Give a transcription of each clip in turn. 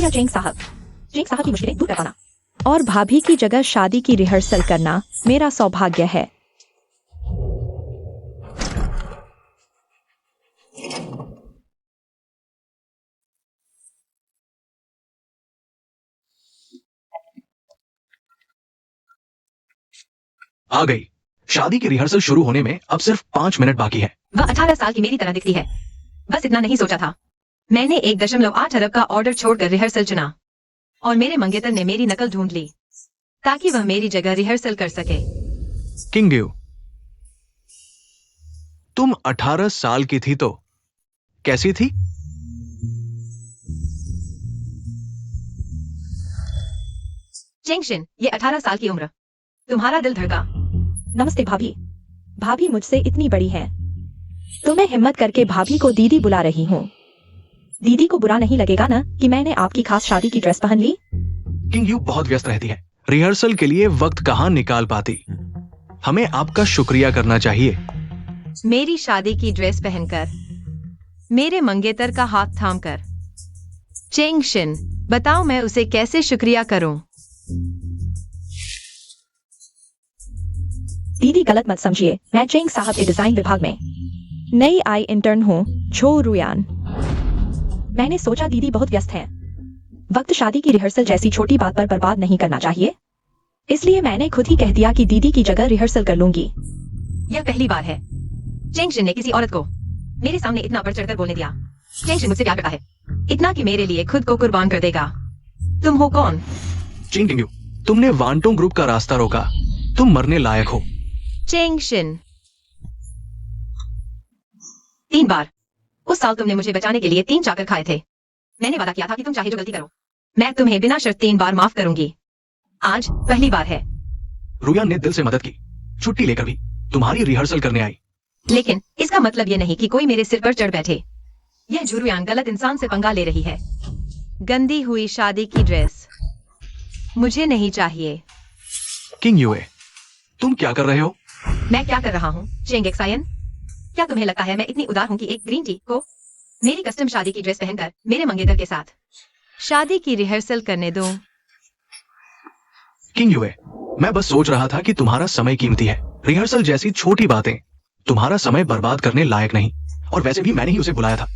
शुक्रिया चेंग साहब की मुश्किलें दूर कर पाना। और भाभी की जगह शादी की रिहर्सल करना मेरा सौभाग्य है। आ गई। शादी की रिहर्सल शुरू होने में अब सिर्फ 5 मिनट बाकी है। वह 18 साल की मेरी तरह दिखती है। बस इतना नहीं सोचा था। मैंने 1.8 अरब का ऑर्डर छोड़कर रिहर्सल चुना और मेरे मंगेतर ने मेरी नकल ढूंढ ली ताकि वह मेरी जगह रिहर्सल कर सके। किंग ड्यू, तुम 18 साल की थी तो कैसी थी? चेंगशिन, ये 18 साल की उम्र। तुम्हारा दिल धड़का। नमस्ते भाभी। भाभी मुझसे इतनी बड़ी है तो मैं हिम्मत करके भाभी को दीदी बुला रही हूँ। दीदी को बुरा नहीं लगेगा ना कि मैंने आपकी खास शादी की ड्रेस पहन ली? किंग ड्यू बहुत व्यस्त रहती है, रिहर्सल के लिए वक्त कहां निकाल पाती। हमें आपका शुक्रिया करना चाहिए। मेरी शादी की ड्रेस पहनकर, मेरे मंगेतर का हाथ थामकर। चेंगशिन, बताओ मैं उसे कैसे शुक्रिया करूं? दीदी गलत मत समझिए, मैं चेंग साहब के डिजाइन विभाग में नई आई इंटर्न हूँ, छो रुयान। मैंने सोचा दीदी बहुत व्यस्त हैं। वक्त शादी की रिहर्सल जैसी छोटी बात पर बर्बाद नहीं करना चाहिए, इसलिए मैंने खुद ही कह दिया कि दीदी की जगह रिहर्सल कर लूंगी। यह पहली बार है चेंगशिन ने किसी औरत को मेरे सामने इतना बढ़ चढ़कर बोलने दिया। चेंगशिन मुझसे प्यार करता है, इतना कि मेरे लिए खुद को कुर्बान कर देगा। तुम हो कौन? किंग ड्यू, तुमने वांटों ग्रुप का रास्ता रोका। तुम मरने लायक हो। चेंगशिन, 3 बार। उस साल तुमने मुझे बचाने के लिए 3 चाकर खाए थे। मैंने वादा किया था कि तुम चाहे जो गलती करो, मैं तुम्हें बिना शर्त 3 बार माफ करूंगी। आज पहली बार है। रुयान ने दिल से मदद की, छुट्टी लेकर भी तुम्हारी रिहर्सल करने आई। लेकिन इसका मतलब ये नहीं कि कोई मेरे सिर पर चढ़ बैठे। यह झुरुयान गलत इंसान से पंगा ले रही है। गंदी हुई शादी की ड्रेस मुझे नहीं चाहिए। किंग यूए, तुम क्या कर रहे हो? मैं क्या कर रहा हूँ चेंग एक्सायन? क्या तुम्हें लगता है मैं इतनी उदार हूँ कि एक ग्रीन टी को मेरी कस्टम शादी की ड्रेस पहनकर मेरे मंगेतर के साथ शादी की रिहर्सल करने दूं? किंग यूए, मैं बस सोच रहा था कि तुम्हारा समय कीमती है। रिहर्सल जैसी छोटी बातें तुम्हारा समय बर्बाद करने लायक नहीं। और वैसे भी मैंने ही उसे बुलाया था।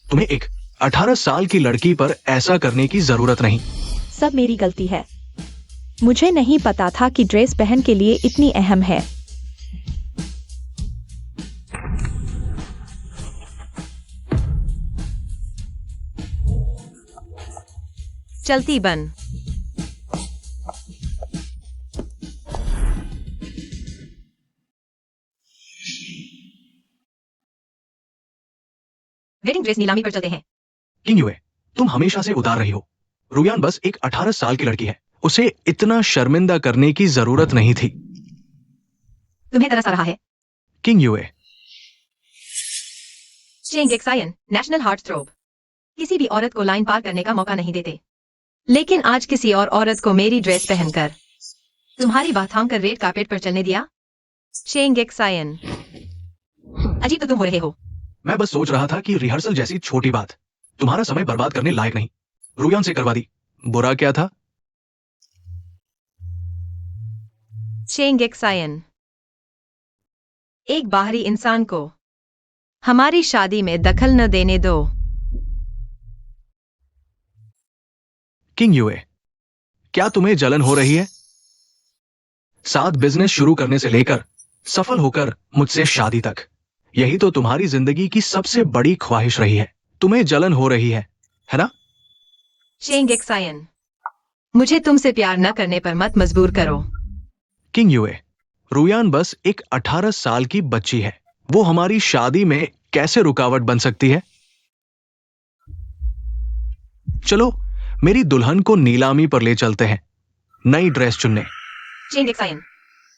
तुम्हें एक 18 साल की लड़की पर ऐसा करने की जरूरत नहीं। सब मेरी गलती है। मुझे नहीं पता था कि ड्रेस पहन के लिए इतनी अहम है। चलती बन। वेडिंग ड्रेस नीलामी पर चलते हैं। किंग यूए, तुम हमेशा से उदार रही हो। रुयान बस एक 18 साल की लड़की है। उसे इतना शर्मिंदा करने की जरूरत नहीं थी। तुम्हें तरस आ रहा है? किंग यूए, चेंग एक्सायन, नेशनल हार्ट थ्रोब, किसी भी औरत को लाइन पार करने का मौका नहीं देते, लेकिन आज किसी और औरत को मेरी ड्रेस पहनकर तुम्हारी बात थाम कर रेड कार्पेट पर चलने दिया। चेंग एक्सायन, अजीब तो तुम हो रहे हो। मैं बस सोच रहा था कि रिहर्सल जैसी छोटी बात तुम्हारा समय बर्बाद करने लायक नहीं। रुयान से करवा दी, बुरा क्या था? चेंग एक्सायन, एक बाहरी इंसान को हमारी शादी में दखल न देने दो। किंग यूए, क्या तुम्हें जलन हो रही है? साथ बिजनेस शुरू करने से लेकर सफल होकर मुझसे शादी तक, यही तो तुम्हारी जिंदगी की सबसे बड़ी ख्वाहिश रही है। तुम्हें जलन हो रही है ना? चेंग एक्सायन, मुझे तुमसे प्यार न करने पर मत मजबूर करो। किंग यूए, रुयान बस एक 18 साल की बच्ची है। वो हमारी शादी में कैसे रुकावट बन सकती है? चलो मेरी दुल्हन को नीलामी पर ले चलते हैं, नई ड्रेस चुनने। चेंग एक्सायन,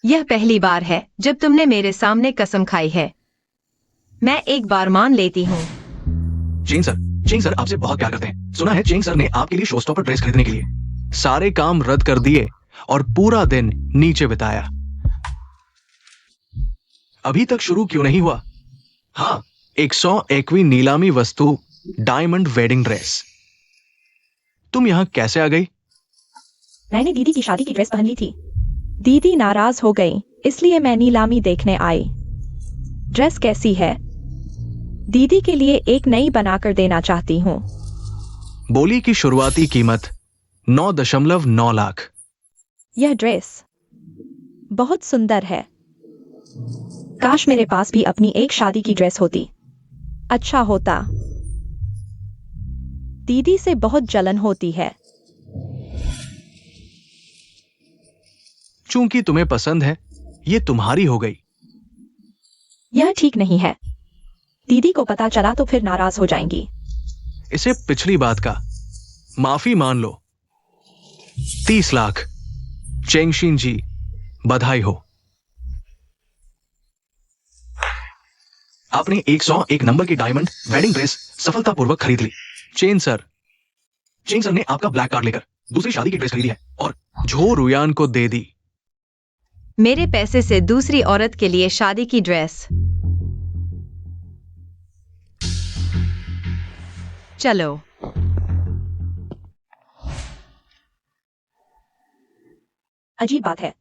यह पहली बार है जब तुमने मेरे सामने कसम खाई है। मैं एक बार मान लेती हूँ। चेंग सर आपसे बहुत प्यार करते हैं। सुना है चेंग सर ने आपके लिए शोस्टॉपर ड्रेस खरीदने के लिए सारे काम रद्द कर दिए और पूरा दिन नीचे बिताया। अभी तक शुरू क्यों नहीं हुआ? हाँ, 101वीं नीलामी वस्तु डायमंड वेडिंग ड्रेस। तुम यहाँ कैसे आ गई? मैंने दीदी की शादी की ड्रेस पहन ली थी। दीदी नाराज हो गई, इसलिए मैं नीलामी देखने आई। ड्रेस कैसी है? दीदी के लिए एक नई बनाकर देना चाहती हूँ। बोली की शुरुआती कीमत 9.9 लाख। यह ड्रेस बहुत सुंदर है। काश मेरे पास भी अपनी एक शादी की ड्रेस होती। अच्छा होता। दीदी से बहुत जलन होती है। चूंकि तुम्हें पसंद है, ये तुम्हारी हो गई। यह ठीक नहीं है। दीदी को पता चला तो फिर नाराज हो जाएंगी। इसे पिछली बात का माफी मान लो। 30 लाख। चेंगशिन जी, बधाई हो। आपने 101 नंबर की डायमंड वेडिंग ड्रेस सफलतापूर्वक खरीद ली। चेंग सर ने आपका ब्लैक कार्ड लेकर दूसरी शादी की ड्रेस खरीदी है और झो रुयान को दे दी। मेरे पैसे से दूसरी औरत के लिए शादी की ड्रेस। चलो। अजीब बात है।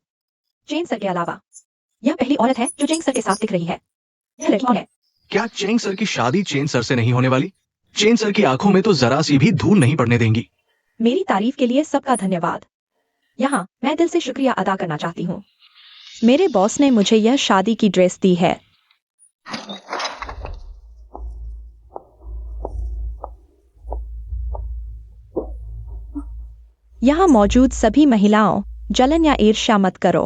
चेंग सर के अलावा यह पहली औरत है जो चेंग सर के साथ दिख रही है। यह लड़की कौन है? क्या चेंग सर की शादी चेंग सर से नहीं होने वाली? चेंग सर की आंखों में तो जरा सी भी धूल नहीं पड़ने देंगी। मेरी तारीफ के लिए सबका धन्यवाद। यहाँ मैं दिल से शुक्रिया अदा करना चाहती हूँ। मेरे बॉस ने मुझे यह शादी की ड्रेस दी है। यहाँ मौजूद सभी महिलाओं, जलन या ईर्ष्या मत करो।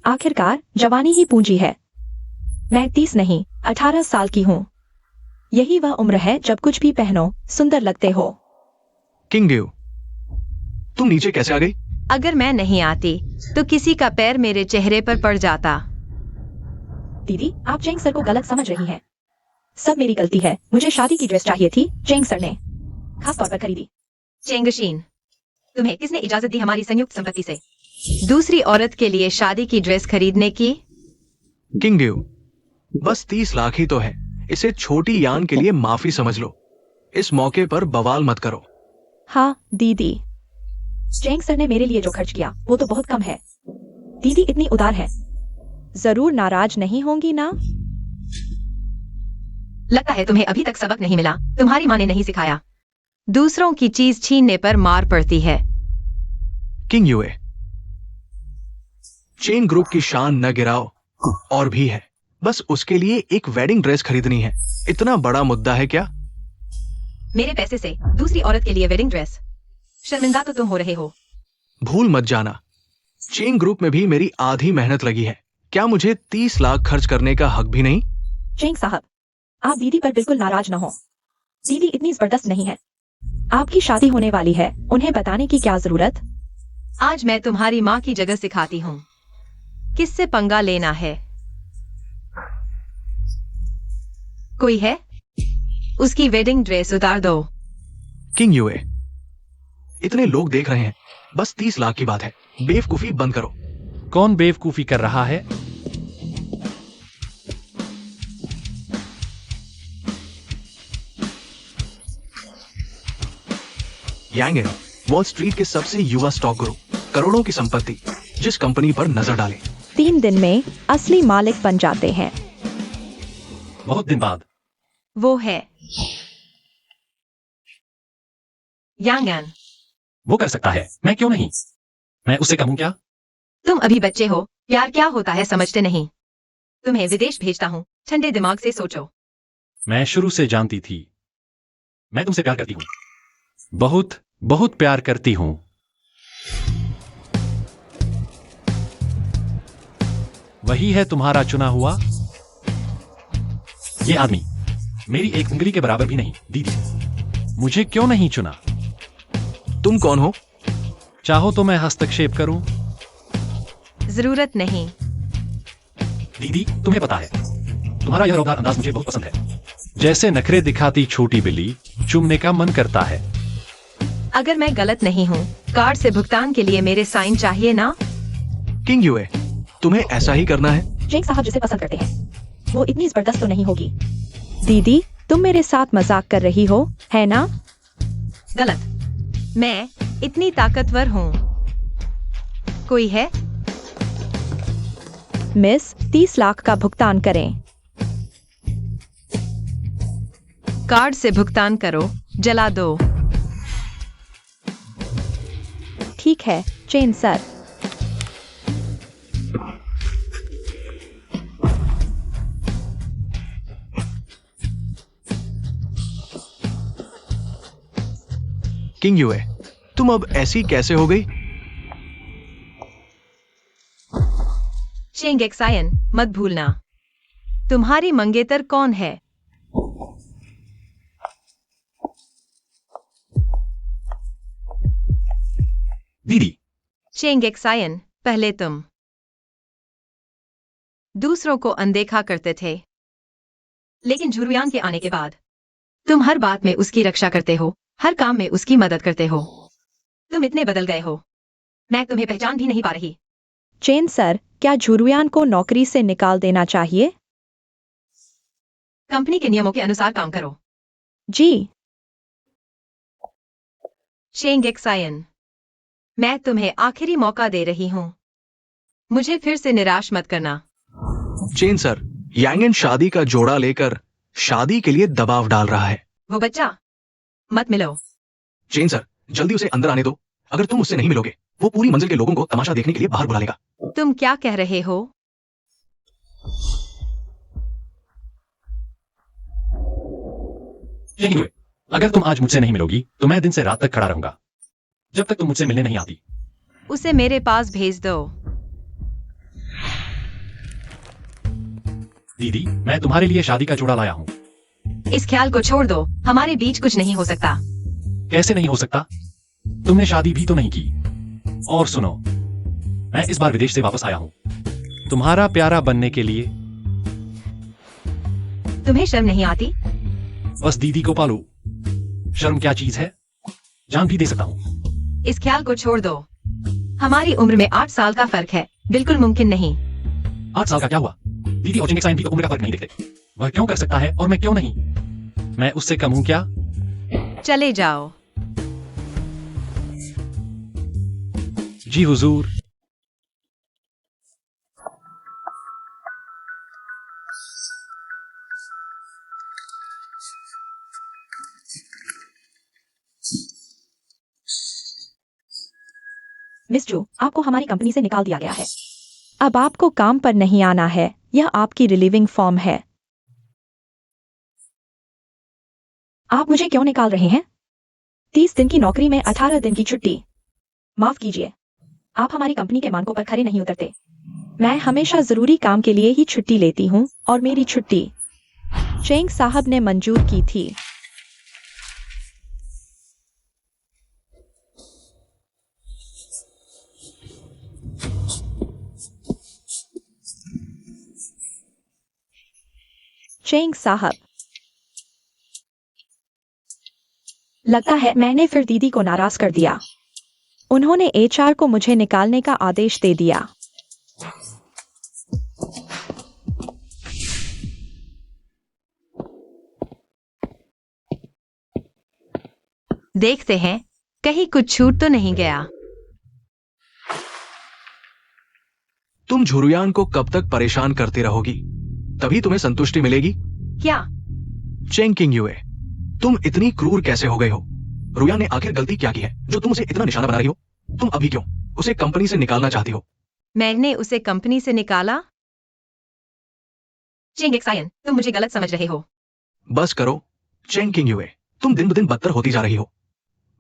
आखिरकार जवानी ही पूंजी है। मैं 30 नहीं 18 साल की हूँ। यही वह उम्र है जब कुछ भी पहनो सुंदर लगते हो। किंग ड्यू, तुम नीचे कैसे आ गई? अगर मैं नहीं आती तो किसी का पैर मेरे चेहरे पर पड़ जाता। दीदी, आप चेंग सर को गलत समझ रही हैं। सब मेरी गलती है। मुझे शादी की ड्रेस चाहिए थी, चेंग सर ने खास तौर पर खरीदी। चेंगशीन, तुम्हें किसने इजाजत दी हमारी संयुक्त संपत्ति से दूसरी औरत के लिए शादी की ड्रेस खरीदने की? किंग ड्यू, बस 30 लाख ही तो है। इसे छोटी यान के लिए माफी समझ लो। इस मौके पर बवाल मत करो। हाँ दीदी, चेंग सर ने मेरे लिए जो खर्च किया वो तो बहुत कम है। दीदी इतनी उदार है, जरूर नाराज नहीं होंगी ना? लगता है तुम्हें अभी तक सबक नहीं मिला। तुम्हारी माँ ने नहीं सिखाया दूसरों की चीज छीनने पर मार पड़ती है। किंग यूए, चेन ग्रुप की शान न गिराओ। और भी है, बस उसके लिए एक वेडिंग ड्रेस खरीदनी है। इतना बड़ा मुद्दा है क्या? मेरे पैसे से दूसरी औरत के लिए वेडिंग ड्रेस? शर्मिंदा तो तुम हो रहे हो। भूल मत जाना, चेन ग्रुप में भी मेरी आधी मेहनत लगी है। क्या मुझे 30 लाख खर्च करने का हक भी नहीं? चेंग साहब, आप दीदी पर बिल्कुल नाराज न हो। दीदी इतनी जबरदस्त नहीं है। आपकी शादी होने वाली है, उन्हें बताने की क्या जरूरत? आज मैं तुम्हारी माँ की जगह सिखाती हूँ किससे पंगा लेना है। कोई है? उसकी वेडिंग ड्रेस उतार दो। किंग यूए, इतने लोग देख रहे हैं, बस 30 लाख की बात है। बेवकूफी बंद करो। कौन बेवकूफी कर रहा है? यांग है वॉल स्ट्रीट के सबसे युवा स्टॉक गुरु, करोड़ों की संपत्ति। जिस कंपनी पर नजर डाले 3 दिन में असली मालिक बन जाते हैं। बहुत दिन बाद। वो है यांगन। वो कर सकता है, मैं क्यों नहीं? मैं उससे कम हूं क्या? तुम अभी बच्चे हो, प्यार क्या होता है समझते नहीं। तुम्हें विदेश भेजता हूँ, ठंडे दिमाग से सोचो। मैं शुरू से जानती थी। मैं तुमसे प्यार करती हूँ, बहुत बहुत प्यार करती हूँ। वही है तुम्हारा चुना हुआ? ये आदमी मेरी एक उंगली के बराबर भी नहीं। दीदी, मुझे क्यों नहीं चुना? तुम कौन हो? चाहो तो मैं हस्तक्षेप करूं? जरूरत नहीं। दीदी, तुम्हें पता है, तुम्हारा यह रौदार अंदाज मुझे बहुत पसंद है। जैसे नखरे दिखाती छोटी बिल्ली, चूमने का मन करता है। अगर मैं गलत नहीं हूँ, कार्ड से भुगतान के लिए मेरे साइन चाहिए ना? किंग यूए, तुम्हें ऐसा ही करना है। चेंग साहब जिसे पसंद करते हैं, वो इतनी जबरदस्त तो नहीं होगी। दीदी, तुम मेरे साथ मजाक कर रही हो, है ना? गलत। मैं इतनी ताकतवर हूँ। कोई है? मिस 30 लाख का भुगतान करें। कार्ड से भुगतान करो, जला दो। ठीक है चेन सर। किंग यूए, तुम अब ऐसी कैसे हो गई? चेंग एक्सायन, मत भूलना। तुम्हारी मंगेतर कौन है? दीदी, चेंग एक्सायन, पहले तुम दूसरों को अनदेखा करते थे, लेकिन झुरुयान के आने के बाद तुम हर बात में उसकी रक्षा करते हो, हर काम में उसकी मदद करते हो। तुम इतने बदल गए हो, मैं तुम्हें पहचान भी नहीं पा रही। चेन सर, क्या झुरुयान को नौकरी से निकाल देना चाहिए? कंपनी के नियमों के अनुसार काम करो। जी। चेंग एक्सायन, मैं तुम्हें आखिरी मौका दे रही हूँ। मुझे फिर से निराश मत करना। चेन सर, यांगन शादी का जोड़ा लेकर शादी के लिए दबाव डाल रहा है। वो बच्चा, मत मिलो। चेन सर, जल्दी उसे अंदर आने दो। अगर तुम उससे नहीं मिलोगे, वो पूरी मंजिल के लोगों को तमाशा देखने के लिए बाहर बुला लेगा। तुम क्या कह रहे हो? Anyway, अगर तुम आज मुझसे नहीं मिलोगी तो मैं दिन से रात तक खड़ा रहूंगा जब तक तुम मुझसे मिलने नहीं आती। उसे मेरे पास भेज दो। दीदी, मैं तुम्हारे लिए शादी का जोड़ा लाया हूँ। इस ख्याल को छोड़ दो, हमारे बीच कुछ नहीं हो सकता। कैसे नहीं हो सकता? तुमने शादी भी तो नहीं की। और सुनो, मैं इस बार विदेश से वापस आया हूँ तुम्हारा प्यारा बनने के लिए। तुम्हें शर्म नहीं आती? बस दीदी को पालो। शर्म क्या चीज है? जान भी दे सकता हूँ। इस ख्याल को छोड़ दो। हमारी उम्र में 8 साल का फर्क है, बिल्कुल मुमकिन नहीं। 8 साल का क्या हुआ? दीदी और चिंगेक्साइन भी तो उम्र का फर्क नहीं देखते। वह क्यों कर सकता है और मैं क्यों नहीं? मैं उससे कम हूं क्या? चले जाओ। जी हुजूर। मिस जू, आपको हमारी कंपनी से निकाल दिया गया है। अब आपको काम पर नहीं आना है। यह आपकी रिलीविंग फॉर्म है। आप मुझे क्यों निकाल रहे हैं? 30 दिन की नौकरी में 18 दिन की छुट्टी। माफ कीजिए, आप हमारी कंपनी के मानकों पर खरे नहीं उतरते। मैं हमेशा जरूरी काम के लिए ही छुट्टी लेती हूँ और मेरी छुट्टी चेंग साहब ने मंजूर की थी। चेंग साहब, लगता है मैंने फिर दीदी को नाराज कर दिया। उन्होंने एचआर को मुझे निकालने का आदेश दे दिया। देखते हैं, कहीं कुछ छूट तो नहीं गया। तुम झुरुयान को कब तक परेशान करती रहोगी? तभी तुम्हें संतुष्टि मिलेगी। क्या? चेंग किंग यूए, तुम इतनी क्रूर कैसे हो गए हो? रुया ने आखिर गलती क्या की है जो तुम उसे इतना निशाना बना रही हो? तुम अभी क्यों उसे कंपनी से निकालना चाहती हो? मैंने उसे कंपनी से निकाला? चेंग एक्सायन, तुम मुझे गलत समझ रहे हो। बस करो चेंग किंग यूए, तुम दिन ब दिन बदतर होती जा रही हो।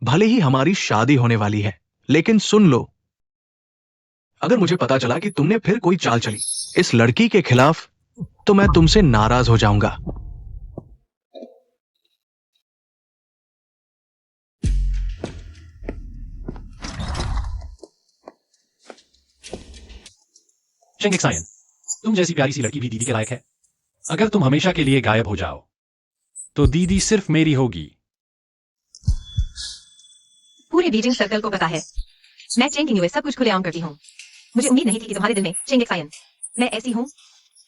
भले ही हमारी शादी होने वाली है, लेकिन सुन लो, अगर मुझे पता चला कि तुमने फिर कोई चाल चली इस लड़की के खिलाफ, तो मैं तुमसे नाराज हो जाऊंगा। चिंगेक्साइन, तुम जैसी प्यारी सी लड़की भी दीदी के लायक है। अगर तुम हमेशा के लिए गायब हो जाओ तो दीदी सिर्फ मेरी होगी। पूरे बीजिंग सर्कल को पता है मैं चेंग किंग यूए सब कुछ खुलेआम करती हूँ। मुझे उम्मीद नहीं थी कि तुम्हारे दिल में चेंग एक्सायन मैं ऐसी हूँ।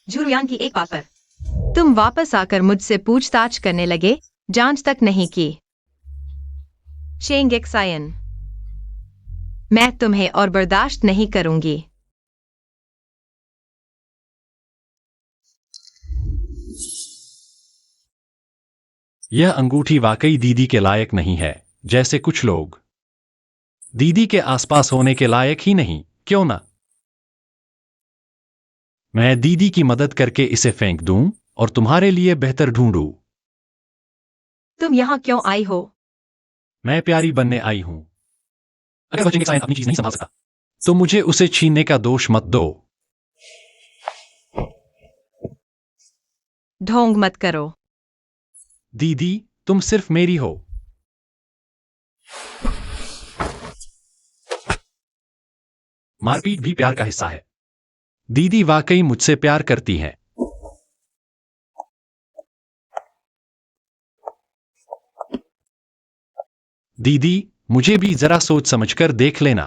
झुरुयान की एक बात पर तुम वापस आकर मुझसे पूछताछ करने लगे, जांच तक नहीं की। शेंगेक्सायन, मैं तुम्हें और बर्दाश्त नहीं करूंगी। यह अंगूठी वाकई दीदी के लायक नहीं है, जैसे कुछ लोग दीदी के आसपास होने के लायक ही नहीं, क्यों ना? मैं दीदी की मदद करके इसे फेंक दूं और तुम्हारे लिए बेहतर ढूंढूं। तुम यहाँ क्यों आई हो? मैं प्यारी बनने आई हूं। अगर वह चेंगेक्सायन अपनी चीज नहीं संभाल सका तो मुझे उसे छीनने का दोष मत दो। ढोंग मत करो। दीदी, तुम सिर्फ मेरी हो। मारपीट भी प्यार का हिस्सा है। दीदी वाकई मुझसे प्यार करती हैं। दीदी, मुझे भी जरा सोच समझकर देख लेना।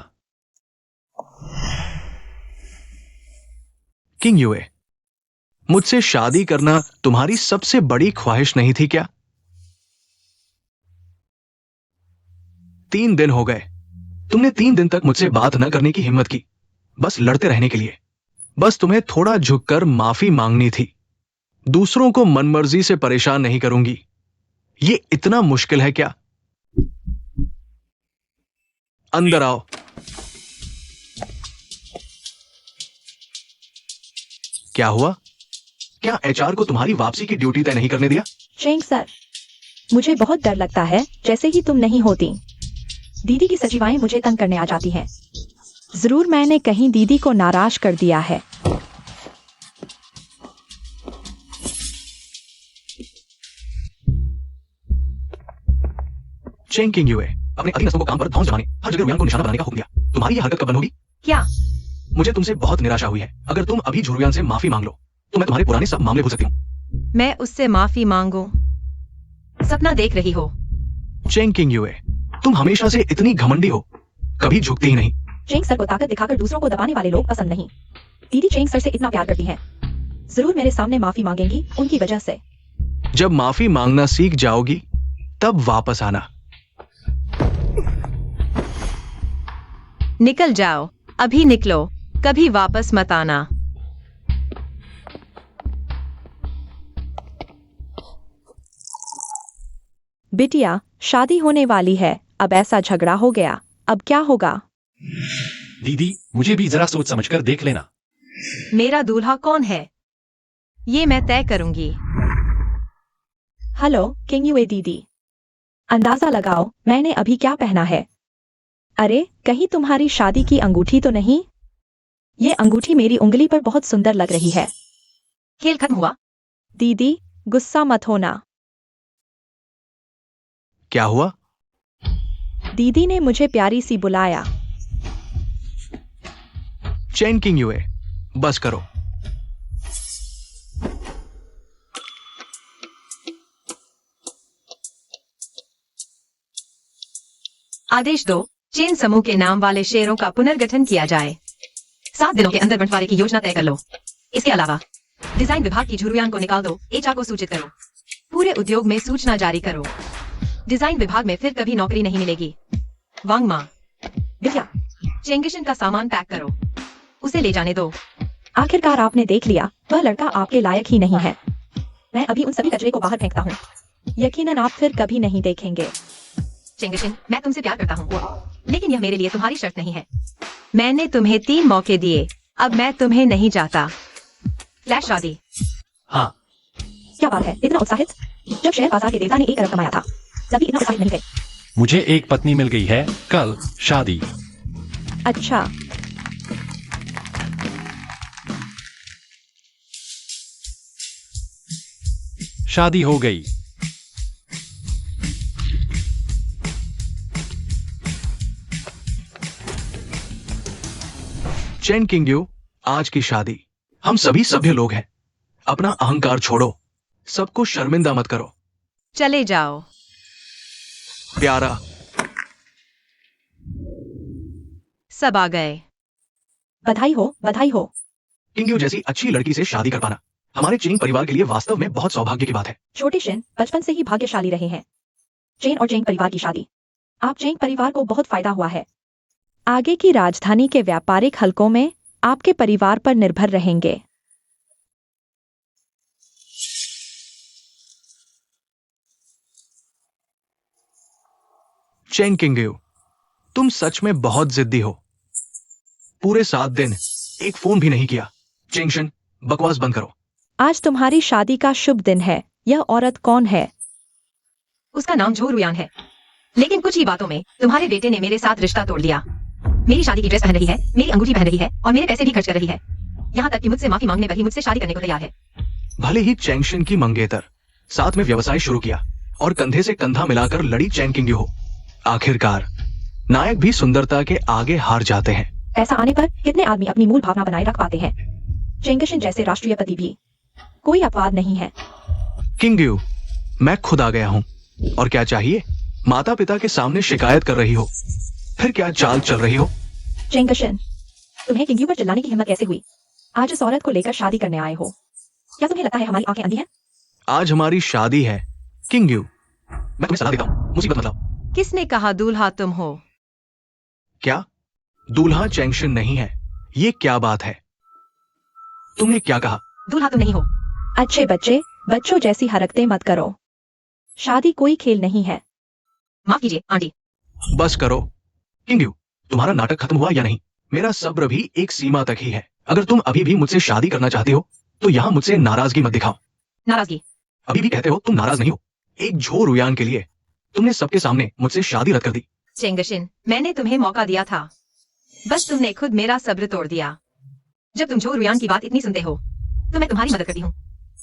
किंग यूए, मुझसे शादी करना तुम्हारी सबसे बड़ी ख्वाहिश नहीं थी क्या? 3 दिन हो गए, तुमने 3 दिन तक मुझसे बात न करने की हिम्मत की, बस लड़ते रहने के लिए। बस तुम्हें थोड़ा झुककर माफी मांगनी थी। दूसरों को मनमर्जी से परेशान नहीं करूंगी। ये इतना मुश्किल है क्या? अंदर आओ। क्या हुआ? क्या एचआर को तुम्हारी वापसी की ड्यूटी तय नहीं करने दिया? चेंग सर, मुझे बहुत डर लगता है जैसे ही तुम नहीं होती। दीदी की सचिवाएं मुझे तंग करने आ जाती हैं। जरूर मैंने कहीं दीदी को नाराज कर दिया है। चेंग किंग यूए, अपने अधीनस्थों को काम पर धौंस जमाने, हर जगह रुयान को निशाना बनाने का हुक्म दिया। तुम्हारी ये हरकत कब बंद होगी? क्या? मुझे तुमसे बहुत निराशा हुई है। अगर तुम अभी झुरुयान से माफी मांग लो तो मैं तुम्हारे पुराने सब मामले भूल सकती हूँ। मैं उससे माफी मांगू? सपना देख रही हो? चेंग किंग यूए, तुम हमेशा से इतनी घमंडी हो, कभी झुकती ही नहीं। चेंग सर को ताकत दिखाकर दूसरों को दबाने वाले लोग पसंद नहीं। दीदी चेंग सर से इतना प्यार करती हैं, जरूर मेरे सामने माफी मांगेंगी उनकी वजह से। जब माफी मांगना सीख जाओगी तब वापस आना। निकल जाओ, अभी निकलो, कभी वापस मत आना। बिटिया, शादी होने वाली है, अब ऐसा झगड़ा हो गया, अब क्या होगा? दीदी, मुझे भी जरा सोच समझकर देख लेना। मेरा दूल्हा कौन है, ये मैं तय करूंगी। हेलो किंग यूए दीदी, अंदाजा लगाओ मैंने अभी क्या पहना है। अरे कहीं तुम्हारी शादी की अंगूठी तो नहीं? ये अंगूठी मेरी उंगली पर बहुत सुंदर लग रही है। खेल खत्म हुआ? दीदी गुस्सा मत होना। क्या हुआ? दीदी ने मुझे प्यारी सी बुलाया। चेंग किंग यूए, बस करो। आदेश दो, चेन समूह के नाम वाले शेयरों का पुनर्गठन किया जाए। 7 दिनों के अंदर बंटवारे की योजना तय कर लो। इसके अलावा डिजाइन विभाग की झुरुयान को निकाल दो, एचआर को सूचित करो, पूरे उद्योग में सूचना जारी करो। डिजाइन विभाग में फिर कभी नौकरी नहीं मिलेगी। वांगमा, बिटिया, चेंगिशन का सामान पैक करो, उसे ले जाने दो। आखिरकार आपने देख लिया, वह लड़का आपके लायक ही नहीं है। मैं अभी उन सभी कचरे को बाहर फेंकता हूँ। यकीनन आप फिर कभी नहीं देखेंगे। चेंगिशन, मैं तुमसे प्यार करता हूँ, लेकिन यह मेरे लिए तुम्हारी शर्त नहीं है। मैंने तुम्हें 3 मौके दिए, अब मैं तुम्हें नहीं चाहता। फ्लैश शादी। हाँ, क्या बात है, इतना उत्साहित? जब शेयर बाजार के देवता ने 1 अरब कमाया था तभी इतना उत्साहित नहीं थे। मुझे एक पत्नी मिल गई है, कल शादी। अच्छा, शादी हो गई। चेन किंग यू, आज की शादी, हम सभी सभ्य लोग हैं। अपना अहंकार छोड़ो, सबको शर्मिंदा मत करो। चले जाओ। प्यारा, सब आ गए। बधाई हो, बधाई हो। किंग यू जैसी अच्छी लड़की से शादी कर पाना हमारे चिंग परिवार के लिए वास्तव में बहुत सौभाग्य की बात है। छोटे शिन बचपन से ही भाग्यशाली रहे हैं। चेन और चेंग परिवार की शादी आप चेंग परिवार को बहुत फायदा हुआ है। आगे की राजधानी के व्यापारिक हलकों में आपके परिवार पर निर्भर रहेंगे। चेंग किंगयू, तुम सच में बहुत जिद्दी हो। पूरे 7 दिन एक फोन भी नहीं किया। चेंगशन, बकवास बंद करो। आज तुम्हारी शादी का शुभ दिन है। यह औरत कौन है? उसका नाम झो रुयान है, लेकिन कुछ ही बातों में तुम्हारे बेटे ने मेरे साथ रिश्ता तोड़ दिया। मेरी शादी की ड्रेस पहन रही है, मेरी अंगूठी पहन रही है और मेरे पैसे भी खर्च कर रही है। यहाँ तक कि मुझसे माफी मांगने पर ही मुझसे शादी करने को तैयार है। भले ही चेंगशन की मंगेतर, साथ में व्यवसाय शुरू किया और कंधे से कंधा मिलाकर लड़ी चेंग किंगयू हो। आखिरकार नायक भी सुंदरता के आगे हार जाते हैं। ऐसा आने पर कितने आदमी अपनी मूल भावना बनाए रख पाते हैं? चेंगशन जैसे राष्ट्रीयपति भी। कोई अपवाद नहीं है। किंगयू, मैं खुद आ गया हूँ। और क्या चाहिए? माता पिता के सामने शिकायत कर रही हो, फिर क्या चाल चल रही हो? चेंगशन, तुम्हें किंगयू पर चिल्लाने की हिम्मत कैसे हुई? आज इस औरत को लेकर शादी करने आए हो। क्या तुम्हें लगता है हमारी आंखें अंधी हैं? आज हमारी शादी है किंगयू। मैं तुम्हें सलाह देता हूँ, मुसीबत मत लाओ। किसने कहा दूल्हा तुम हो? क्या? दूल्हा चेंगशन नहीं है। ये क्या बात है? तुमने क्या कहा? दूल्हा तुम नहीं हो। अच्छे बच्चे, बच्चों जैसी हरकतें मत करो। शादी कोई खेल नहीं है। माफ कीजिए आंटी। बस करो। किंगयू, तुम्हारा नाटक खत्म हुआ या नहीं? मेरा सब्र भी एक सीमा तक ही है। अगर तुम अभी भी मुझसे शादी करना चाहती हो तो यहाँ मुझसे नाराजगी मत दिखाओ। नाराजगी? अभी भी कहते हो तुम नाराज नहीं हो। एक झो रुयान के लिए तुमने सबके सामने मुझसे शादी रद्द कर दी। चेंगशन, मैंने तुम्हें मौका दिया था, बस तुमने खुद मेरा सब्र तोड़ दिया। जब तुम झो रुयान की बात इतनी सुनते हो तो मैं तुम्हारी मदद करती हूँ।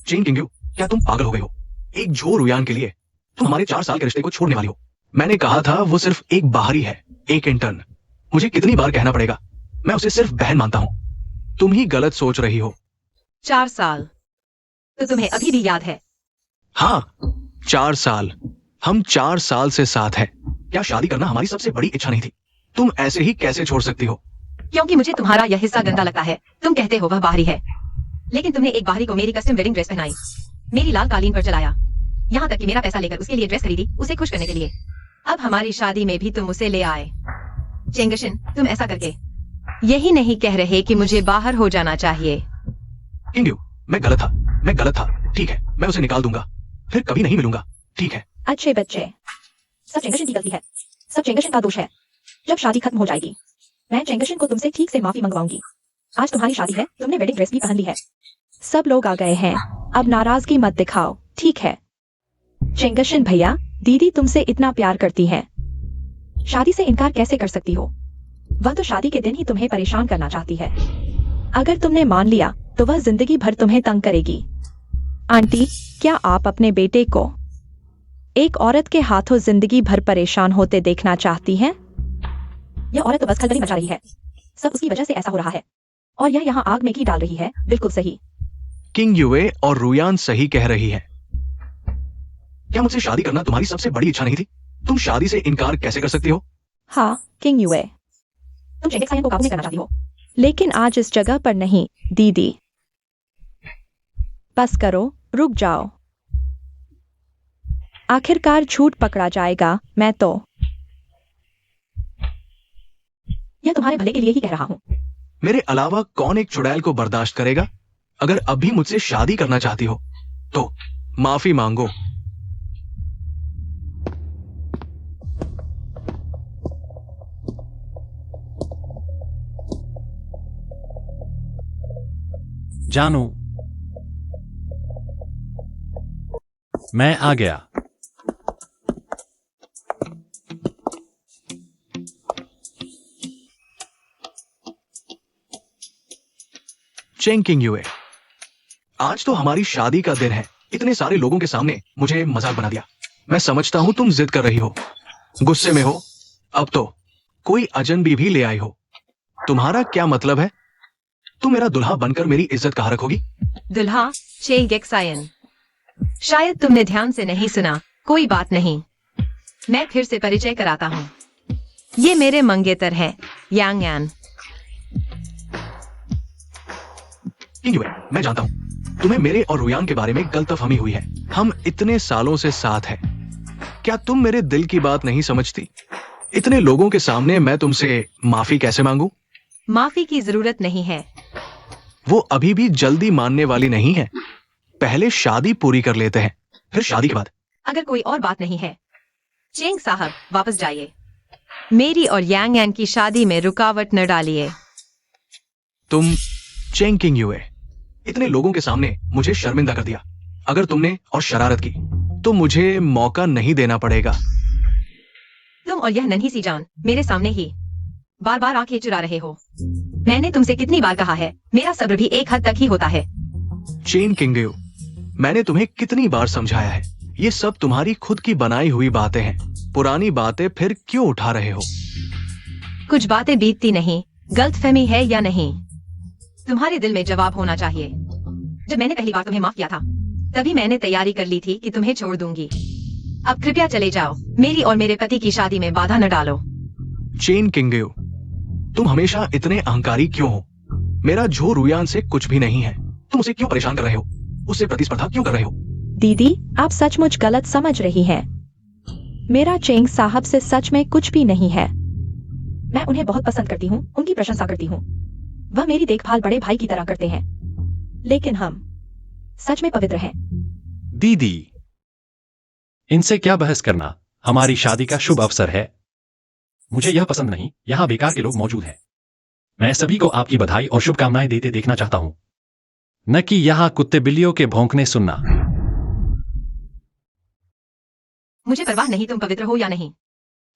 चेंग किंगयू, क्या तुम पागल हो गए हो? एक झो रुयान के लिए तुम हमारे 4 साल के रिश्ते को छोड़ने वाली हो। मैंने कहा था वो सिर्फ एक बाहरी है, एक इंटर्न। मुझे कितनी बार कहना पड़ेगा? मैं उसे सिर्फ बहन मानता हूँ। तुम ही गलत सोच रही हो। 4 साल तो तुम्हें अभी भी याद है? हाँ, 4 साल। हम 4 साल से साथ हैं। क्या शादी करना हमारी सबसे बड़ी इच्छा नहीं थी? तुम ऐसे ही कैसे छोड़ सकती हो? क्योंकि मुझे तुम्हारा यह हिस्सा गंदा लगता है। तुम कहते हो वह बाहरी है, लेकिन तुमने एक बाहरी को मेरी कस्टम वेडिंग ड्रेस पहनाई, मेरी लाल कालीन पर चलाया, यहाँ तक कि मेरा पैसा लेकर उसके लिए ड्रेस खरीदी, उसे खुश करने के लिए। अब हमारी शादी में भी तुम उसे ले आए। चेंगशन, तुम ऐसा करके यही नहीं कह रहे कि मुझे बाहर हो जाना चाहिए? किंगयू, मैं गलत था। ठीक है, मैं उसे निकाल दूंगा, फिर कभी नहीं मिलूंगा। ठीक है? अच्छे बच्चे, सब चेंगशन की गलती है, सब चेंगशन का दोष है। जब शादी खत्म हो जाएगी मैं चेंगशन को तुमसे ठीक से माफी मंगवाऊंगी। आज तुम्हारी शादी है, तुमने वेडिंग ड्रेस भी पहन ली है। सब लोग आ गए हैं, अब नाराजगी मत दिखाओ, ठीक है? चेंगशन भैया, दीदी तुमसे इतना प्यार करती है, शादी से इनकार कैसे कर सकती हो? वह तो शादी के दिन ही तुम्हें परेशान करना चाहती है। अगर तुमने मान लिया तो वह जिंदगी भर तुम्हें तंग करेगी। आंटी, क्या आप अपने बेटे को एक औरत के हाथों जिंदगी भर परेशान होते देखना चाहती हैं? यह औरत तो बस खलबली मचा रही है। सब उसकी वजह से ऐसा हो रहा है और यह यहाँ आग में घी डाल रही है। बिल्कुल सही। किंगयुए और रुयान सही कह रही है। क्या मुझसे शादी करना तुम्हारी सबसे बड़ी इच्छा नहीं थी? तुम शादी से इनकार कैसे कर सकती हो? हाँ, किंगयुए, तुम चेंगेज खान को काबू में करना चाहती हो, लेकिन आज इस जगह पर नहीं। दीदी, बस करो, रुक जाओ। आखिरकार झूठ पकड़ा जाएगा। मैं तो यह तुम्हारे भले के लिए ही कह रहा हूँ। मेरे अलावा कौन एक चुड़ैल को बर्दाश्त करेगा? अगर अब भी मुझसे शादी करना चाहती हो तो माफी मांगो। जानू, मैं आ गया। चेंग किंगयुए, आज तो हमारी शादी का दिन है। इतने सारे लोगों के सामने मुझे मजाक बना दिया। मैं समझता हूं तुम जिद कर रही हो, गुस्से में हो। अब तो कोई अजनबी भी ले आई हो। तुम्हारा क्या मतलब है? तुम मेरा दुल्हा बनकर मेरी इज्जत कहाँ रखोगी? दुल्हा चेंगेक्सायन, शायद तुमने ध्यान से नहीं सुना। कोई बात नहीं, मैं फिर से परिचय कराता हूँ। ये मेरे मंगेतर हैं, यांग यान। किंगयुए, मैं जानता हूं तुम्हें मेरे और रुयान के बारे में गलतफहमी हुई है। हम इतने सालों से साथ हैं। क्या तुम मेरे दिल की बात नहीं समझती? इतने लोगों के सामने मैं तुमसे माफी कैसे मांगू? माफी की जरूरत नहीं है। वो अभी भी जल्दी मानने वाली नहीं है। पहले शादी पूरी कर लेते हैं, फिर शादी के बाद। अगर कोई और बात नहीं है, चेंग साहब वापस जाइए। मेरी और यांग यांग की शादी में रुकावट न डालिए। तुम चेंग किंग युए, इतने लोगों के सामने मुझे शर्मिंदा कर दिया। अगर तुमने और शरारत की तो मुझे मौका नहीं देना पड़ेगा। तुम और यह नन्ही सी जान मेरे सामने ही बार बार आंखें चुरा रहे हो। मैंने तुमसे कितनी बार कहा है, मेरा सब्र भी एक हद तक ही होता है। चेन किंग यू, मैंने तुम्हें कितनी बार समझाया है, ये सब तुम्हारी खुद की बनाई हुई बातें हैं। पुरानी बातें फिर क्यों उठा रहे हो? कुछ बातें बीतती नहीं, गलतफहमी है या नहीं, तुम्हारे दिल में जवाब होना चाहिए। जब मैंने पहली बार तुम्हें माफ किया था, तभी मैंने तैयारी कर ली थी कि तुम्हें छोड़ दूंगी। अब कृपया चले जाओ, मेरी और मेरे पति की शादी में बाधा न डालो। चेन किंग यू, तुम हमेशा इतने अहंकारी क्यों हो? मेरा झो रुयान से कुछ भी नहीं है। तुम उसे क्यों परेशान कर रहे हो? उससे प्रतिस्पर्धा क्यों कर रहे हो? दीदी, आप सचमुच गलत समझ रही हैं। मेरा चेंग साहब से सच में कुछ भी नहीं है। मैं उन्हें बहुत पसंद करती हूँ, उनकी प्रशंसा करती हूँ। वह मेरी देखभाल बड़े भाई की तरह करते हैं। लेकिन हम सच में पवित्र हैं। दीदी, इनसे क्या बहस करना? हमारी शादी का शुभ अवसर है। मुझे यह पसंद नहीं, यहां बेकार के लोग मौजूद हैं। मैं सभी को आपकी बधाई और शुभकामनाएं देते देखना चाहता हूं, न कि यहां कुत्ते बिल्लियों के भौंकने सुनना। मुझे परवाह नहीं तुम पवित्र हो या नहीं।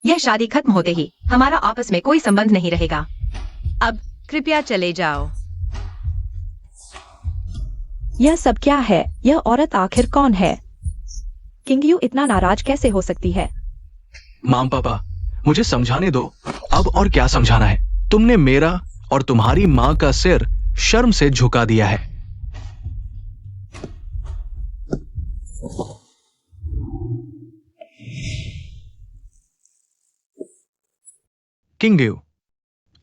यह शादी खत्म होते ही हमारा आपस में कोई संबंध नहीं रहेगा। अब कृपया चले जाओ। यह सब क्या है? यह औरत आखिर कौन है? किंग यू इतना नाराज कैसे हो सकती है? माम पापा, मुझे समझाने दो। अब और क्या समझाना है? तुमने मेरा और तुम्हारी मां का सिर शर्म से झुका दिया है। किंग यू,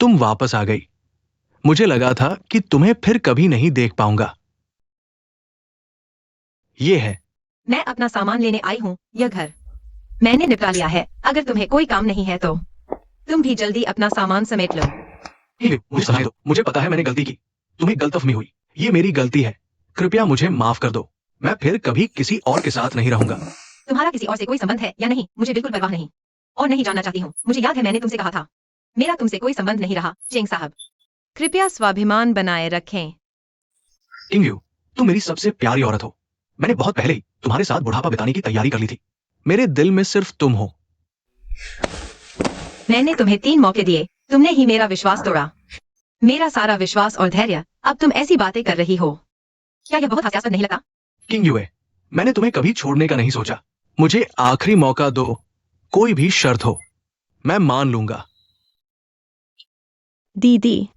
तुम वापस आ गई। मुझे लगा था कि तुम्हें फिर कभी नहीं देख पाऊंगा। ये है। मैं अपना सामान लेने आई हूँ। यह घर मैंने निपटा लिया है। अगर तुम्हें कोई काम नहीं है तो तुम भी जल्दी अपना सामान समेट लो। मुझे समझाने दो। मुझे पता है मैंने गलती की। तुम्हें गलतफहमी हुई। ये मेरी गलती है। कृपया मुझे माफ कर दो। मैं फिर कभी किसी और के साथ नहीं रहूंगा। तुम्हारा किसी और से कोई संबंध है या नहीं, मुझे बिल्कुल परवाह नहीं और नहीं जानना चाहती हूँ। मुझे याद है मैंने तुमसे कहा था, मेरा तुमसे कोई संबंध नहीं रहा। चेंग साहब, कृपया स्वाभिमान बनाए रखें। किंग यू, तुम मेरी सबसे प्यारी औरत हो। मैंने बहुत पहले ही तुम्हारे साथ बुढ़ापा बिताने की तैयारी कर ली थी। मेरे दिल में सिर्फ तुम हो। मैंने तुम्हें 3 मौके दिए, तुमने ही मेरा विश्वास तोड़ा। मेरा सारा विश्वास और धैर्य, अब तुम ऐसी बातें कर रही हो। क्या यह बहुत हास्यास्पद नहीं लगा? किंग यू, मैंने तुम्हें कभी छोड़ने का नहीं सोचा। मुझे आखिरी मौका दो। कोई भी शर्त हो, मैं मान लूंगा। दीदी,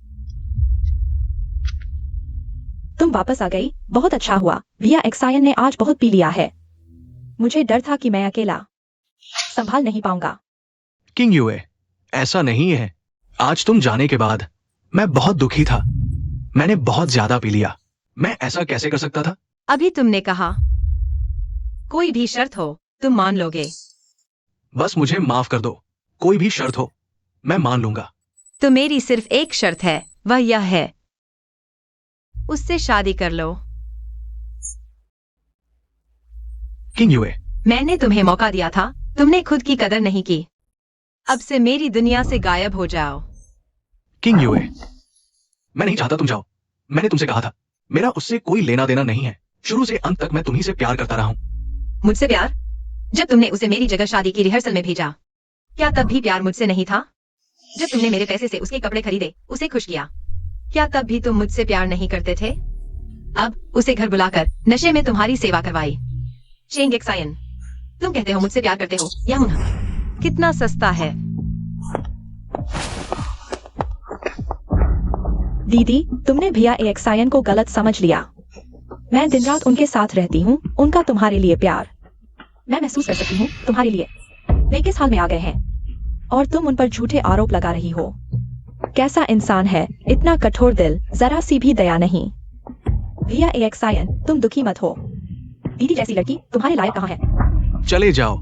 तुम वापस आ गई, बहुत अच्छा हुआ। विया एक्सायन ने आज बहुत पी लिया है। मुझे डर था कि मैं अकेला संभाल नहीं पाऊंगा। किंग यू, ऐसा नहीं है। आज तुम जाने के बाद मैं बहुत दुखी था। मैंने बहुत ज्यादा पी लिया। मैं ऐसा कैसे कर सकता था? अभी तुमने कहा कोई भी शर्त हो तुम मान लोगे। बस मुझे माफ कर दो। कोई भी शर्त हो, मैं मान लूंगा। तो मेरी सिर्फ एक शर्त है, वह यह है, उससे शादी कर लो। किंग यू, मैंने तुम्हें मौका दिया था, तुमने खुद की कदर नहीं की। अब से मेरी दुनिया से गायब हो जाओ। किंग यू, मैं नहीं चाहता तुम जाओ। मैंने तुमसे कहा था, मेरा उससे कोई लेना देना नहीं है। शुरू से अंत तक मैं तुम्ही से प्यार करता रहा हूं। मुझसे प्यार? जब तुमने उसे मेरी जगह शादी की रिहर्सल में भेजा, क्या तब भी प्यार मुझसे नहीं था? जब तुमने मेरे पैसे से उसके कपड़े खरीदे, उसे खुश किया, क्या तब भी तुम मुझसे प्यार नहीं करते थे? अब उसे घर बुलाकर नशे में तुम्हारी सेवा करवाई। चेंग एक्सायन, तुम कहते हो मुझसे प्यार करते हो, या मुन्हा कितना सस्ता है। दीदी, तुमने भैया एक्सायन को गलत समझ लिया। मैं दिन रात उनके साथ रहती हूँ, उनका तुम्हारे लिए प्यार मैं महसूस कर सकती हूँ। तुम्हारे लिए वे किस हाल में आ गए हैं और तुम उन पर झूठे आरोप लगा रही हो। कैसा इंसान है, इतना कठोर दिल, जरा सी भी दया नहीं। भैया एक्सायन, तुम दुखी मत हो। दीदी जैसी लड़की तुम्हारे लायक कहाँ है? चले जाओ।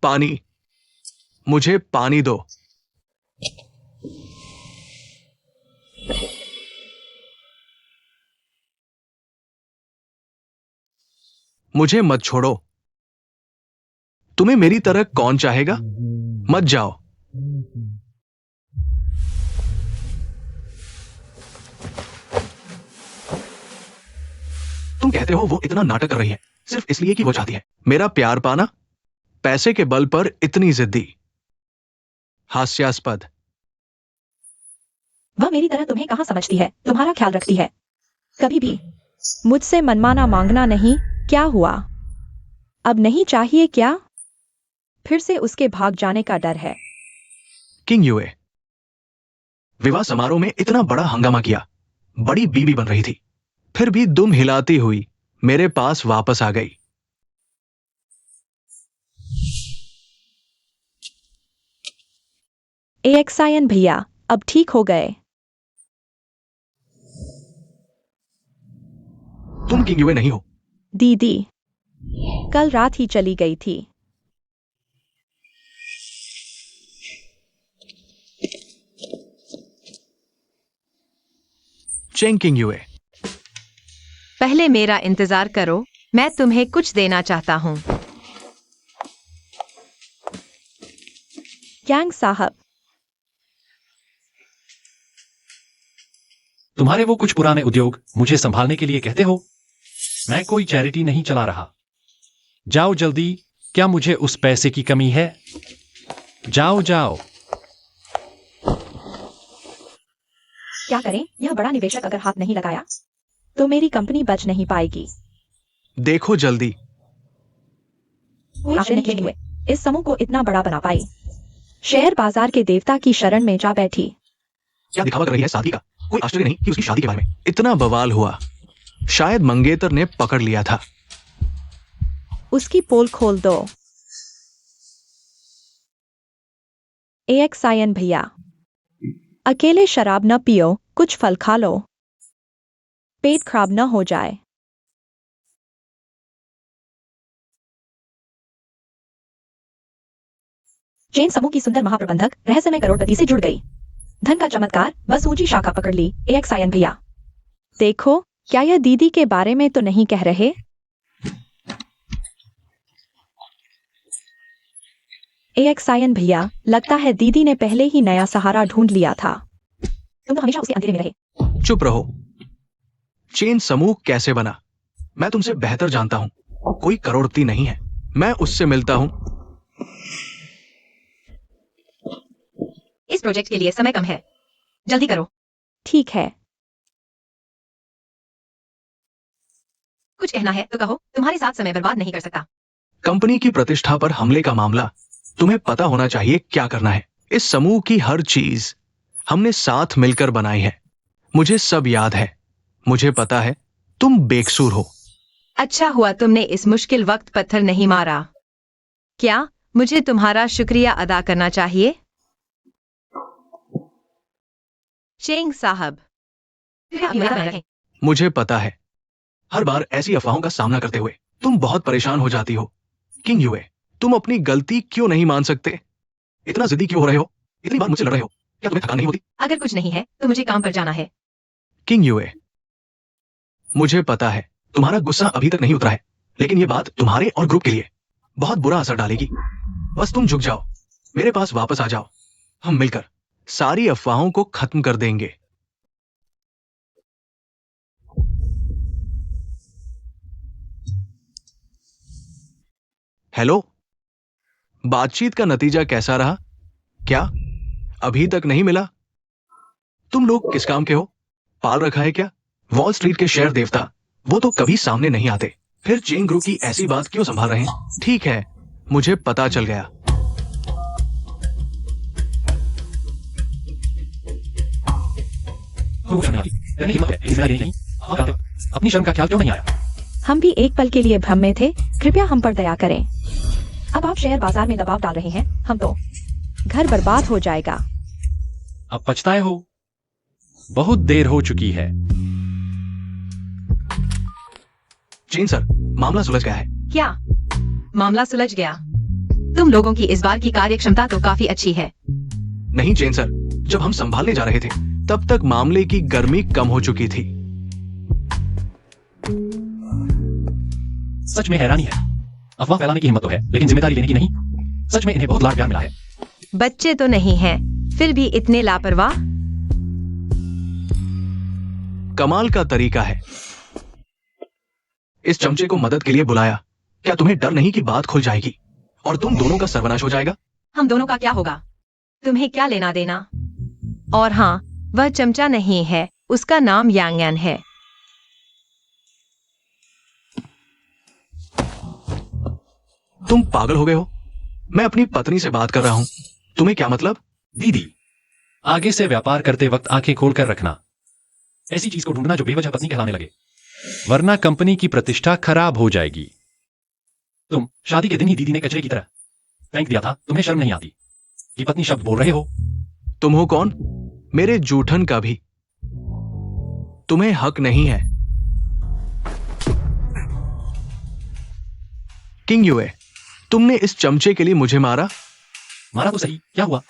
पानी, मुझे पानी दो। मुझे मत छोड़ो। तुम्हें मेरी तरह कौन चाहेगा? मत जाओ। तुम कहते हो वो इतना नाटक कर रही है सिर्फ इसलिए कि वो चाहती है मेरा प्यार पाना। पैसे के बल पर इतनी जिद्दी, हास्यास्पद। वह मेरी तरह तुम्हें कहाँ समझती है, तुम्हारा ख्याल रखती है। कभी भी मुझसे मनमाना मांगना नहीं। क्या हुआ, अब नहीं चाहिए क्या? फिर से उसके भाग जाने का डर है। किंग यूए, विवाह समारोह में इतना बड़ा हंगामा किया, बड़ी बीवी बन रही थी, फिर भी दुम हिलाती हुई मेरे पास वापस आ गई। एएक्सायन भैया अब ठीक हो गए। तुम किंग यूए नहीं हो। दीदी कल रात ही चली गई थी। चेंग किंग यूए, पहले मेरा इंतजार करो, मैं तुम्हें कुछ देना चाहता हूँ। यांग साहब, तुम्हारे वो कुछ पुराने उद्योग मुझे संभालने के लिए कहते हो? मैं कोई चैरिटी नहीं चला रहा। जाओ जल्दी, क्या मुझे उस पैसे की कमी है? जाओ जाओ। क्या करें? यह बड़ा निवेशक अगर हाथ नहीं लगाया तो मेरी कंपनी बच नहीं पाएगी। देखो जल्दी। आशा नहीं किए इस समूह को इतना बड़ा बना पाई। शेयर बाजार के देवता की शरण में जा बैठी। क्या दिखावा कर रही है शादी का? कोई आश्चर्य नहीं कि उसकी शादी के बारे में इतना बवाल हुआ। शायद मंगेतर ने पकड़ लिया था। उसकी पोल खोल दो। एएक्सायन भैया, अकेले शराब न पियो, कुछ फल खा लो, पेट खराब न हो जाए। चेन समूह की सुंदर महाप्रबंधक रहस्यमय करोड़पति से जुड़ गई। धन का चमत्कार, बस ऊंची शाखा पकड़ ली। एएक्सायन भैया देखो, क्या यह दीदी के बारे में तो नहीं कह रहे? एएक्सायन भैया, लगता है दीदी ने पहले ही नया सहारा ढूंढ लिया था। तुम तो हमेशा उसके अंधेरे में रहे। चुप रहो। चेन समूह कैसे बना मैं तुमसे बेहतर जानता हूं। कोई करोड़पति नहीं है, मैं उससे मिलता हूं। इस प्रोजेक्ट के लिए समय कम है, जल्दी करो। ठीक है। कुछ कहना है तो कहो, तुम्हारे साथ समय बर्बाद नहीं कर सकता। कंपनी की प्रतिष्ठा पर हमले का मामला, तुम्हें पता होना चाहिए क्या करना है। इस समूह की हर चीज हमने साथ मिलकर बनाई है। मुझे सब याद है। मुझे पता है तुम बेकसूर हो। अच्छा हुआ तुमने इस मुश्किल वक्त पत्थर नहीं मारा। क्या मुझे तुम्हारा शुक्रिया अदा करना चाहिए? चेंग साहब, मुझे पता है हर बार ऐसी अफवाहों का सामना करते हुए तुम बहुत परेशान हो जाती हो। किंग यूए, तुम अपनी गलती क्यों नहीं मान सकते? इतना जिद्दी क्यों हो रहे हो? इतनी बार मुझसे लड़ रहे हो, क्या तुम्हें थकान नहीं होती? अगर कुछ नहीं है तो मुझे काम पर जाना है। किंग यूए, मुझे पता है तुम्हारा गुस्सा अभी तक नहीं उतरा है, लेकिन ये बात तुम्हारे और ग्रुप के लिए बहुत बुरा असर डालेगी। बस तुम झुक जाओ, मेरे पास वापस आ जाओ। हम मिलकर सारी अफवाहों को खत्म कर देंगे। हेलो, बातचीत का नतीजा कैसा रहा? क्या अभी तक नहीं मिला? तुम लोग किस काम के हो? पाल रखा है क्या? वॉल स्ट्रीट के शेयर देवता, वो तो कभी सामने नहीं आते, फिर चेन ग्रुप की ऐसी बात क्यों संभाल रहे हैं? ठीक है, मुझे पता चल गया। अपनी शर्म का ख्याल क्यों नहीं आया? हम भी एक पल के लिए भ्रम में थे, कृपया हम पर दया करें। अब आप शेयर बाजार में दबाव डाल रहे हैं, हम तो घर बर्बाद हो जाएगा। अब पछताए हो? बहुत देर हो चुकी है। चेन सर, मामला सुलझ गया है। क्या मामला सुलझ गया? तुम लोगों की इस बार की कार्यक्षमता तो काफी अच्छी है। नहीं चेन सर, जब हम संभालने जा रहे थे तब तक मामले की गर्मी कम हो चुकी थी। सच में हैरानी है। अफवाह फैलाने की हिम्मत तो है, लेकिन जिम्मेदारी लेने की नहीं। सच में इन्हें बहुत लाड प्यार मिला है। बच्चे तो नहीं हैं, फिर भी इतने लापरवाह। कमाल का तरीका है। इस चमचे को मदद के लिए बुलाया। क्या तुम्हें डर नहीं कि बात खुल जाएगी और तुम दोनों का सर्वनाश हो जाएगा? हम दोनों का क्या होगा? तुम्हें क्या लेना देना? और हाँ, वह चमचा नहीं है, उसका नाम यांगयान है। तुम पागल हो गए हो? मैं अपनी पत्नी से बात कर रहा हूं, तुम्हें क्या मतलब? दीदी, आगे से व्यापार करते वक्त आंखें खोलकर रखना। ऐसी चीज को ढूंढना जो बेवजह पत्नी कहलाने लगे, वरना कंपनी की प्रतिष्ठा खराब हो जाएगी। तुम शादी के दिन ही दीदी ने कचरे की तरह फेंक दिया था। तुम्हें शर्म नहीं आती? ये पत्नी शब्द बोल रहे हो। तुम हो कौन? मेरे जूठन का भी तुम्हें हक नहीं है। किंग यूए, तुमने इस चमचे के लिए मुझे मारा? मारा तो सही, क्या हुआ?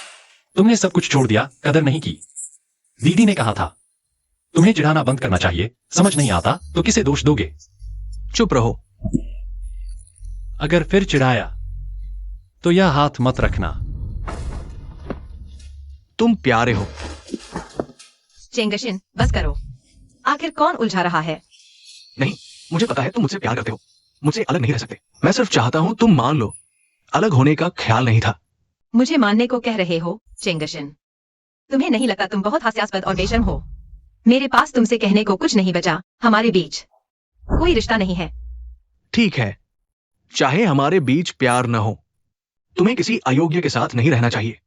तुमने सब कुछ छोड़ दिया, कदर नहीं की। दीदी ने कहा था तुम्हें चिढ़ाना बंद करना चाहिए। समझ नहीं आता तो किसे दोष दोगे? चुप रहो। अगर फिर चिढ़ाया तो यह हाथ मत रखना। तुम प्यारे हो। चेंगशिन, बस करो। आखिर कौन उलझा रहा है? नहीं, मुझे पता है तुम मुझसे प्यार करते हो। मुझसे अलग नहीं रह सकते। मैं सिर्फ चाहता हूं तुम मान लो। अलग होने का ख्याल नहीं था। मुझे मानने को कह रहे हो चेंगशिन? तुम्हें नहीं लगता तुम बहुत हास्यास्पद और बेशर्म हो? मेरे पास तुमसे कहने को कुछ नहीं बचा। हमारे बीच कोई रिश्ता नहीं है। ठीक है, चाहे हमारे बीच प्यार न हो, तुम्हें किसी अयोग्य के साथ नहीं रहना चाहिए।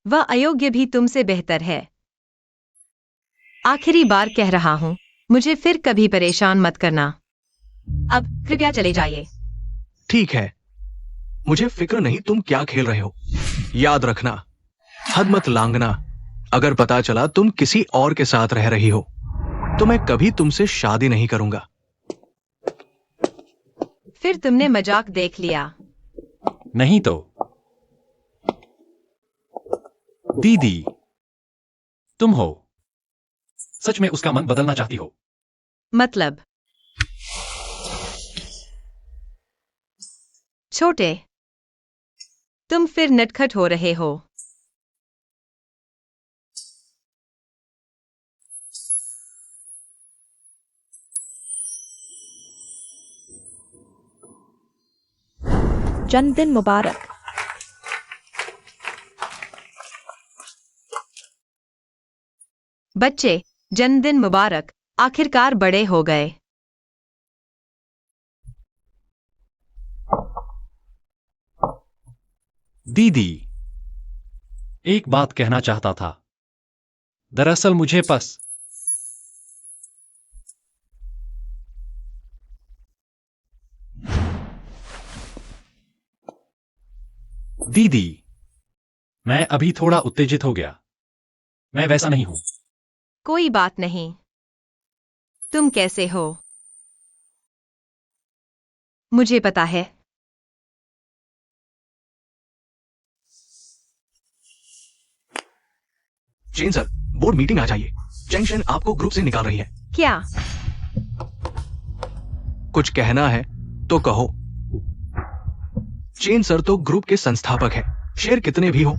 वह अयोग्य भी तुमसे बेहतर है। आखिरी बार कह रहा हूं, मुझे फिर कभी परेशान मत करना। अब कृपया चले जाइए। ठीक है, मुझे फिक्र नहीं तुम क्या खेल रहे हो। याद रखना, हद मत लांघना। अगर पता चला तुम किसी और के साथ रह रही हो तो मैं कभी तुमसे शादी नहीं करूंगा। फिर तुमने मजाक देख लिया। नहीं तो। दीदी, तुम हो। सच में उसका मन बदलना चाहती हो? मतलब? छोटे, तुम फिर नटखट हो रहे हो। जन्मदिन मुबारक। बच्चे, जन्मदिन मुबारक। आखिरकार बड़े हो गए। दीदी, एक बात कहना चाहता था। दरअसल मुझे दीदी, मैं अभी थोड़ा उत्तेजित हो गया। मैं वैसा नहीं हूं। कोई बात नहीं। तुम कैसे हो मुझे पता है। चेन सर, बोर्ड मीटिंग आ जाइए। चेंगशन आपको ग्रुप से निकाल रही है। क्या? कुछ कहना है तो कहो। चेन सर तो ग्रुप के संस्थापक है। शेयर कितने भी हो,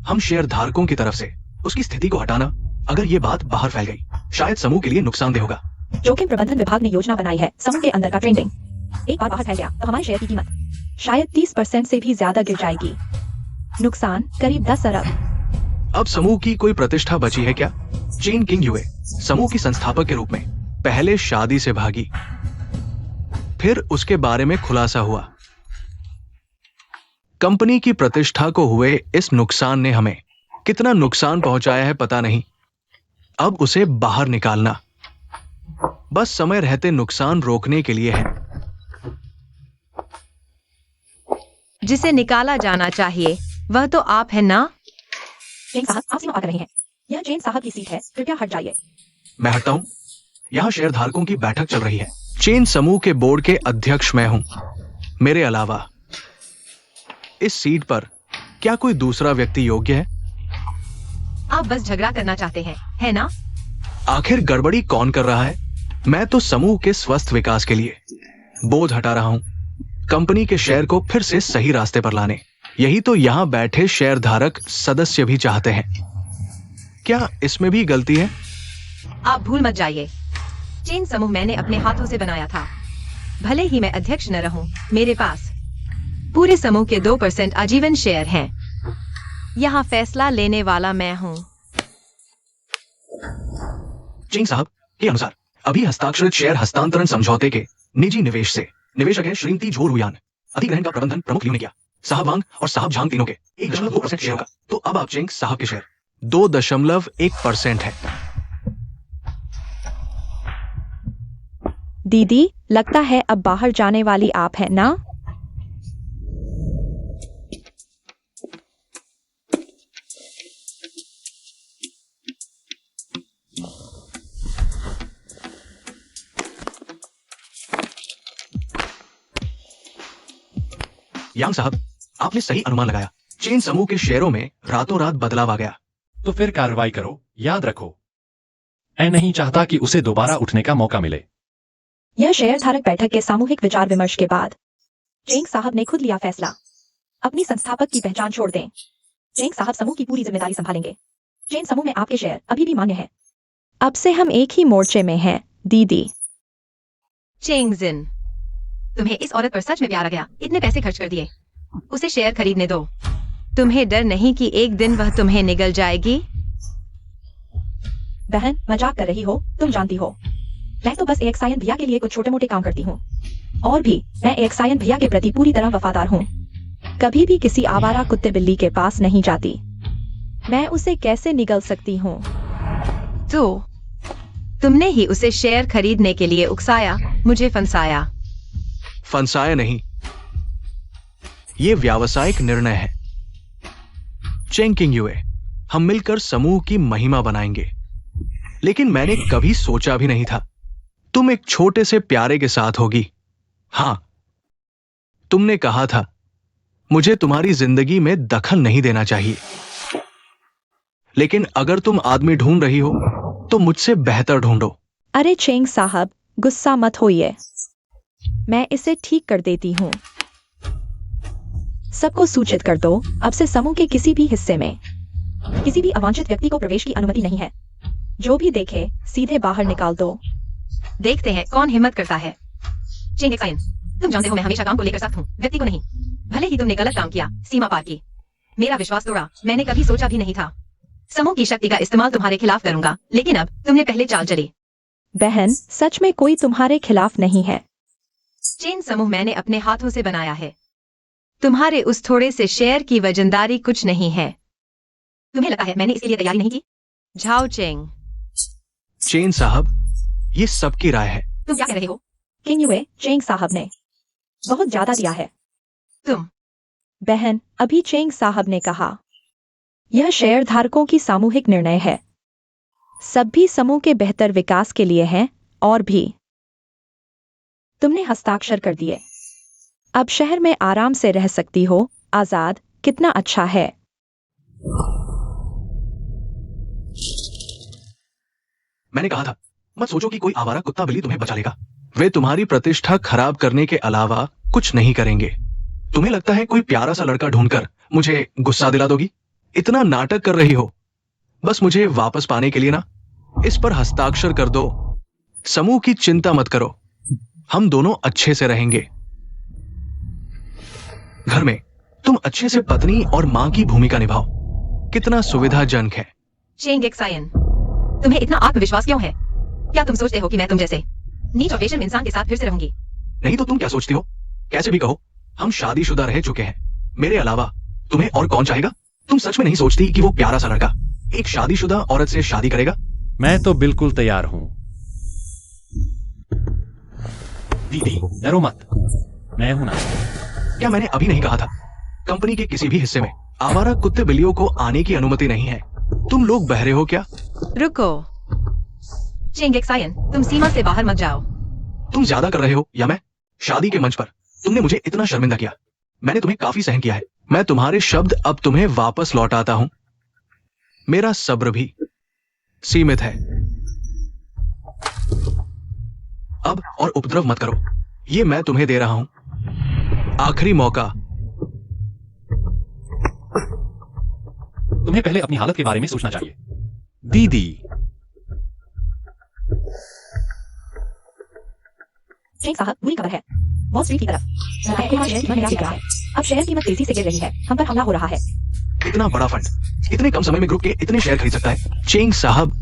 हम शेयर धारकों की तरफ से उसकी स्थिति को हटाना, अगर ये बात बाहर फैल गई, शायद समूह के लिए नुकसानदेह होगा। जोखिम प्रबंधन विभाग ने योजना बनाई है समूह के अंदर का ट्रेंडिंग। एक बार बाहर फैल गया तो हमारे शेयर की कीमत शायद 30% से भी ज्यादा गिर जाएगी। नुकसान करीब 10 अरब। अब समूह की कोई प्रतिष्ठा बची है क्या? चेन किंग यूए समूह की संस्थापक के रूप में पहले शादी से भागी, फिर उसके बारे में खुलासा हुआ। कंपनी की प्रतिष्ठा को हुए इस नुकसान ने हमें कितना नुकसान पहुंचाया है पता नहीं। अब उसे बाहर निकालना बस समय रहते नुकसान रोकने के लिए है। जिसे निकाला जाना चाहिए वह तो आप है ना? जैन साहब, आप सीमा पार कर रहे हैं। यह जैन साहब की सीट है, कृपया हट जाइए। मैं हटता हूं। यहां शेयरधारकों की बैठक चल रही है। चेन समूह के बोर्ड के अध्यक्ष मैं हूं। मेरे अलावा इस सीट पर क्या कोई दूसरा व्यक्ति योग्य है? आप बस झगड़ा करना चाहते हैं, है ना? आखिर गड़बड़ी कौन कर रहा है? मैं तो समूह के स्वस्थ विकास के लिए बोझ हटा रहा हूं, कंपनी के शेयर को फिर से सही रास्ते पर लाने। यही तो यहां बैठे शेयरधारक सदस्य भी चाहते हैं। क्या इसमें भी गलती है? आप भूल मत जाइए, चेंग समूह मैंने अपने हाथों से बनाया था। भले ही मैं अध्यक्ष न रहूं, मेरे पास पूरे समूह के 2% आजीवन शेयर हैं। यहाँ फैसला लेने वाला मैं हूँ। चिंग साहब के अनुसार अभी हस्ताक्षरित शेयर हस्तांतरण समझौते के निजी निवेश से निवेशक है श्रीमती झो रुयान। अधिग्रहण का प्रबंधन प्रमुख लियो ने किया। साहब वांग और साहब झांग तीनों के 1.2% शेयर का। तो अब आप चिंग साहब के शेयर 2.1% है। दीदी, लगता है अब बाहर जाने वाली आप हैं ना? यांग साहब, आपने सही अनुमान लगाया। चेन समूह के शेयरों में रातों रात बदलाव आ गया। तो फिर कार्रवाई करो। याद रखो, मैं नहीं चाहता कि उसे दोबारा उठने का मौका मिले। यह शेयरधारक बैठक के सामूहिक विचार विमर्श के बाद चेंग साहब ने खुद लिया फैसला। अपनी संस्थापक की पहचान छोड़ दें। चेंग साहब समूह की पूरी जिम्मेदारी संभालेंगे। चेंग समूह में आपके शेयर अभी भी मान्य है। अब से हम एक ही मोर्चे में हैं, दीदी। चेंग जिन, तुम्हें इस औरत पर सच में प्यार आ गया। इतने पैसे खर्च कर दिए, उसे शेयर खरीदने दो। तुम्हें डर नहीं कि एक दिन वह तुम्हें निगल जाएगी? बहन, मजाक कर रही हो? तुम जानती हो मैं तो बस एक सायन भैया के लिए कुछ छोटे मोटे काम करती हूँ। और भी मैं एक सायन भैया के प्रति पूरी तरह वफादार हूँ। कभी भी किसी आवारा कुत्ते बिल्ली के पास नहीं जाती। मैं उसे कैसे निगल सकती हूँ? तो तुमने ही उसे शेयर खरीदने के लिए उकसाया, मुझे फंसाया। फंसाया नहीं, ये व्यावसायिक निर्णय है। चेंग किंग युए, हम मिलकर समूह की महिमा बनाएंगे। लेकिन मैंने कभी सोचा भी नहीं था तुम एक छोटे से प्यारे के साथ होगी। हां, तुमने कहा था मुझे तुम्हारी जिंदगी में दखल नहीं देना चाहिए। लेकिन अगर तुम आदमी ढूंढ रही हो तो मुझसे बेहतर ढूंढो। अरे चेंग साहब, गुस्सा मत होइए। मैं इसे ठीक कर देती हूँ। सबको सूचित कर दो, अब से समूह के किसी भी हिस्से में किसी भी अवांछित व्यक्ति को प्रवेश की अनुमति नहीं है। जो भी देखे सीधे बाहर निकाल दो। देखते हैं कौन हिम्मत करता है। चेंग साइन, तुम जानते हो मैं हमेशा काम को लेकर सख्त हूँ, व्यक्ति को नहीं। भले ही तुमने गलत काम किया, सीमा पार की, मेरा विश्वास तोड़ा, मैंने कभी सोचा भी नहीं था समूह की शक्ति का इस्तेमाल तुम्हारे खिलाफ करूंगा। लेकिन अब तुमने पहले चाल चली। बहन, सच में कोई तुम्हारे खिलाफ नहीं है। चेन समूह मैंने अपने हाथों से बनाया है। तुम्हारे उस थोड़े से शेयर की वजनदारी कुछ नहीं है। तुम्हें लगता है मैंने इसके लिए तैयारी नहीं की? Zhao Cheng. चेन साहब, ये सबकी राय है। तुम क्या कह रहे हो? किंग युए, चेंग साहब ने बहुत ज्यादा दिया है। तुम बहन, अभी चेंग साहब ने कहा यह शेयरधारकों की सामूहिक निर्णय है। सभी समूह के बेहतर विकास के लिए है। और भी तुमने हस्ताक्षर कर दिए। अब शहर में आराम से रह सकती हो, आजाद। कितना अच्छा है। मैंने कहा था मत सोचो कि कोई आवारा कुत्ता बिल्ली तुम्हें बचा लेगा। वे तुम्हारी प्रतिष्ठा खराब करने के अलावा कुछ नहीं करेंगे। तुम्हें लगता है कोई प्यारा सा लड़का ढूंढकर मुझे गुस्सा दिला दोगी? इतना नाटक कर रही हो बस मुझे वापस पाने के लिए ना। इस पर हस्ताक्षर कर दो। समूह की चिंता मत करो, हम दोनों अच्छे से रहेंगे। घर में तुम अच्छे से पत्नी और मां की भूमिका निभाओ। कितना सुविधाजनक है। चेंग एक्सायन, तुम्हें इतना आत्मविश्वास क्यों है? क्या तुम सोचते हो कि मैं तुम जैसे नीच और बेशर्म इंसान के साथ फिर से रहूंगी? नहीं तो तुम क्या सोचती हो? कैसे भी कहो, हम शादीशुदा रह चुके हैं। मेरे अलावा तुम्हें और कौन चाहेगा? तुम सच में नहीं सोचती कि वो प्यारा सा लड़का एक शादीशुदा औरत से शादी करेगा? मैं तो बिल्कुल तैयार हूं। दीदी, डरो मत, मैं हूं ना। क्या मैंने अभी नहीं कहा था कंपनी के किसी भी हिस्से में आवारा कुत्ते बिल्लियों को आने की अनुमति नहीं है? तुम लोग बहरे हो क्या? रुको चेंग एक्सायन, तुम सीमा से बाहर मत जाओ। तुम ज्यादा कर रहे हो या मैं? शादी के मंच पर तुमने मुझे इतना शर्मिंदा किया। मैंने तुम्हें काफी सहन किया है। मैं तुम्हारे शब्द अब तुम्हें वापस लौटाता हूं। मेरा सब्र भी सीमित है। अब और उपद्रव मत करो, ये मैं तुम्हें दे रहा हूं, आखिरी मौका। तुम्हें पहले अपनी हालत के बारे में सोचना चाहिए। दीदी, चेंग साहब, बुरी खबर है। वॉल स्ट्रीट की तरफ आपको यहाँ शेयर कीमत में गिरा है। अब शेयर कीमत तेजी से गिर रही है। हम पर हमला हो रहा है। इतना बड़ा फंड इतने कम समय में ग्रुप के इतने शेयर खरीद सकता है? चेंग साहब,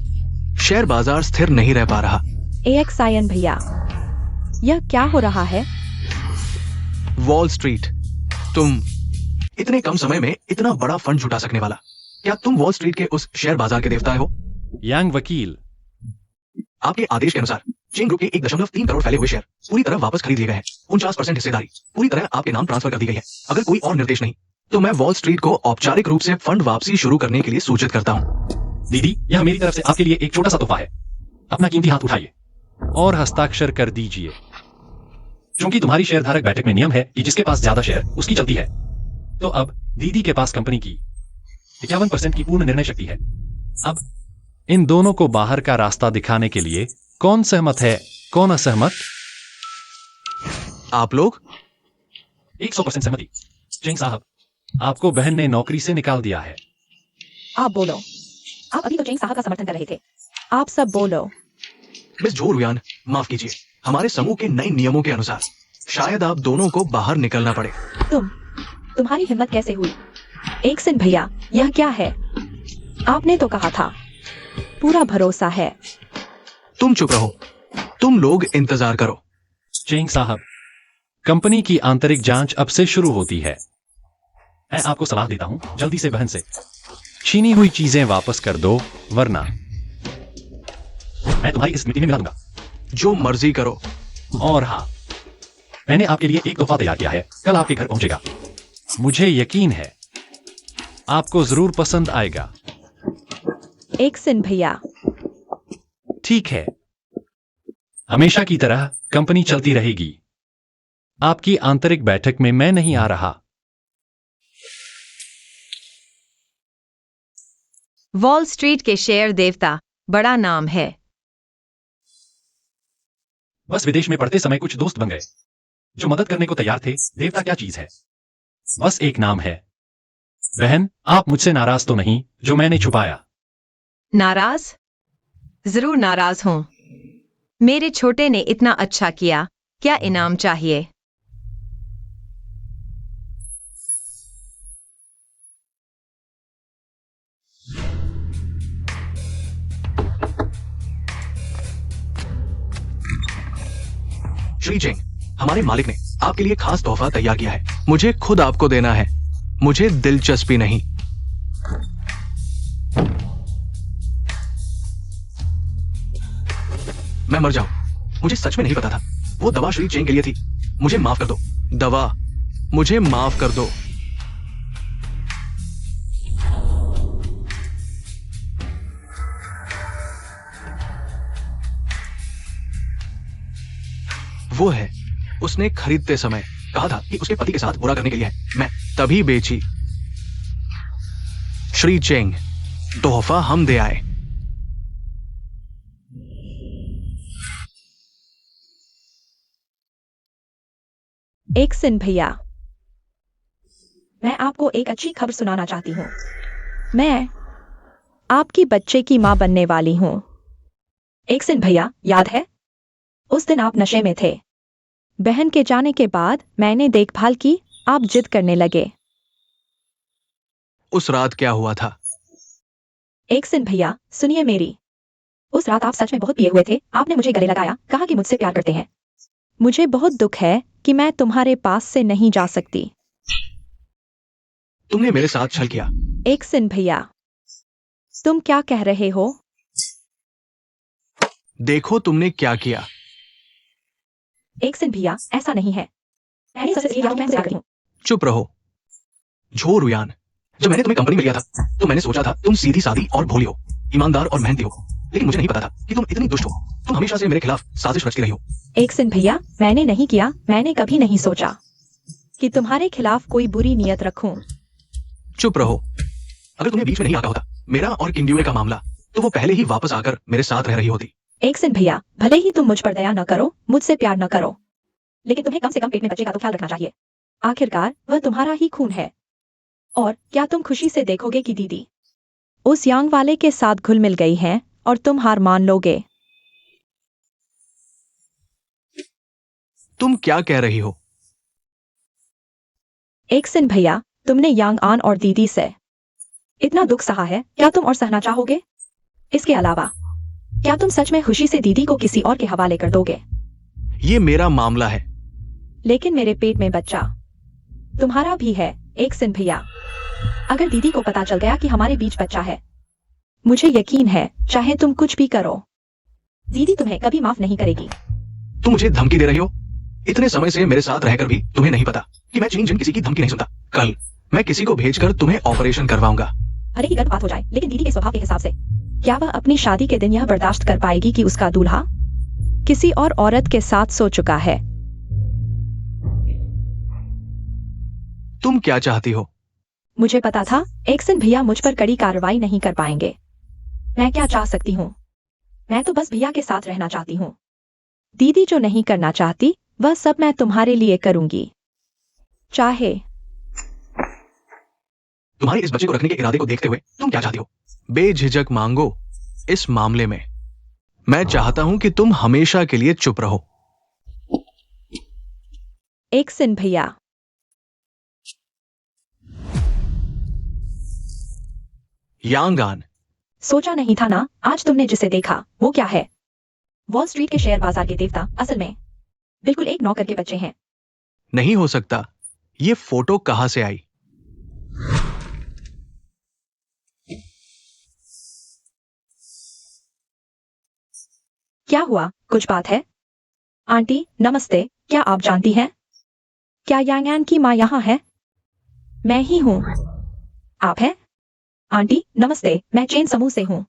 शेयर बाजार स्थिर नहीं रह पा रहा। AXIN भैया, यह क्या हो रहा है? वॉल स्ट्रीट, तुम इतने कम समय में इतना बड़ा फंड जुटा सकने वाला, क्या तुम वॉल स्ट्रीट के उस शेयर बाजार के देवता हो? यांग वकील, आपके आदेश के अनुसार चेंग ग्रुप के 1.3 करोड़ फैले हुए शेयर पूरी तरह वापस खरीद लिए गए हैं। 49% हिस्सेदारी पूरी तरह आपके नाम ट्रांसफर कर दी गई है। अगर कोई और निर्देश नहीं तो मैं वॉल स्ट्रीट को औपचारिक रूप से फंड वापसी शुरू करने के लिए सूचित करता हूं। दीदी, यह मेरी तरफ से आपके लिए एक छोटा सा तोहफा है। अपना कीमती हाथ उठाइए और हस्ताक्षर कर दीजिए। क्योंकि तुम्हारी शेयरधारक बैठक में नियम है कि जिसके पास ज्यादा शेयर उसकी चलती है, तो अब दीदी के पास कंपनी की 51% की पूर्ण निर्णय शक्ति है। अब इन दोनों को बाहर का रास्ता दिखाने के लिए कौन सहमत है, कौन असहमत? आप लोग? 100% सहमति। चेंग साहब, आपको बहन ने नौकरी से निकाल दिया है। आप बोलो। आप अभी तो चेंग साहब का समर्थन कर रहे थे। आप सब बोलो। मिस झो रुयान, माफ कीजिए, हमारे समूह के नए नियमों के अनुसार शायद आप दोनों को बाहर निकलना पड़े। तुम्हारी हिम्मत कैसे हुई? AXIN भैया, यह क्या है? आपने तो कहा था पूरा भरोसा है। तुम चुप रहो, तुम लोग इंतजार करो। चेंग साहब, कंपनी की आंतरिक जांच अब से शुरू होती है। मैं आपको सलाह देता हूं, जल्दी से बहन से छीनी हुई चीजें वापस कर दो, वरना मैं तुम्हारी इस मिट्टी में मिला दूंगा। जो मर्जी करो। और हाँ, मैंने आपके लिए एक तोहफा तैयार किया है, कल आपके घर पहुंचेगा। मुझे यकीन है आपको जरूर पसंद आएगा। AXIN भैया, ठीक है, हमेशा की तरह कंपनी चलती रहेगी। आपकी आंतरिक बैठक में मैं नहीं आ रहा। वॉल स्ट्रीट के शेयर देवता बड़ा नाम है। बस विदेश में पढ़ते समय कुछ दोस्त बन गए जो मदद करने को तैयार थे। देवता क्या चीज है? बस एक नाम है। बहन, आप मुझसे नाराज तो नहीं जो मैंने छुपाया? नाराज? जरूर नाराज हूं। मेरे छोटे ने इतना अच्छा किया, क्या इनाम चाहिए? श्री चेंग, हमारे मालिक ने आपके लिए खास तोहफा तैयार किया है। मुझे खुद आपको देना है, मुझे दिलचस्पी नहीं। मैं मर जाऊं, मुझे सच में नहीं पता था। वो दवा श्री चेंग के लिए थी। मुझे माफ कर दो। दवा, मुझे माफ कर दो। वो है, उसने खरीदते समय कहा था कि उसके पति के साथ बुरा करने के लिए है। मैं तभी बेची। श्री चेंग, तोहफा हम दे आए। AXIN भैया, मैं आपको एक अच्छी खबर सुनाना चाहती हूँ। मैं आपकी बच्चे की माँ बनने वाली हूँ। AXIN भैया, याद है उस दिन आप नशे में थे? बहन के जाने के बाद मैंने देखभाल की, आप जिद करने लगे। उस रात क्या हुआ था? AXIN भैया, सुनिए मेरी। उस रात आप सच में बहुत पिए हुए थे। आपने मुझे गले लगाया, कहा कि मुझसे प्यार करते हैं। मुझे बहुत दुख है कि मैं तुम्हारे पास से नहीं जा सकती। तुमने मेरे साथ छल किया। AXIN भैया, तुम क्या कह रहे हो? देखो तुमने क्या किया। AXIN भैया, ऐसा नहीं है। मैंने सबसे सही मैं करती हूँ। चुप रहो। झो रुयान, जब मैंने तुम्हें कंपनी में लिया था तो मैंने सोचा था तुम सीधी सादी और भोली हो, ईमानदार और मेहनती हो, लेकिन मुझे नहीं पता था कि तुम इतनी दुष्ट हो। तुम हमेशा से मेरे खिलाफ साजिश रचती रही हो। AXIN भैया, मैंने नहीं किया। मैंने कभी नहीं सोचा कि तुम्हारे खिलाफ कोई बुरी नीयत रखूं। चुप रहो। अगर तुम्हें बीच में नहीं आता होता मेरा और किंग यूए का मामला, तो वो पहले ही वापस आकर मेरे साथ रह रही होती। एक्सन भैया, भले ही तुम मुझ पर दया न करो, मुझसे प्यार न करो, लेकिन तुम्हें कम से कम पेट में बच्चे का तो ख्याल रखना चाहिए। आखिरकार वह तुम्हारा ही खून है। और क्या तुम खुशी से देखोगे कि दीदी उस यांग वाले के साथ घुल मिल गई है और तुम हार मान लोगे? तुम क्या कह रही हो? एक्सन भैया, तुमने यांग आन और दीदी से इतना दुख सहा है, क्या तुम और सहना चाहोगे? इसके अलावा क्या तुम सच में खुशी से दीदी को किसी और के हवाले कर दोगे? ये मेरा मामला है। लेकिन मेरे पेट में बच्चा तुम्हारा भी है एक्सन भैया। अगर दीदी को पता चल गया कि हमारे बीच बच्चा है, मुझे यकीन है चाहे तुम कुछ भी करो, दीदी तुम्हें कभी माफ नहीं करेगी। तुम मुझे धमकी दे रही हो? इतने समय से मेरे साथ रहकर भी तुम्हें नहीं पता कि मैं चीन जिन किसी की धमकी नहीं सुनता। कल मैं किसी को भेजकर तुम्हें ऑपरेशन करवाऊंगा। अरे की गलत बात हो जाए, लेकिन दीदी के स्वभाव के हिसाब से क्या वह अपनी शादी के दिन यह बर्दाश्त कर पाएगी कि उसका दूल्हा किसी और औरत के साथ सो चुका है? तुम क्या चाहती हो? मुझे पता था एक्सन भैया मुझ पर कड़ी कार्रवाई नहीं कर पाएंगे। मैं क्या चाह सकती हूँ? मैं तो बस भैया के साथ रहना चाहती हूँ। दीदी जो नहीं करना चाहती वह सब मैं तुम्हारे लिए करूंगी, चाहे। तुम्हारे इस बच्चे को रखने के इरादे को देखते हुए तुम क्या चाहती हो? बेझिझक मांगो। इस मामले में मैं चाहता हूं कि तुम हमेशा के लिए चुप रहो। एक्सन भैया, यांगान, सोचा नहीं था ना आज तुमने जिसे देखा वो क्या है? वॉल स्ट्रीट के शेयर बाजार के देवता असल में बिल्कुल एक नौकर के बच्चे हैं। नहीं हो सकता। ये फोटो कहां से आई? क्या हुआ, कुछ बात है? आंटी नमस्ते, क्या आप जानती हैं क्या यांगयान की माँ यहाँ है? मैं ही हूँ। आप हैं? आंटी नमस्ते, मैं चेन समूह से हूँ।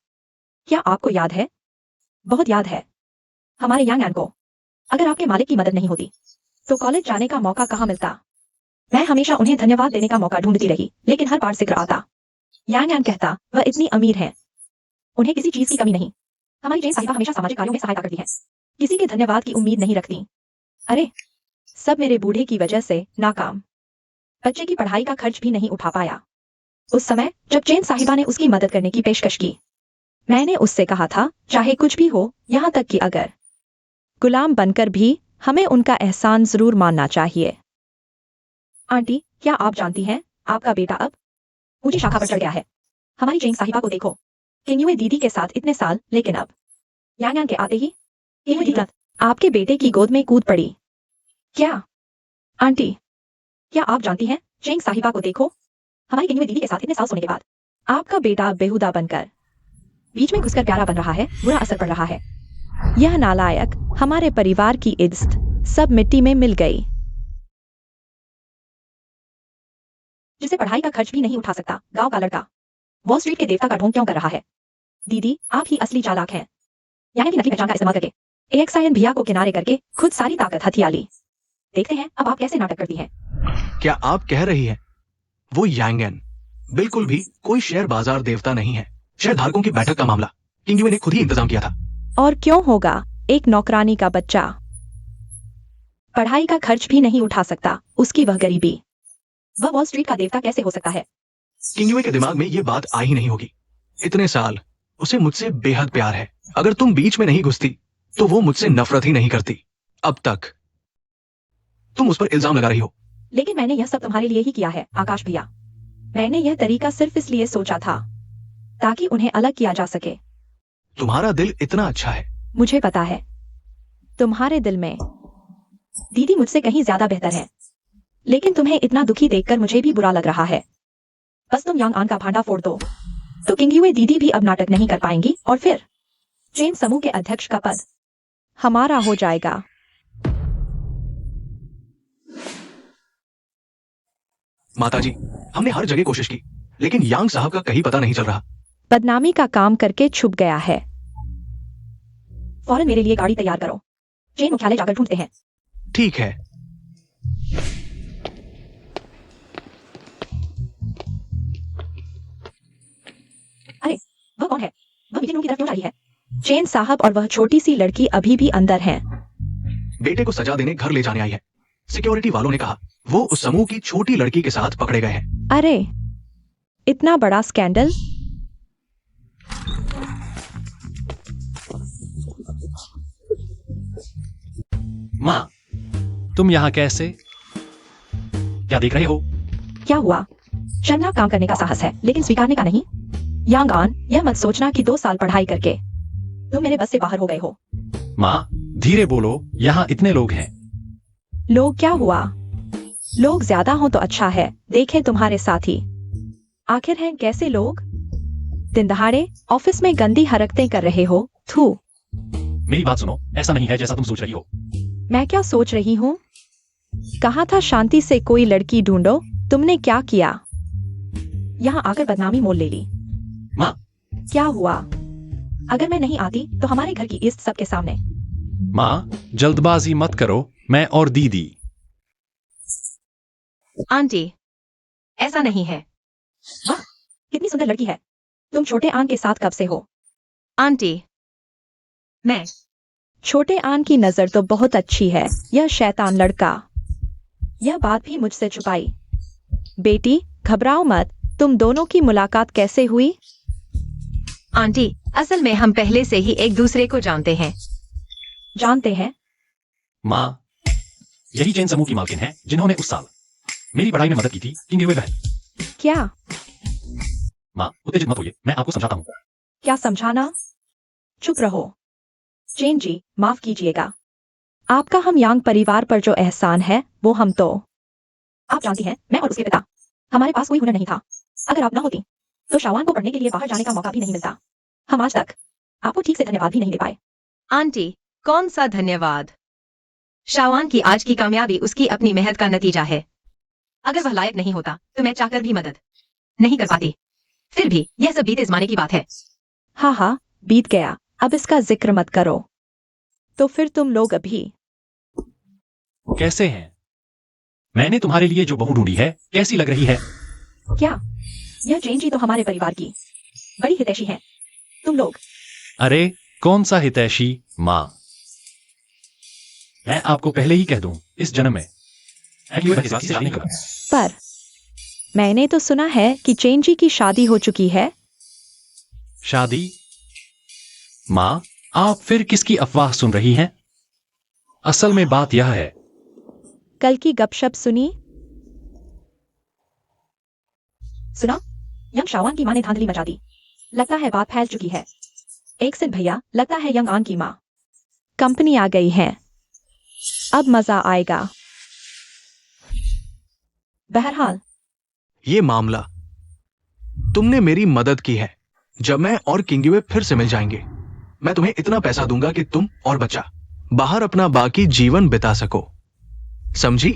क्या आपको याद है? बहुत याद है हमारे यांगयान को। अगर आपके मालिक की मदद नहीं होती तो कॉलेज जाने का मौका कहाँ मिलता। मैं हमेशा उन्हें धन्यवाद देने का मौका ढूंढती रही, लेकिन हर बार जिक्र आता। यांगयान कहता वह इतनी अमीर है, उन्हें किसी चीज की कमी नहीं। हमारी जैन साहिबा हमेशा सामाजिक कार्यों में सहायता करती है, किसी के धन्यवाद की उम्मीद नहीं रखती। अरे सब मेरे बूढ़े की वजह से नाकाम। बच्चे की पढ़ाई का खर्च भी नहीं उठा पाया। उस समय जब चेन साहिबा ने उसकी मदद करने की पेशकश की, मैंने उससे कहा था चाहे कुछ भी हो, यहाँ तक कि अगर गुलाम बनकर भी हमें उनका एहसान जरूर मानना चाहिए। आंटी क्या आप जानती हैं आपका बेटा अब ऊंची शाखा पर चढ़ गया है। हमारी चेन साहिबा को देखो, किन्युए दीदी के साथ इतने साल, लेकिन अब यांगयान के आते ही किन्युए दीदी आपके बेटे की गोद में कूद पड़ी। क्या आंटी क्या आप जानती हैं चेन साहिबा को देखो, हमारी किन्युए दीदी के साथ इतने साल सोने के बाद आपका बेटा बेहुदा बनकर बीच में घुसकर प्यारा बन रहा है, बुरा असर पड़ रहा है। यह नालायक हमारे परिवार की इज्जत सब मिट्टी में मिल गई। जिसे पढ़ाई का खर्च भी नहीं उठा सकता, गांव का लड़का वॉल स्ट्रीट के देवता का ढोंग क्यों कर रहा है? दीदी आप ही असली चालाक हैं। यानी कि नकली पहचान का इस्तेमाल करके एक्सायन भैया को किनारे करके खुद सारी ताकत हथिया ली। देखते हैं अब आप कैसे नाटक करती हैं। क्या आप कह रही हैं वो यांगयान बिल्कुल भी कोई शेयर बाजार देवता नहीं है? शेयर धारकों की बैठक का मामला किंगयुए ने खुद ही इंतजाम किया था। और क्यों होगा, एक नौकरानी का बच्चा पढ़ाई का खर्च भी नहीं उठा सकता, उसकी वह गरीबी, वह वॉल स्ट्रीट का देवता कैसे हो सकता है? किंगयुए के दिमाग में ये बात आ ही नहीं होगी। इतने साल उसे मुझसे बेहद प्यार है। अगर तुम बीच में नहीं घुसती तो वो मुझसे नफरत ही नहीं करती। अब तक तुम उस पर इल्जाम लगा रही हो। लेकिन मैंने यह सब तुम्हारे लिए ही किया है आकाश भैया। मैंने यह तरीका सिर्फ इसलिए सोचा था ताकि उन्हें अलग किया जा सके। तुम्हारा दिल इतना अच्छा है। मुझे पता है तुम्हारे दिल में दीदी मुझसे कहीं ज्यादा बेहतर है, लेकिन तुम्हें इतना दुखी देखकर मुझे भी बुरा लग रहा है। बस तुम यांग आन का भांडा फोड़ दो तो किंगयुए दीदी भी अब नाटक नहीं कर पाएंगी और फिर चेन समूह के अध्यक्ष का पद हमारा हो जाएगा। माताजी, हमने हर जगह कोशिश की, लेकिन यांग साहब का कहीं पता नहीं चल रहा। बदनामी का काम करके छुप गया है। फौरन मेरे लिए गाड़ी तैयार करो, चेन मुख्यालय जाकर ढूंढते हैं। ठीक है। वह कौन है? वह मीटिंग रूम की तरफ क्यों जा रही है? चेन साहब और वह छोटी सी लड़की अभी भी अंदर हैं। बेटे को सजा देने घर ले जाने आई है। सिक्योरिटी वालों ने कहा वो उस समूह की छोटी लड़की के साथ पकड़े गए हैं। अरे, इतना बड़ा स्कैंडल। माँ, तुम यहाँ कैसे? क्या देख रहे हो? क्या हुआ? शर्मनाक काम करने का साहस है, लेकिन स्वीकारने का नहीं। यांग आन, यह मत सोचना कि 2 साल पढ़ाई करके तुम मेरे बस से बाहर हो गए हो। माँ, धीरे बोलो, यहाँ इतने लोग हैं। लोग क्या हुआ? लोग ज्यादा हो तो अच्छा है, देखे तुम्हारे साथी। आखिर हैं कैसे लोग? दिन दहाड़े ऑफिस में गंदी हरकतें कर रहे हो। थू। मेरी बात सुनो, ऐसा नहीं है जैसा तुम सोच रही हो। मैं क्या सोच रही हूँ? कहा था शांति से कोई लड़की ढूंढो, तुमने क्या किया? यहाँ आकर बदनामी मोल ले ली। माँ, क्या हुआ? अगर मैं नहीं आती तो हमारे घर की इस सबके सामने। माँ, जल्दबाजी मत करो, मैं और दीदी। आंटी, ऐसा नहीं है। वाह, कितनी सुंदर लड़की है। तुम छोटे आन के साथ कब से हो? आंटी, मैं छोटे आन की नजर तो बहुत अच्छी है, यह शैतान लड़का। यह बात भी मुझसे छुपाई। बेटी, घबराओ मत, तुम दोनों की मुलाकात कैसे हुई? आंटी, असल में हम पहले से ही एक दूसरे को जानते हैं। जानते हैं? माँ, यही चेन समूह की मालकिन है जिन्होंने उस साल मेरी पढ़ाई में मदद की थी, किंग यूए बहन। क्या? माँ, उत्तेजित मत होइए, मैं आपको समझाता हूँ। क्या समझाना? चुप रहो। चेन जी, माफ कीजिएगा। आपका हम यांग परिवार पर जो एहसान है वो हम तो। आप जानती हैं, मैं और उसके पिता, हमारे पास कोई हुनर नहीं था। अगर आप न होती तो शावान को पढ़ने के लिए बाहर जाने का मौका भी नहीं मिलता। हम आज तक आपको ठीक से धन्यवाद भी नहीं दे पाए। आंटी, कौन सा धन्यवाद? शावान की आज की कामयाबी उसकी अपनी मेहनत का नतीजा है। अगर वह लायक नहीं होता तो मैं चाहकर भी मदद नहीं कर पाती। फिर भी यह सब बीते ज़माने की बात है। हाँ हाँ, बीत गया, अब इसका जिक्र मत करो। तो फिर तुम लोग अभी कैसे हैं? मैंने तुम्हारे लिए जो बहू ढूंढी है, कैसी लग रही है? क्या? यह चेन जी तो हमारे परिवार की बड़ी हितैषी है। तुम लोग अरे, कौन सा हितैषी? माँ, मैं आपको पहले ही कह दूं, इस जन्म में मैं यूए के साथ शादी नहीं करूंगा। पर मैंने तो सुना है कि चेन जी की शादी हो चुकी है। शादी? माँ, आप फिर किसकी अफवाह सुन रही हैं? असल में बात यह है। कल की गपशप सुनी? सुना? यंग शावान की मां ने धांधली मचा दी। लगता है बात फैल चुकी है। एक सिद्ध भैया, लगता है यंग आन की मां कंपनी आ गई है। अब मजा आएगा। बहरहाल ये मामला तुमने मेरी मदद की है। जब मैं और किंग यूए फिर से मिल जाएंगे, मैं तुम्हें इतना पैसा दूंगा कि तुम और बच्चा बाहर अपना बाकी जीवन बिता सको। समझी?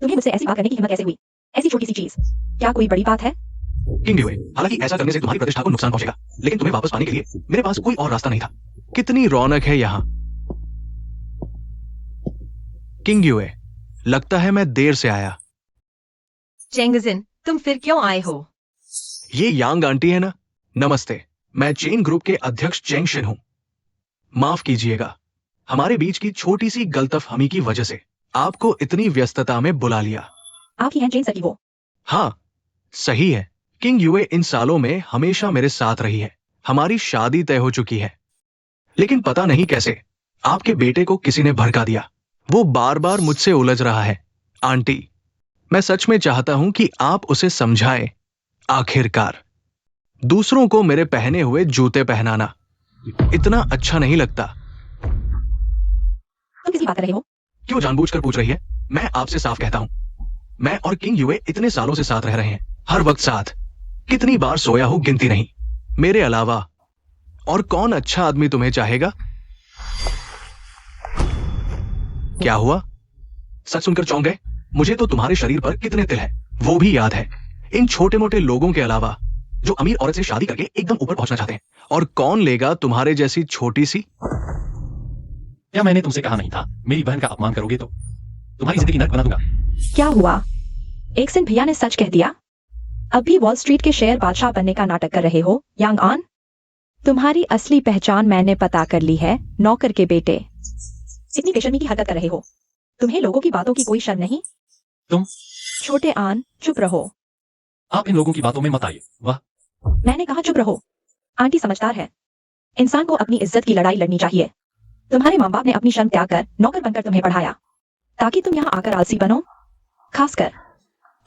तुम्हें मुझसे ऐसी बात करने की हिम्मत कैसे हुई? ऐसी छोटी सी चीज, क्या कोई बड़ी बात है? किंग यूए, हालांकि ऐसा करने से तुम्हारी प्रतिष्ठा को नुकसान पहुंचेगा, लेकिन तुम्हें वापस पाने के लिए मेरे पास कोई और रास्ता नहीं था। कितनी रौनक है यहां। किंग यूए, लगता है मैं देर से आया। चेंगजिन, तुम फिर क्यों आए हो? ये यांग आंटी है ना? नमस्ते, मैं चेन ग्रुप के अध्यक्ष चेंग शिन हूं। माफ कीजिएगा, हमारे बीच की छोटी सी गलतफहमी की वजह से आपको इतनी व्यस्तता में बुला लिया। आप ही हैं चेन सर की वो? हाँ, सही है। किंग यूए इन सालों में हमेशा मेरे साथ रही है। हमारी शादी तय हो चुकी है, लेकिन पता नहीं कैसे आपके बेटे को किसी ने भड़का दिया। वो बार बार मुझसे उलझ रहा है। आंटी, मैं सच में चाहता हूं कि आप उसे समझाएं। आखिरकार दूसरों को मेरे पहने हुए जूते पहनाना इतना अच्छा नहीं लगता। तुम किसी बात कर रहे हो? क्यों जानबूझकर पूछ रही है? मैं आपसे साफ कहता हूं, मैं और किंग यूए इतने सालों से साथ रह रहे हैं, हर वक्त साथ। कितनी बार सोया हूं गिनती नहीं। मेरे अलावा और कौन अच्छा आदमी तुम्हें चाहेगा? क्या हुआ? सच सुनकर चौंक गए? मुझे तो तुम्हारे शरीर पर कितने तिल हैं वो भी याद है। इन छोटे मोटे लोगों के अलावा जो अमीर औरत से शादी करके एकदम ऊपर पहुंचना चाहते हैं। और कौन लेगा तुम्हारे जैसी छोटी सी? क्या मैंने तुमसे कहा नहीं था, मेरी बहन का अपमान करोगे तो तुम्हारी जिंदगी नर्क बना दूंगा। क्या हुआ? एक्सन भैया ने सच कह दिया। अब भी वॉल स्ट्रीट के शेयर बादशाह बनने का नाटक कर रहे हो यांग आन? तुम्हारी असली पहचान मैंने पता कर ली है, नौकर के बेटे। इतनी बेशर्मी की हरकत कर रहे हो। तुम्हें लोगों की बातों की कोई शर्म नहीं? तुम छोटे आन, चुप रहो। आप इन लोगों की बातों में मत आइए। वाह, मैंने कहा चुप रहो। आंटी समझदार है। इंसान को अपनी इज्जत की लड़ाई लड़नी चाहिए। तुम्हारे माँ बाप ने अपनी शर्म त्याग कर नौकर बनकर तुम्हें पढ़ाया ताकि तुम यहाँ आकर आलसी बनो। खासकर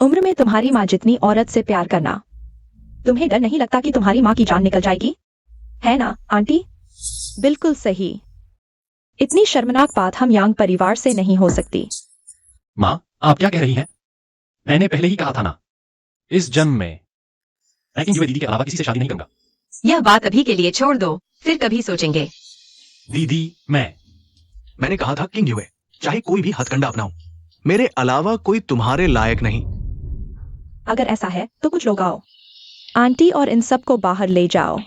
उम्र में तुम्हारी माँ जितनी औरत से प्यार करना। तुम्हें डर नहीं लगता कि तुम्हारी माँ की जान निकल जाएगी? है ना आंटी? बिल्कुल सही। इतनी शर्मनाक बात हम यांग परिवार से नहीं हो सकती। माँ आप क्या कह रही हैं? मैंने पहले ही कहा था ना, इस जन्म में मैं किंग युए दीदी के अलावा किसी से शादी नहीं करूंगा। यह बात अभी के लिए छोड़ दो, फिर कभी सोचेंगे। दीदी मैंने कहा था किंग युए, चाहे कोई भी हथकंडा अपनाओ, मेरे अलावा कोई तुम्हारे लायक नहीं। अगर ऐसा है तो कुछ लोग आओ। आंटी और इन सब को बाहर ले जाओ।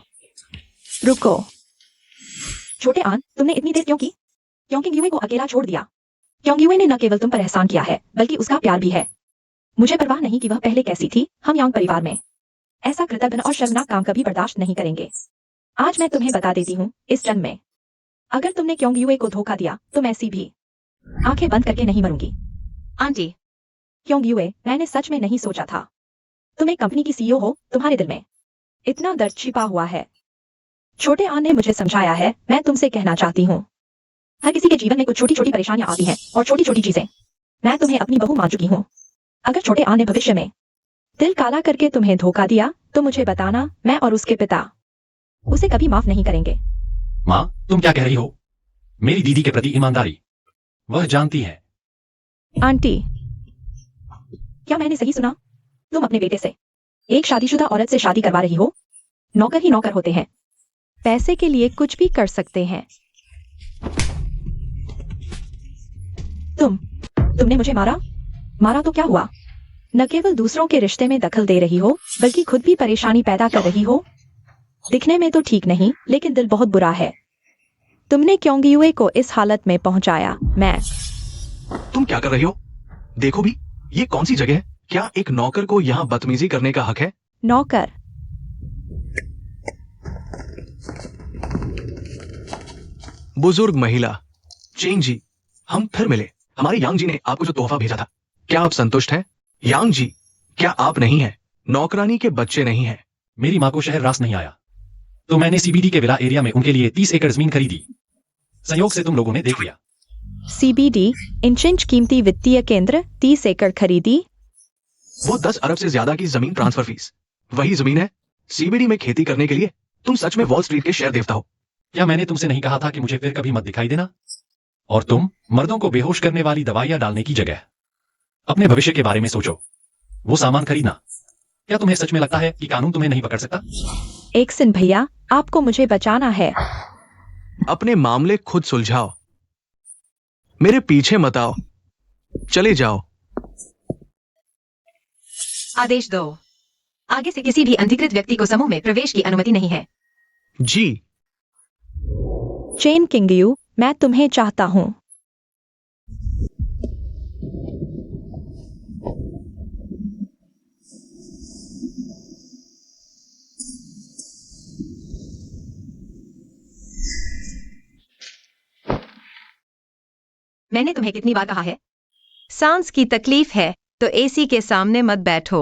रुको। छोटे आन, तुमने इतनी देर क्यों की? क्योंकि युए को अकेला छोड़ दिया। क्योंकि युए ने न केवल तुम पर एहसान किया है बल्कि उसका प्यार भी है। मुझे परवाह नहीं कि वह पहले कैसी थी। हम यांग परिवार में ऐसा कृतज्ञ और शर्मनाक काम कभी बर्दाश्त नहीं करेंगे। आज मैं तुम्हें बता देती हूँ, इस जन्म में अगर तुमने क्योंग युए को धोखा दिया तो मैं ऐसी भी आंखें बंद करके नहीं मरूंगी। आंटी, क्योंग युए, मैंने सच में नहीं सोचा था तुम एक कंपनी की सीईओ हो। तुम्हारे दिल में इतना दर्द छिपा हुआ है। छोटे आन ने मुझे समझाया है। मैं तुमसे कहना चाहती हूँ, हर किसी के जीवन में कुछ छोटी छोटी परेशानियां आती हैं और छोटी छोटी चीजें मैं तुम्हें अपनी बहू मान चुकी हूँ। अगर छोटे आन ने भविष्य में दिल काला करके तुम्हें धोखा दिया तो मुझे बताना, मैं और उसके पिता उसे कभी माफ नहीं करेंगे। माँ तुम क्या कह रही हो? मेरी दीदी के प्रति ईमानदारी वह जानती है। आंटी, क्या मैंने सही सुना? तुम अपने बेटे से एक शादीशुदा औरत से शादी करवा रही हो? नौकर ही नौकर होते हैं, पैसे के लिए कुछ भी कर सकते हैं। तुमने मुझे मारा तो क्या हुआ? न केवल दूसरों के रिश्ते में दखल दे रही हो बल्कि खुद भी परेशानी पैदा कर रही हो। दिखने में तो ठीक नहीं लेकिन दिल बहुत बुरा है। तुमने क्योंग युए को इस हालत में पहुंचाया। तुम क्या कर रही हो? देखो भी, ये कौन सी जगह है? क्या एक नौकर को यहाँ बदतमीजी करने का हक है? नौकर? बुजुर्ग महिला, चेंग जी, हम फिर मिले। हमारे यांग जी ने आपको जो तोहफा भेजा था, क्या आप संतुष्ट हैं? यांग जी, क्या आप नहीं हैं? नौकरानी के बच्चे नहीं हैं। मेरी माँ को शहर रास नहीं आया तो मैंने सीबीडी के विला एरिया में उनके लिए 30 एकड़ जमीन खरीदी। संयोग से तुम लोगों ने देख लिया। सीबीडी, इंच कीमती वित्तीय केंद्र, 30 एकड़ खरीदी। वो 10 अरब से ज्यादा की जमीन ट्रांसफर फीस, वही जमीन है सीबीडी में खेती करने के लिए। तुम सच में वॉल स्ट्रीट के शेयर देवता हो। क्या मैंने तुमसे नहीं कहा था कि मुझे फिर कभी मत दिखाई देना? और तुम मर्दों को बेहोश करने वाली दवाइयां डालने की जगह अपने भविष्य के बारे में सोचो। वो सामान खरीदना। क्या तुम्हें सच में लगता है कि कानून तुम्हें नहीं पकड़ सकता? एक्सन भैया, आपको मुझे बचाना है। अपने मामले खुद सुलझाओ, मेरे पीछे मत आओ। चले जाओ। आदेश दो। आगे से किसी भी अनधिकृत व्यक्ति को समूह में प्रवेश की अनुमति नहीं है। जी। चेन किंगयू, मैं तुम्हें चाहता हूं। मैंने तुम्हें कितनी बार कहा है, सांस की तकलीफ है तो एसी के सामने मत बैठो।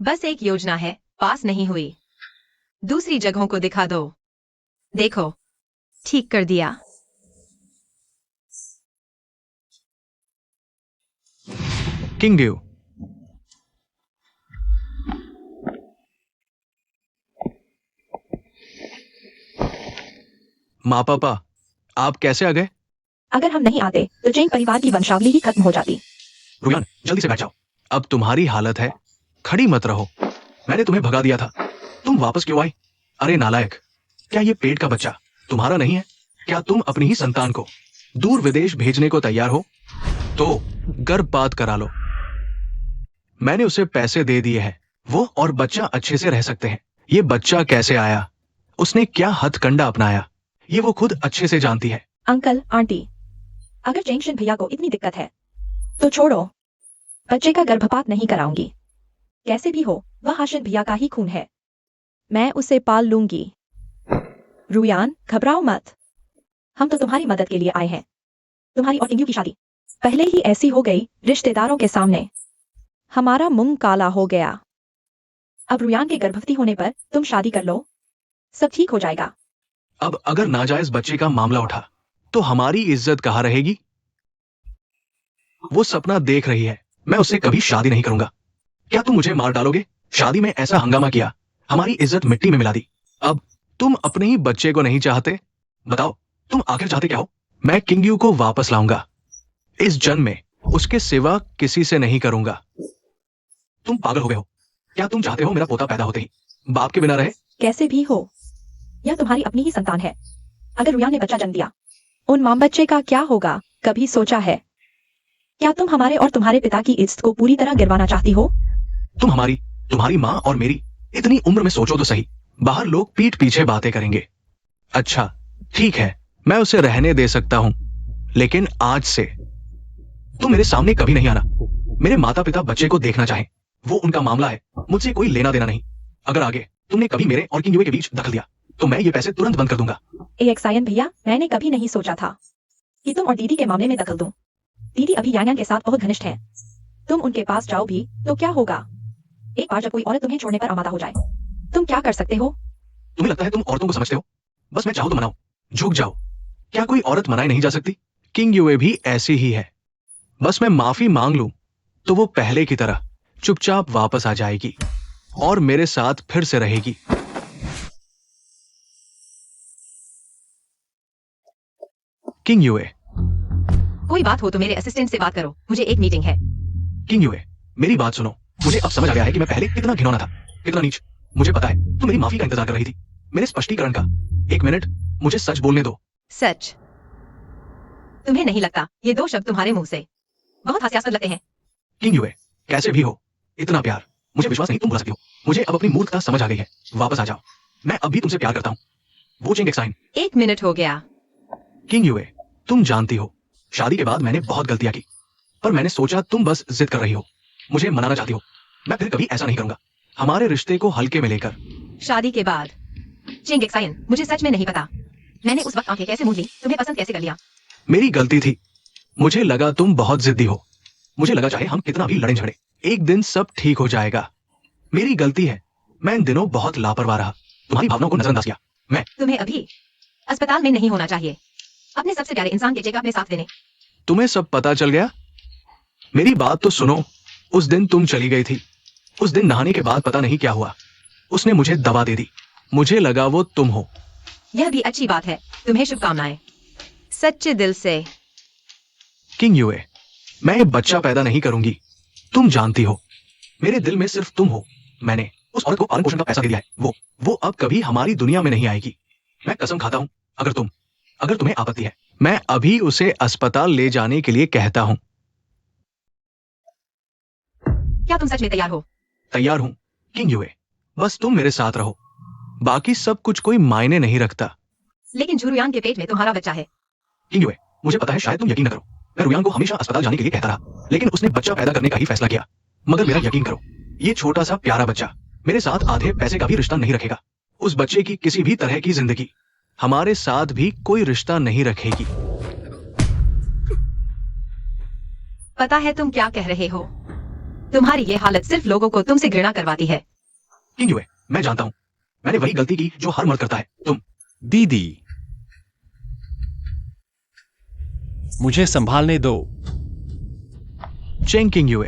बस एक योजना है, पास नहीं हुई। दूसरी जगहों को दिखा दो। देखो, ठीक कर दिया। किंग ड्यू, माँ पापा, आप कैसे आ गए? अगर हम नहीं आते तो चेंग परिवार की वंशावली ही खत्म हो जाती। रुयान, जल्दी से बैठ जाओ। अब तुम्हारी हालत है, खड़ी मत रहो। मैंने तुम्हें भगा दिया था, तुम वापस क्यों आई? अरे नालायक, क्या ये पेट का बच्चा तुम्हारा नहीं है? क्या तुम अपनी ही संतान को दूर विदेश भेजने को तैयार हो? तो गर्भपात करा लो। मैंने उसे पैसे दे दिए हैं, वो और बच्चा अच्छे से रह सकते हैं। ये बच्चा कैसे आया, उसने क्या हथकंडा अपनाया, ये वो खुद अच्छे से जानती है। अंकल आंटी, अगर जेंगशन भैया को इतनी दिक्कत है तो छोड़ो, बच्चे का गर्भपात नहीं कराऊंगी। कैसे भी हो वह हाशिद भैया का ही खून है, मैं उसे पाल लूंगी। रुयान घबराओ मत, हम तो तुम्हारी मदद के लिए आए हैं। तुम्हारी और टिंगू की शादी पहले ही ऐसी हो गई रिश्तेदारों के सामने, हमारा मुंह काला हो गया। अब रुयान के गर्भवती होने पर तुम शादी कर लो, सब ठीक हो जाएगा। अब अगर नाजायज बच्चे का मामला उठा तो हमारी इज्जत कहाँ रहेगी? वो सपना देख रही है, मैं उससे कभी शादी नहीं करूंगा। क्या तुम मुझे मार डालोगे? शादी में ऐसा हंगामा किया, हमारी इज्जत मिट्टी में मिला दी। अब तुम अपने ही बच्चे को नहीं चाहते? बताओ तुम आखिर चाहते क्या हो? मैं किंगयू को वापस लाऊंगा, इस जन्म में उसके सिवा किसी से नहीं करूंगा। तुम पागल हो गए हो? क्या तुम चाहते हो मेरा पोता पैदा होते ही बाप के बिना रहे? कैसे भी हो, यह तुम्हारी अपनी ही संतान है। अगर रुयान ने बच्चा जन्म दिया, उन मां बच्चे का क्या होगा, कभी सोचा है? क्या तुम हमारे और तुम्हारे पिता की इज्जत को पूरी तरह गिरवाना चाहती हो? तुम्हारी माँ और मेरी इतनी उम्र में सोचो तो सही, बाहर लोग पीठ पीछे बातें करेंगे। अच्छा ठीक है, मैं उसे रहने दे सकता हूं, लेकिन आज से तुम मेरे सामने कभी नहीं आना। मेरे माता पिता बच्चे को देखना चाहें, वो उनका मामला है, मुझसे कोई लेना देना नहीं। अगर आगे तुमने कभी मेरे और किंगयू के बीच दखल दिया तो मैं ये पैसे तुरंत बंद कर दूंगा। एक्सायन भैया, मैंने कभी नहीं सोचा था कि तुम और दीदी के मामले में दखल दूं। दीदी अभी यांग के साथ बहुत घनिष्ठ हैं। तुम उनके पास जाओ भी तो क्या होगा? एक बार जब कोई औरत तुम्हें छोड़ने पर आमादा हो जाए, तुम क्या कर सकते हो? तुम्हें लगता है तुम औरतों को समझते हो? बस मैं चाहूं तो मनाओ, झुक जाओ। क्या कोई औरत मनाई नहीं जा सकती? किंगयू भी ऐसी ही है, बस मैं माफी मांग लूं तो वो पहले की तरह चुपचाप वापस आ जाएगी और मेरे साथ फिर से रहेगी। किंगयू, कोई बात हो तो मेरे असिस्टेंट से बात करो, मुझे एक मीटिंग है। किंगयू, मेरी बात सुनो। मुझे अब समझ आ गया है कि मैं पहले कितना घिनौना था, कितना नीच। मुझे पता है तुम मेरी माफी का इंतजार कर रही थी, मेरे स्पष्टीकरण का। एक मिनट, मुझे सच बोलने दो। सच? तुम्हें नहीं लगता ये दो शब्द तुम्हारे मुंह से बहुत हास्यास्पद लगते हैं? किंगयू, कैसे भी हो, इतना प्यार, मुझे विश्वास नहीं तुम बुला सकती हो। मुझे अब अपनी मूर्खता समझ आ गई है, वापस आ जाओ। मैं अब भी तुमसे प्यार करता हूँ, वो चेंग एक्साइन। 1 मिनट हो गया। किंगयू, तुम जानती हो शादी के बाद मैंने बहुत गलतियां की, पर मैंने सोचा तुम बस जिद कर रही हो, मुझे मनाना चाहती हो। मैं फिर कभी ऐसा नहीं करूंगा, हमारे रिश्ते को हल्के में लेकर। शादी के बाद? चिंग एक्साइन, मुझे सच में नहीं पता, मैंने उस वक्त आंखें कैसे मूंद ली, तुम्हें पसंद कैसे कर लिया। मेरी गलती थी, मुझे लगा तुम बहुत जिद्दी हो। मुझे लगा चाहे हम कितना भी लड़े झगड़े, एक दिन सब ठीक हो जाएगा। मेरी गलती है, मैं इन दिनों बहुत लापरवाह रहा, तुम्हारी भावनाओं को नजरअंदाज किया। मैं तुम्हें अभी अस्पताल में नहीं होना चाहिए, अपने सबसे प्यारे इंसान के चेकअप में साथ देने। तुम्हें सब पता चल गया? मेरी बात तो सुनो। उस दिन तुम चली गई थी, उस दिन नहाने के बाद पता नहीं क्या हुआ, उसने मुझे दवा दे दी, मुझे लगा वो तुम हो। यह भी अच्छी बात है, तुम्हें शुभकामनाएं, सच्चे दिल से। किंगयू, मैं एक बच्चा पैदा नहीं करूंगी, तुम जानती हो मेरे दिल में सिर्फ तुम हो। मैंने उस औरत को पालन पोषण का पैसा दे दिया है, वो अब कभी हमारी दुनिया में नहीं आएगी। मैं कसम खाता हूं, अगर तुम्हें आपत्ति है, मैं अभी उसे अस्पताल ले जाने के लिए कहता हूं। क्या तुम सच में तैयार हो? तैयार हूं किंगयू, बस तुम मेरे साथ रहो, बाकी सब कुछ कोई मायने नहीं रखता। लेकिन झुरुयान के पेट में तुम्हारा बच्चा है। किंगयू, मुझे पता है शायद तुम यकीन न करो, मैं रुयान को हमेशा अस्पताल जाने के लिए कहता रहा, लेकिन उसने बच्चा पैदा करने का ही फैसला किया। मगर मेरा यकीन करो, ये छोटा सा प्यारा बच्चा मेरे साथ आधे पैसे का भी रिश्ता नहीं रखेगा। उस बच्चे की किसी भी तरह की जिंदगी हमारे साथ भी कोई रिश्ता नहीं रखेगी। पता है तुम क्या कह रहे हो? तुम्हारी ये हालत सिर्फ लोगों को तुमसे घृणा करवाती है। किंगयू, मैं जानता हूं, मैंने वही गलती की जो हर मर्द करता है। तुम दीदी, मुझे संभालने दो। चेंग किंगयू,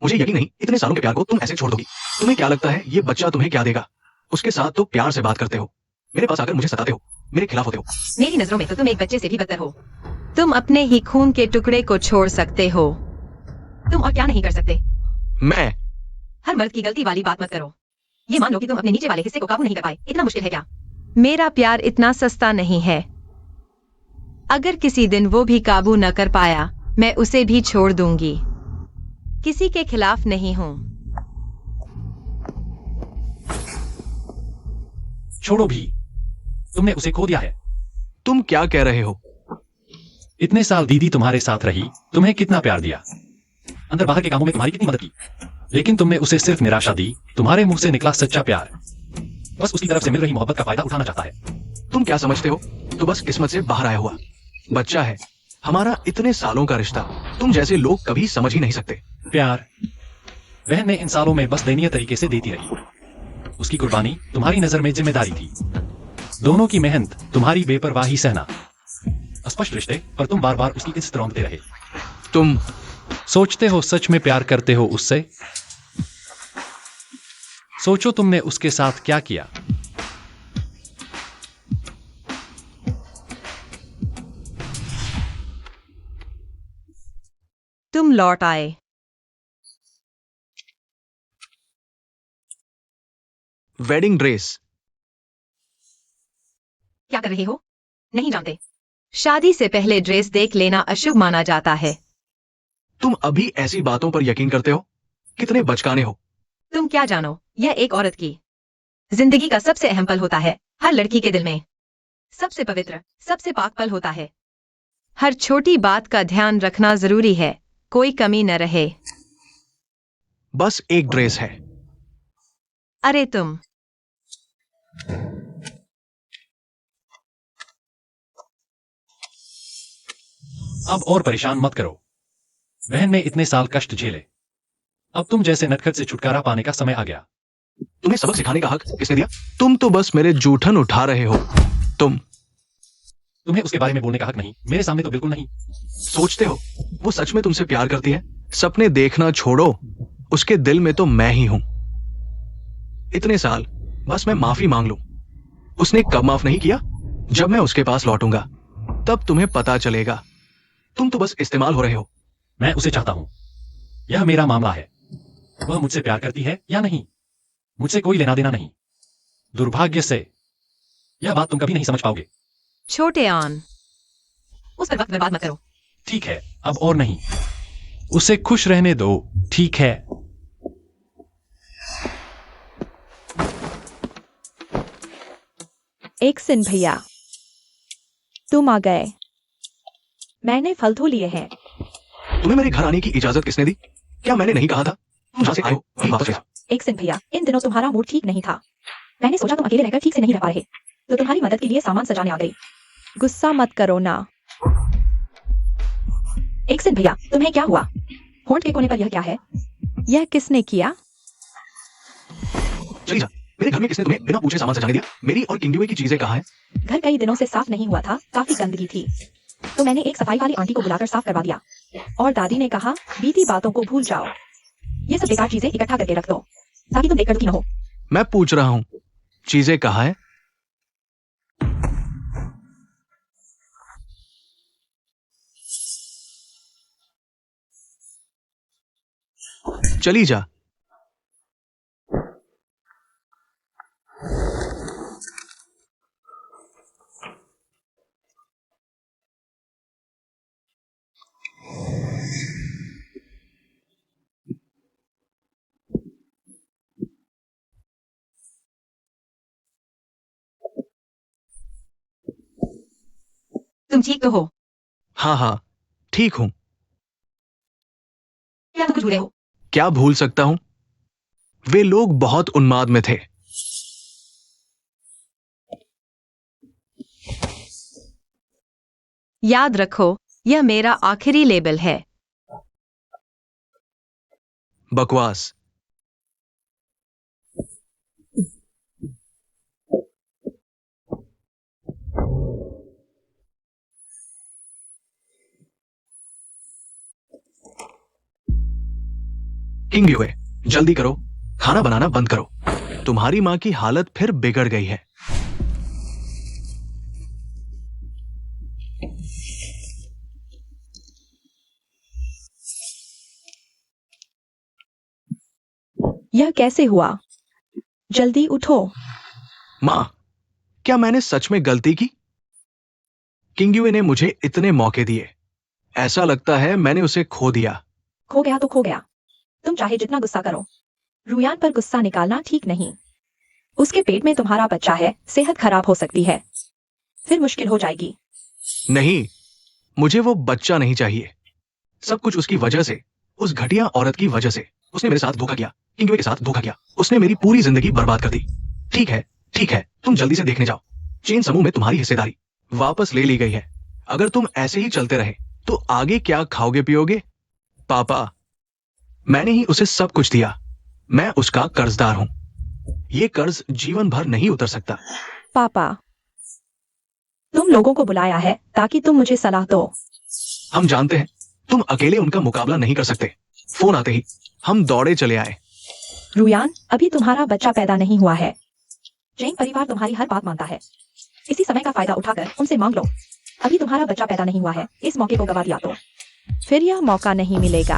मुझे यकीन नहीं इतने सालों के प्यार को तुम ऐसे छोड़ दोगी। तुम्हें क्या लगता है ये बच्चा तुम्हें क्या देगा? उसके साथ तो प्यार से बात करते हो, मेरे पास आकर मुझे सताते हो, मेरे खिलाफ होते हो। मेरी नजरों में तो तुम एक बच्चे से भी बदतर हो। तुम अपने ही खून के टुकड़े को छोड़ सकते हो, तुम और क्या नहीं कर सकते? मैं हर मर्द की गलती वाली बात मत करो। ये मान लो कि तुम अपने नीचे वाले हिस्से को काबू नहीं कर पाए, इतना मुश्किल है क्या? मेरा प्यार इतना सस्ता नहीं है, अगर किसी दिन वो भी काबू न कर पाया, मैं उसे भी छोड़ दूंगी। किसी के खिलाफ नहीं हूँ। छोड़ो भी, तुमने उसे खो दिया है। तुम क्या कह रहे हो? इतने साल दीदी तुम्हारे साथ रही, तुम्हें कितना प्यार दिया, अंदर बाहर के कामों में तुम्हारी कितनी मदद की, लेकिन तुमने उसे सिर्फ निराशा दी। तुम्हारे मुंह से निकला सच्चा प्यार बस उसकी तरफ से मिल रही मोहब्बत का फायदा उठाना चाहता है। तुम क्या समझते हो? तो बस किस्मत से बाहर आया हुआ बच्चा है। हमारा इतने सालों का रिश्ता तुम जैसे लोग कभी समझ ही नहीं सकते। प्यार बहन ने इन सालों में बस दयनीय तरीके से देती रही। उसकी कुर्बानी तुम्हारी नजर में जिम्मेदारी थी। दोनों की मेहनत, तुम्हारी बेपरवाही सहना, अस्पष्ट रिश्ते, पर तुम बार बार उसकी इज्जत रौंदते रहे। तुम सोचते हो सच में प्यार करते हो उससे? सोचो तुमने उसके साथ क्या किया। तुम लौट आए। Wedding dress. क्या कर रहे हो? नहीं जानते? शादी से पहले ड्रेस देख लेना अशुभ माना जाता है। तुम अभी ऐसी बातों पर यकीन करते हो? कितने बचकाने हो। तुम क्या जानो, यह एक औरत की जिंदगी का सबसे अहम पल होता है। हर लड़की के दिल में सबसे पवित्र, सबसे पाक पल होता है। हर छोटी बात का ध्यान रखना जरूरी है, कोई कमी न रहे। बस एक ड्रेस है। अरे तुम अब और परेशान मत करो। बहन ने इतने साल कष्ट झेले, अब तुम जैसे नटखट से छुटकारा पाने का समय आ गया। तुम्हें सबक सिखाने का हक किसने दिया? तुम तो बस मेरे जूठन उठा रहे हो। तुम्हें उसके बारे में बोलने का हक नहीं, मेरे सामने तो बिल्कुल नहीं। सोचते हो वो सच में तुमसे प्यार करती है? सपने देखना छोड़ो, उसके दिल में तो मैं ही हूं। इतने साल बस मैं माफी मांग लूं। उसने कब माफ नहीं किया? जब मैं उसके पास लौटूंगा तब तुम्हें पता चलेगा। तुम तो बस इस्तेमाल हो रहे हो। मैं उसे चाहता हूं, यह मेरा मामला है। वह मुझसे प्यार करती है या नहीं, मुझसे कोई लेना देना नहीं। दुर्भाग्य से यह बात तुम कभी नहीं समझ पाओगे। छोटे आन, उस पर वक्त बर्बाद मत करो। ठीक है, अब और नहीं। उसे खुश रहने दो, ठीक है? एक सिन भैया, तुम आ गए। मैंने फल धो लिए हैं। तुम्हें मेरे घर आने की इजाजत किसने दी? क्या मैंने नहीं कहा था तुम जहां से आए हो वहीं वापस जाओ? एक सिन भैया, इन दिनों तुम्हारा मूड ठीक नहीं था। मैंने सोचा तुम अकेले रहकर ठीक से नहीं रह पा रहे, तो तुम्हारी मदद के लिए सामान सजाने आ गई। गुस्सा मत करो ना। एक सिन भैया, तुम्हें क्या हुआ? होंठ के कोने पर यह क्या है? यह किसने किया? चली जा। मेरे घर में किसने तुम्हें बिना पूछे सामान सजाने दिया? मेरी और किंगडुए की चीजें कहाँ हैं? घर कई दिनों से साफ नहीं हुआ था, काफी गंदगी थी, तो मैंने एक सफाई वाली आंटी को बुलाकर साफ करवा दिया। और दादी ने कहा बीती बातों को भूल जाओ, ये सब बेकार चीजें इकट्ठा करके रख दो ताकि तुम देखकर दुखी न हो। मैं पूछ रहा हूँ चीजें कहाँ हैं? चली जा। तुम ठीक तो हो? हाँ हाँ ठीक हूँ। क्या तुम कुछ भूले हो? क्या भूल सकता हूँ? वे लोग बहुत उन्माद में थे। याद रखो, यह मेरा आखिरी लेबल है। बकवास। किंगडुए, जल्दी करो, खाना बनाना बंद करो। तुम्हारी माँ की हालत फिर बिगड़ गई है। यह कैसे हुआ? जल्दी उठो। माँ, क्या मैंने सच में गलती की? किंगडुए ने मुझे इतने मौके दिए, ऐसा लगता है मैंने उसे खो दिया। खो गया तो खो गया, तुम चाहे जितना गुस्सा करो, रुयान पर गुस्सा निकालना ठीक नहीं। उसके पेट में तुम्हारा बच्चा है, सेहत खराब हो सकती है, फिर मुश्किल हो जाएगी। नहीं, मुझे वो बच्चा नहीं चाहिए। सब कुछ उसकी वजह से, उस घटिया औरत की वजह से। उसने मेरे साथ धोखा किया, किंग युए के साथ धोखा किया। उसने मेरी पूरी जिंदगी बर्बाद कर दी। ठीक है, ठीक है, तुम जल्दी से देखने जाओ। चेन समूह में तुम्हारी हिस्सेदारी वापस ले ली गई है। अगर तुम ऐसे ही चलते रहे तो आगे क्या खाओगे पियोगे? पापा, मैंने ही उसे सब कुछ दिया। मैं उसका कर्जदार हूं। ये कर्ज जीवन भर नहीं उतर सकता। पापा, तुम लोगों को बुलाया है ताकि तुम मुझे सलाह दो। हम जानते हैं तुम अकेले उनका मुकाबला नहीं कर सकते। फोन आते ही हम दौड़े चले आए। रुयान, अभी तुम्हारा बच्चा पैदा नहीं हुआ है। जैन परिवार तुम्हारी हर बात मानता है। इसी समय का फायदा उठाकर उनसे मांग लो। अभी तुम्हारा बच्चा पैदा नहीं हुआ है, इस मौके को गवा दिया तो फिर यह मौका नहीं मिलेगा।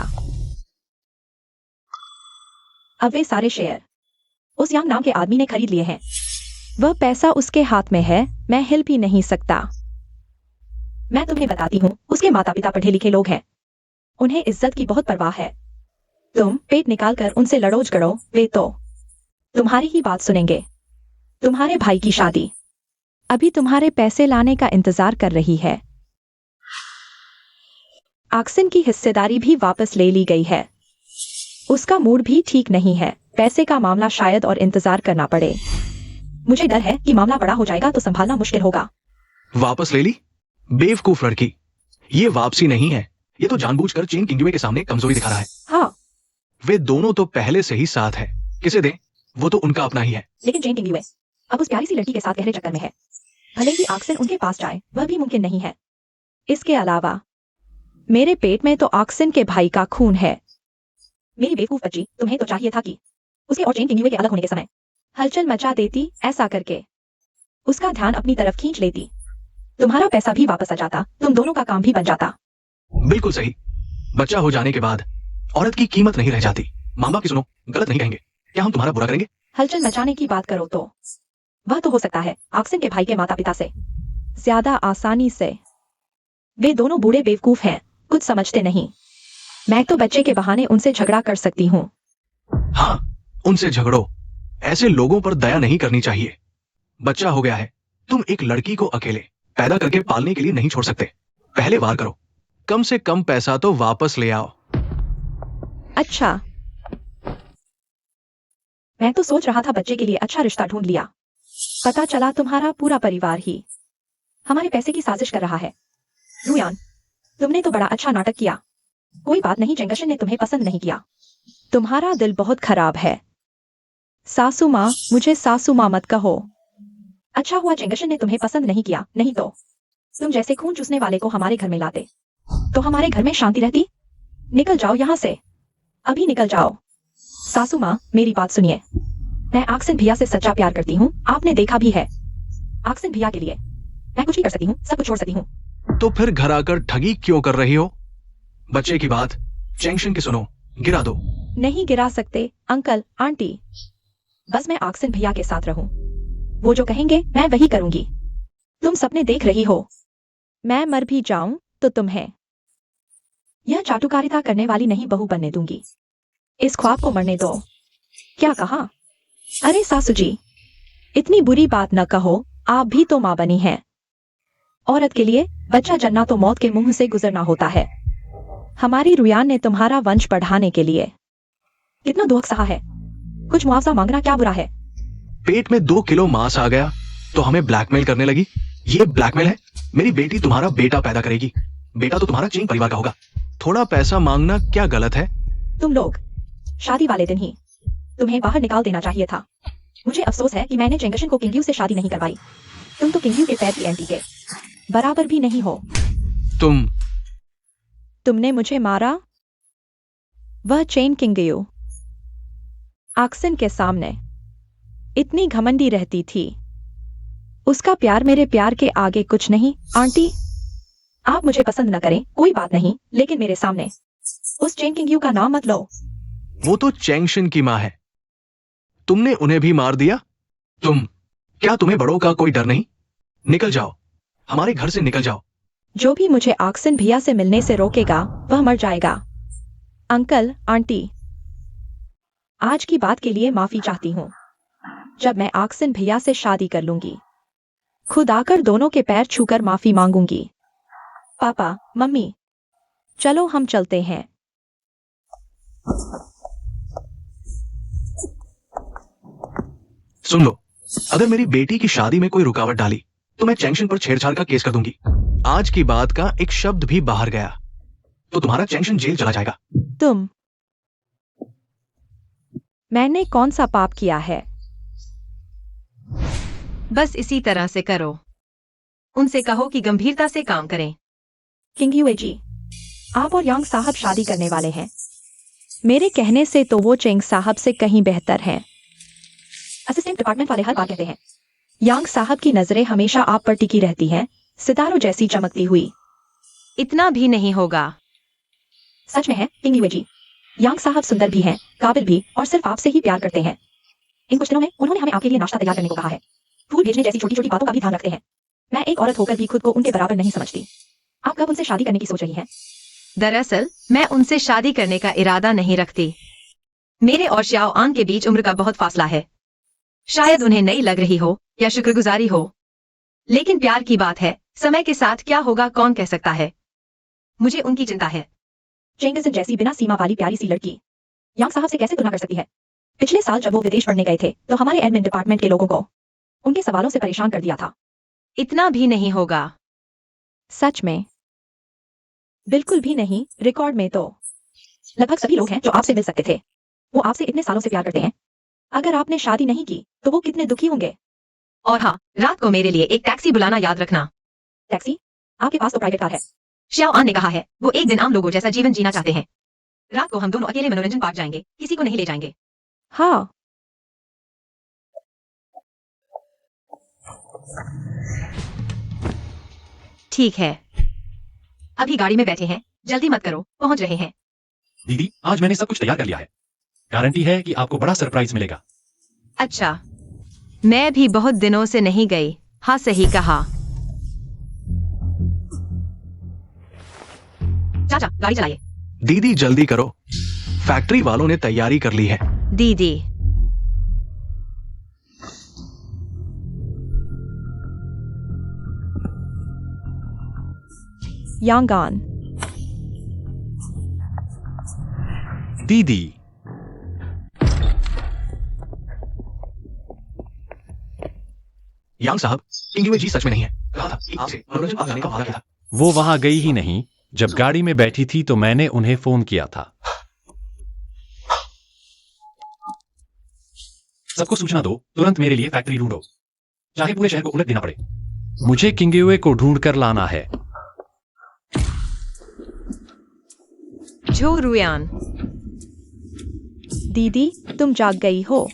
अब वे सारे शेयर उस यांग नाम के आदमी ने खरीद लिए हैं। वह पैसा उसके हाथ में है, मैं हिल भी नहीं सकता। मैं तुम्हें बताती हूँ, उसके माता पिता पढ़े लिखे लोग हैं। उन्हें इज्जत की बहुत परवाह है। तुम पेट निकाल कर उनसे लड़ो झगड़ो, वे तो तुम्हारी ही बात सुनेंगे। तुम्हारे भाई की शादी अभी तुम्हारे पैसे लाने का इंतजार कर रही है। आक्सिन की हिस्सेदारी भी वापस ले ली गई है। उसका मूड भी ठीक नहीं है। पैसे का मामला शायद और इंतजार करना पड़े। मुझे डर है कि मामला बड़ा हो जाएगा तो संभालना मुश्किल होगा। वापस ले ली? बेवकूफ लड़की, ये वापसी नहीं है। ये तो जानबूझकर चेन किंग युए के सामने कमजोरी दिखा रहा है। हाँ, वे दोनों तो पहले से ही साथ है। किसे दें, वो तो उनका अपना ही है। लेकिन जेन किंग युए अब उस प्यारी सी लड़की के साथ गहरे चक्कर में है। भले ही आक्सिन उनके पास जाए, वह भी मुमकिन नहीं है। इसके अलावा मेरे पेट में तो आक्सिन के भाई का खून है। मेरी बेवकूफ बच्ची, तुम्हें तो चाहिए था कि उसके और चेन किंग युए के अलग होने के समय हलचल मचा देती। ऐसा करके उसका ध्यान अपनी तरफ खींच लेती। तुम्हारा पैसा भी वापस आ जाता, तुम दोनों का काम भी बन जाता। बिल्कुल सही। बच्चा हो जाने के बाद औरत की कीमत नहीं रह जाती। माँ बाप की सुनो, गलत नहीं कहेंगे। क्या हम तुम्हारा बुरा करेंगे? हलचल मचाने की बात करो तो वह तो हो सकता है आक्सिन के भाई के माता पिता से ज्यादा आसानी से। वे दोनों बूढ़े बेवकूफ हैं, कुछ समझते नहीं। मैं तो बच्चे के बहाने उनसे झगड़ा कर सकती हूँ। हाँ, उनसे झगड़ो। ऐसे लोगों पर दया नहीं करनी चाहिए। बच्चा हो गया है, तुम एक लड़की को अकेले पैदा करके पालने के लिए नहीं छोड़ सकते। पहले वार करो। कम से कम पैसा तो वापस ले आओ। अच्छा, मैं तो सोच रहा था बच्चे के लिए अच्छा रिश्ता ढूंढ लिया। पता चला तुम्हारा पूरा परिवार ही हमारे पैसे की साजिश कर रहा है। रुयान, तुमने तो बड़ा अच्छा नाटक किया। कोई बात नहीं, जेंगशन ने तुम्हें पसंद नहीं किया। तुम्हारा दिल बहुत खराब है। सासू माँ, मुझे सासू माँ मत कहो। अच्छा हुआ जेंगशन ने तुम्हें पसंद नहीं किया, नहीं तो तुम जैसे खून चूसने वाले को हमारे घर में लाते तो हमारे घर में शांति रहती। निकल जाओ यहाँ से, अभी निकल जाओ। सासू माँ, मेरी बात सुनिए। मैं आक्सिन भैया से सच्चा प्यार करती हूँ, आपने देखा भी है। आक्सिन भैया के लिए मैं कुछ भी कर सकती हूँ, सब कुछ छोड़ सकती हूँ। तो फिर घर आकर ठगी क्यों कर रही हो? बच्चे की बात जेंगशन की सुनो, गिरा दो। नहीं गिरा सकते अंकल आंटी। बस मैं आक्सिन भैया के साथ रहूं। वो जो कहेंगे मैं वही करूंगी। तुम सपने देख रही हो। मैं मर भी जाऊं तो तुम्हें यह चाटुकारिता करने वाली नहीं बहू बनने दूंगी। इस ख्वाब को मरने दो। क्या कहा? अरे सासू जी, इतनी बुरी बात न कहो, आप भी तो माँ बनी हैं। औरत के लिए बच्चा जन्ना तो मौत के मुंह से गुजरना होता है। हमारी रुयान ने तुम्हारा वंश बढ़ाने के लिए कितना दुख सहा है। कुछ मुआवजा मांगना क्या बुरा है? पेट में 2 किलो मांस आ गया तो हमें ब्लैकमेल करने लगी। ये ब्लैकमेल है? मेरी बेटी तुम्हारा बेटा पैदा करेगी। बेटा तो तुम्हारा चेन परिवार का होगा। थोड़ा पैसा मांगना क्या गलत है? तुम लोग शादी वाले दिन ही तुम्हें बाहर निकाल देना चाहिए था। मुझे अफसोस है कि मैंने जेंगशन को किंग यू से शादी नहीं करवाई। तुम तो किंग यू के पैर की एंटी के बराबर भी नहीं हो। तुमने मुझे मारा। वह चेन किंग यू आक्सिन के सामने इतनी घमंडी रहती थी। उसका प्यार मेरे प्यार के आगे कुछ नहीं। आंटी, आप मुझे पसंद न करें कोई बात नहीं, लेकिन मेरे सामने उस चेन किंग यू का नाम मत लो। वो तो चेंगशन की माँ है। तुमने उन्हें भी मार दिया। क्या तुम्हें बड़ों का कोई डर नहीं? निकल जाओ, हमारे घर से निकल जाओ। जो भी मुझे आक्सिन भैया से मिलने से रोकेगा वह मर जाएगा। अंकल आंटी, आज की बात के लिए माफी चाहती हूँ। जब मैं आक्सिन भैया से शादी कर लूंगी, खुद आकर दोनों के पैर छूकर माफी मांगूंगी। पापा, मम्मी, चलो हम चलते हैं। सुन लो, अगर मेरी बेटी की शादी में कोई रुकावट डाली तो मैं चैंगशन पर छेड़छाड़ का केस कर दूंगी। आज की बात का एक शब्द भी बाहर गया तो तुम्हारा चैंगशन जेल चला जाएगा। तुम, मैंने कौन सा पाप किया है? बस इसी तरह से करो। उनसे कहो कि गंभीरता से काम करें। किंग युए जी, आप और यांग साहब शादी करने वाले हैं। मेरे कहने से तो वो चेंग साहब से कहीं बेहतर हैं। असिस्टेंट डिपार्टमेंट वाले हर बात कहते हैं। यांग साहब की नजरें हमेशा आप पर टिकी रहती हैं, सितारों जैसी चमकती हुई। इतना भी नहीं होगा। सच में है किंग युए जी, यांग साहब सुंदर भी हैं, काबिल भी, और सिर्फ आपसे ही प्यार करते हैं। इन कुछ दिनों में उन्होंने हमें आपके लिए नाश्ता तैयार करने को कहा है। फूल भेजने जैसी छोटी छोटी बातों का भी ध्यान रखते हैं। मैं एक औरत होकर भी खुद को उनके बराबर नहीं समझती। आप कब उनसे शादी करने की सोच रही हैं? दरअसल मैं उनसे शादी करने का इरादा नहीं रखती। मेरे और श्याओ आंग के बीच उम्र का बहुत फासला है। शायद उन्हें नई लग रही हो या शुक्रगुजारी हो, लेकिन प्यार की बात है, समय के साथ क्या होगा कौन कह सकता है। मुझे उनकी चिंता है। चेंगिस जैसी बिना सीमा वाली प्यारी सी लड़की यांग साहब से कैसे तुलना कर सकती है? पिछले साल जब वो विदेश पढ़ने गए थे तो हमारे एडमिन डिपार्टमेंट के लोगों को उनके सवालों से परेशान कर दिया था। इतना भी नहीं होगा। सच में? बिल्कुल भी नहीं। रिकॉर्ड में तो लगभग सभी लोग हैं जो आपसे मिल सकते थे। वो आपसे इतने सालों से प्यार करते हैं। अगर आपने शादी नहीं की तो वो कितने दुखी होंगे। और हाँ, रात को मेरे लिए एक टैक्सी बुलाना याद रखना। टैक्सी? आपके पास तो प्राइवेट कार है। श्याओ आन ने कहा है वो एक दिन आम लोगों जैसा जीवन जीना चाहते हैं। रात को हम दोनों अकेले मनोरंजन पार्क जाएंगे, किसी को नहीं ले जाएंगे। हाँ, ठीक है। अभी गाड़ी में बैठे हैं, जल्दी मत करो, पहुंच रहे हैं। दीदी, आज मैंने सब कुछ तैयार कर लिया है। गारंटी है कि आपको बड़ा सरप्राइज मिलेगा। अच्छा, मैं भी बहुत दिनों से नहीं गई। हाँ, सही कहा। चाचा, गाड़ी चलाइए। दीदी जल्दी करो, फैक्ट्री वालों ने तैयारी कर ली है। दीदी, यांगान। दीदी, यांग साहब, किंग युए जी सच में नहीं है। कहा था कि आपसे मनोरंजन पार्क जाने का वादा किया था। वो वहां गई ही नहीं। जब गाड़ी में बैठी थी तो मैंने उन्हें फोन किया था। सबको सूचना दो, तुरंत मेरे लिए फैक्ट्री ढूंढो, चाहे पूरे शहर को उलट देना पड़े। मुझे किंग युए को ढूंढ कर लाना है। झो रुयान। दीदी, तुम जाग गई हो।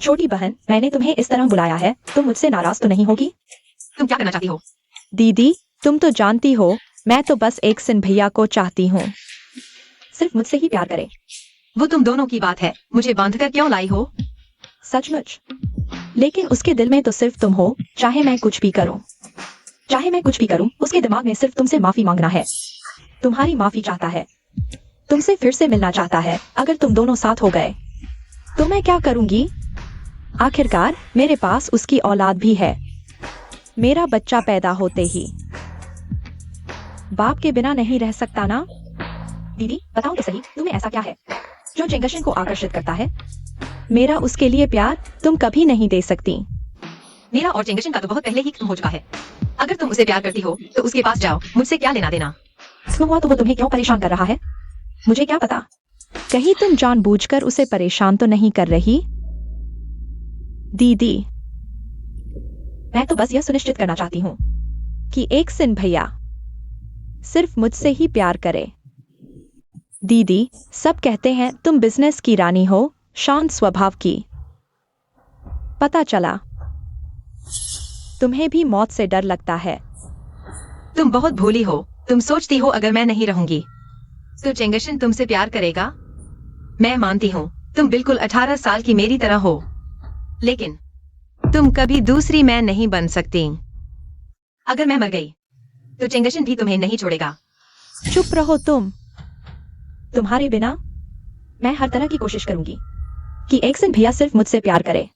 छोटी बहन, मैंने तुम्हें इस तरह बुलाया है, तुम मुझसे नाराज तो नहीं होगी? तुम क्या करना चाहती हो? दीदी, तुम तो जानती हो मैं तो बस एक सिन भैया को चाहती हूँ, सिर्फ मुझसे ही प्यार करे। वो तुम दोनों की बात है, मुझे बांधकर क्यों लाई हो? सचमुच? लेकिन उसके दिल में तो सिर्फ तुम हो। चाहे मैं कुछ भी करूं, उसके दिमाग में सिर्फ तुमसे माफी मांगना है। तुम्हारी माफी चाहता है, तुमसे फिर से मिलना चाहता है। अगर तुम दोनों साथ हो गए तो मैं क्या करूंगी? आखिरकार मेरे पास उसकी औलाद भी है। मेरा बच्चा पैदा होते ही बाप के बिना नहीं रह सकता ना? दीदी, बताओ तो सही, तुम्हें ऐसा क्या है जो चेंगशन को आकर्षित करता है? मेरा उसके लिए प्यार तुम कभी नहीं दे सकती। मेरा और चेंगशन का तो बहुत पहले ही खत्म हो चुका है। अगर तुम उसे प्यार करती हो तो उसके पास जाओ, मुझसे क्या लेना देना। हुआ तो वो तुम्हें क्यों परेशान कर रहा है? मुझे क्या पता, कहीं तुम जानबूझकर उसे परेशान तो नहीं कर रही? दीदी, मैं तो बस यह सुनिश्चित करना चाहती हूँ कि एक सिन भैया सिर्फ मुझसे ही प्यार करे। दीदी, सब कहते हैं तुम बिजनेस की रानी हो, शांत स्वभाव की। पता चला तुम्हें भी मौत से डर लगता है। तुम बहुत भोली हो। तुम सोचती हो अगर मैं नहीं रहूंगी तो चेंगशन तुमसे प्यार करेगा। मैं मानती हूँ तुम बिल्कुल 18 साल की मेरी तरह हो, लेकिन तुम कभी दूसरी मैं नहीं बन सकती। अगर मैं मर गई तो चेंगशन भी तुम्हें नहीं छोड़ेगा। चुप रहो तुम। तुम्हारे बिना मैं हर तरह की कोशिश करूंगी कि एक्सन भैया सिर्फ मुझसे प्यार करे।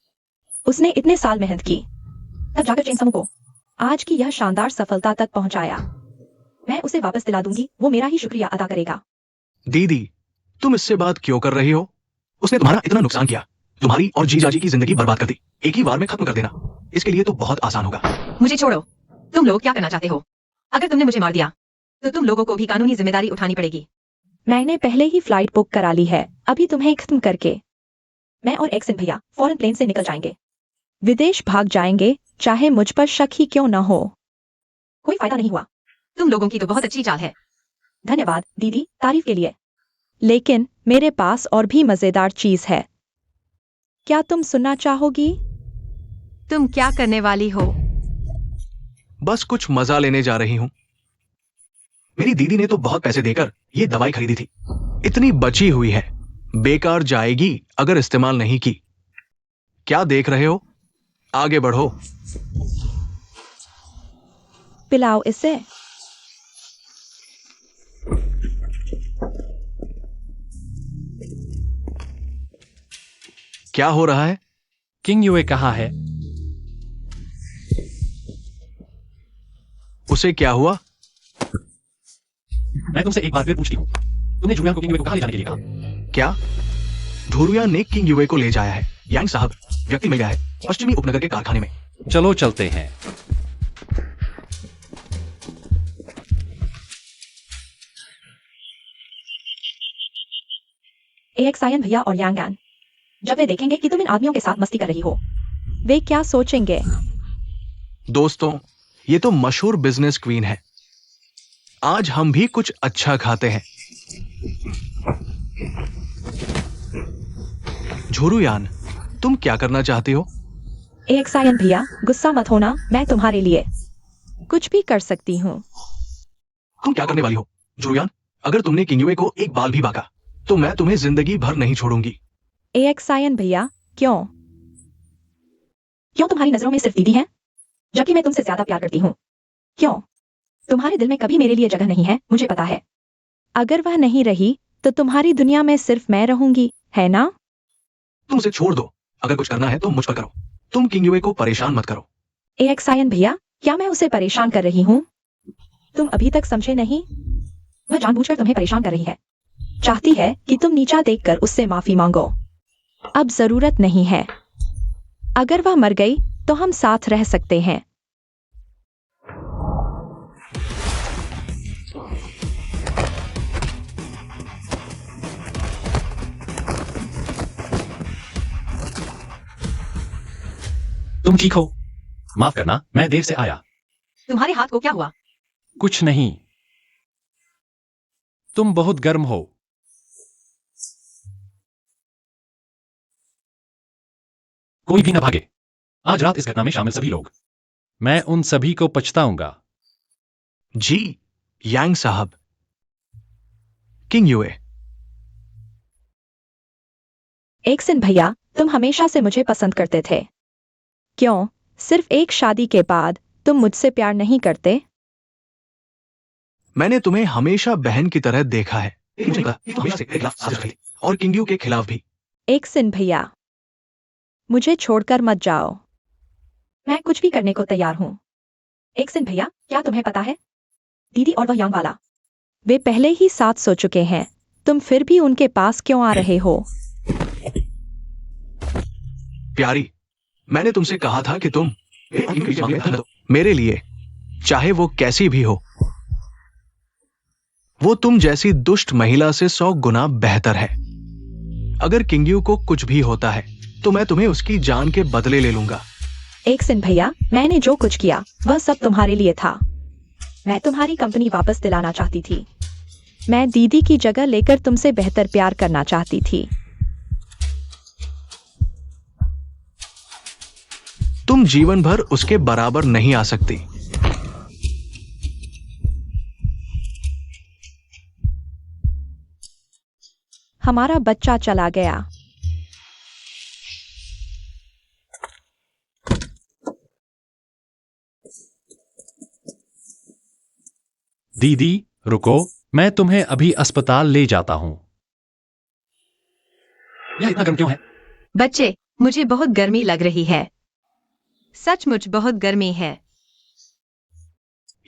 उसने इतने साल मेहनत की, तब जाकर चेंगसामू को आज की यह शानदार सफलता तक पहुंचाया। मैं उसे वापस दिला दूंगी, वो मेरा ही शुक्रिया अदा करेगा। दीदी, तुम इससे बात क्यों कर रही हो? उसने तुम्हारा इतना नुकसान किया, तुम्हारी और जीजाजी की जिंदगी बर्बाद कर दी। एक ही बार में खत्म कर देना इसके लिए तो बहुत आसान होगा। मुझे छोड़ो। तुम लोग क्या करना चाहते हो? अगर तुमने मुझे मार दिया तो तुम लोगों को भी कानूनी जिम्मेदारी उठानी पड़ेगी। मैंने पहले ही फ्लाइट बुक करा ली है। अभी तुम्हें खत्म करके मैं और एक्सन भैया फॉरेन प्लेन से निकल जाएंगे, विदेश भाग जाएंगे, चाहे मुझ पर शक ही क्यों न हो। कोई फायदा नहीं हुआ। तुम लोगों की तो बहुत अच्छी चाल है। धन्यवाद दीदी, तारीफ के लिए। लेकिन मेरे पास और भी मजेदार चीज है। क्या तुम सुनना चाहोगी? तुम क्या करने वाली हो? बस कुछ मजा लेने जा रही हूं। मेरी दीदी ने तो बहुत पैसे देकर ये दवाई खरीदी थी, इतनी बची हुई है, बेकार जाएगी अगर इस्तेमाल नहीं की। क्या देख रहे हो? आगे बढ़ो। पिलाओ इसे। क्या हो रहा है? किंग यूए कहाँ है? उसे क्या हुआ? मैं तुमसे एक बार फिर पूछती हूँ, तुमने जुलियान को किंग यूए को कहाँ ले जाने के लिए कहा? क्या धुरुया ने किंग यूए को ले जाया है? यांग साहब, व्यक्ति मिल गया है पश्चिमी उपनगर के कारखाने में। चलो चलते हैं। एक्सायन भैया और यांगान, जब वे देखेंगे कि तुम इन आदमियों के साथ मस्ती कर रही हो, वे क्या सोचेंगे? दोस्तों, ये तो मशहूर बिजनेस क्वीन है। आज हम भी कुछ अच्छा खाते हैं। झुरुयान, तुम क्या करना चाहती हो? एक्सायन भैया, गुस्सा मत होना, मैं तुम्हारे लिए कुछ भी कर सकती हूँ। तुम क्या करने वाली हो? झुरुयान, अगर तुमने किंग यूए को एक बाल भी बाका तो मैं तुम्हें जिंदगी भर नहीं छोड़ूंगी। एक्सायन भैया, क्यों? क्यों तुम्हारी नजरों में सिर्फ दीदी है, जबकि मैं तुमसे ज्यादा प्यार करती हूँ? क्यों? तुम्हारे दिल में कभी मेरे लिए जगह नहीं है, मुझे पता है। अगर वह नहीं रही तो तुम्हारी दुनिया में सिर्फ मैं रहूंगी, है ना? तुम उसे छोड़ दो। अगर कुछ करना है तो मुझ पर करो। तुम किंग यूए को परेशान मत करो। एक्सायन भैया, क्या मैं उसे परेशान कर रही हूँ? तुम अभी तक समझे नहीं। वह जानबूझकर तुम्हें परेशान कर रही है, चाहती है कि तुम नीचा देखकर उससे माफी मांगो। अब जरूरत नहीं है। अगर वह मर गई तो हम साथ रह सकते हैं। तुम ठीक हो? माफ करना, मैं देर से आया। तुम्हारे हाथ को क्या हुआ? कुछ नहीं। तुम बहुत गर्म हो। कोई भी न भागे। आज रात इस घटना में शामिल सभी लोग, मैं उन सभी को पछताऊंगा। जी, यांग साहब। किंग यूए, एक्सन भैया, तुम हमेशा से मुझे पसंद करते थे। क्यों सिर्फ एक शादी के बाद तुम मुझसे प्यार नहीं करते? मैंने तुम्हें हमेशा बहन की तरह देखा है। मुझे लगा कि तुम हमेशा से मेरे खिलाफ साजिश रही और किंग यू के खिलाफ भी। एक्सन भैया, मुझे छोड़कर मत जाओ। मैं कुछ भी करने को तैयार हूँ। एक्सन भैया, क्या तुम्हें पता है, दीदी और वह यांग वाला, वे पहले ही साथ सो चुके हैं। तुम फिर भी उनके पास क्यों आ रहे हो? प्यारी, मैंने तुमसे कहा था कि तुम मेरे लिए, चाहे वो कैसी भी हो, वो तुम जैसी दुष्ट महिला से 100 गुना बेहतर है। अगर किंगयू को कुछ भी होता है तो मैं तुम्हें उसकी जान के बदले ले लूंगा। एक्सन भैया, मैंने जो कुछ किया वह सब तुम्हारे लिए था। मैं तुम्हारी कंपनी वापस दिलाना चाहती थी। मैं दीदी की जगह लेकर तुमसे बेहतर प्यार करना चाहती थी। तुम जीवन भर उसके बराबर नहीं आ सकती। हमारा बच्चा चला गया। दीदी रुको, मैं तुम्हें अभी अस्पताल ले जाता हूं। यह इतना गर्म क्यों है? बच्चे, मुझे बहुत गर्मी लग रही है। सचमुच बहुत गर्मी है।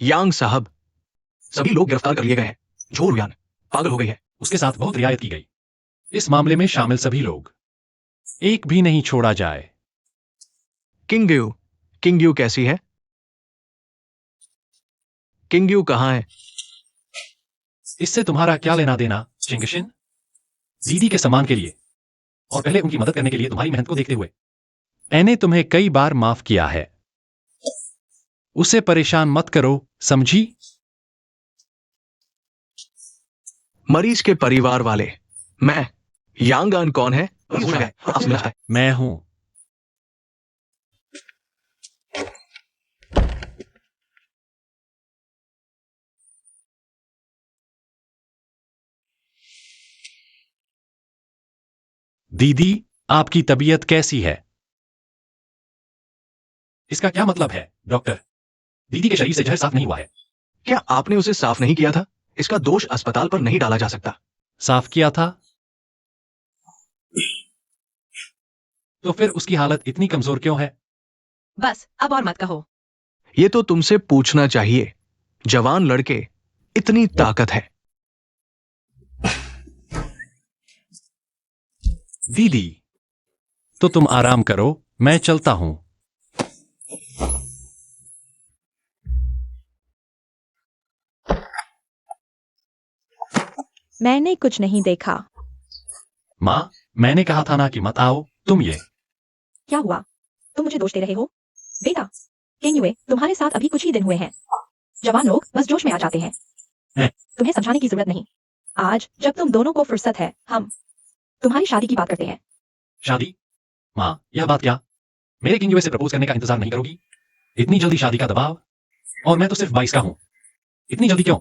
यांग साहब, सभी लोग गिरफ्तार कर लिए गए हैं। झो रुयान पागल हो गई है। उसके साथ बहुत रियायत की गई। इस मामले में शामिल सभी लोग, एक भी नहीं छोड़ा जाए। किंग यू कैसी है? किंग यू कहाँ है? इससे तुम्हारा क्या लेना देना, चिंगशिन? दीदी के सम्मान के लिए और पहले उनकी मदद करने के लिए तुम्हारी मेहनत को देखते हुए मैंने तुम्हें कई बार माफ किया है। उसे परेशान मत करो, समझी? मरीज के परिवार वाले। मैं यांगान कौन है? मैं हूं। दीदी, आपकी तबीयत कैसी है? इसका क्या मतलब है, डॉक्टर? दीदी के शरीर से जहर साफ नहीं हुआ है। क्या आपने उसे साफ नहीं किया था? इसका दोष अस्पताल पर नहीं डाला जा सकता। साफ किया था तो फिर उसकी हालत इतनी कमजोर क्यों है? बस अब और मत कहो। ये तो तुमसे पूछना चाहिए। जवान लड़के, इतनी ताकत है। दीदी, तो तुम आराम करो, मैं चलता हूं। मैंने कुछ नहीं देखा। माँ, मैंने कहा था ना कि मत आओ। तुम ये क्या हुआ? तुम मुझे दोष दे रहे हो? बेटा, किंगयुए, तुम्हारे साथ अभी कुछ ही दिन हुए हैं। जवान लोग बस जोश में आ जाते हैं। तुम्हें समझाने की जरूरत नहीं। आज जब तुम दोनों को फुर्सत है, हम तुम्हारी शादी की बात करते हैं। शादी? माँ, यह बात क्या? मेरे किंगयुए से प्रपोज करने का इंतजार नहीं करोगी? इतनी जल्दी शादी का दबाव? और मैं तो सिर्फ 22 का हूं। इतनी जल्दी क्यों?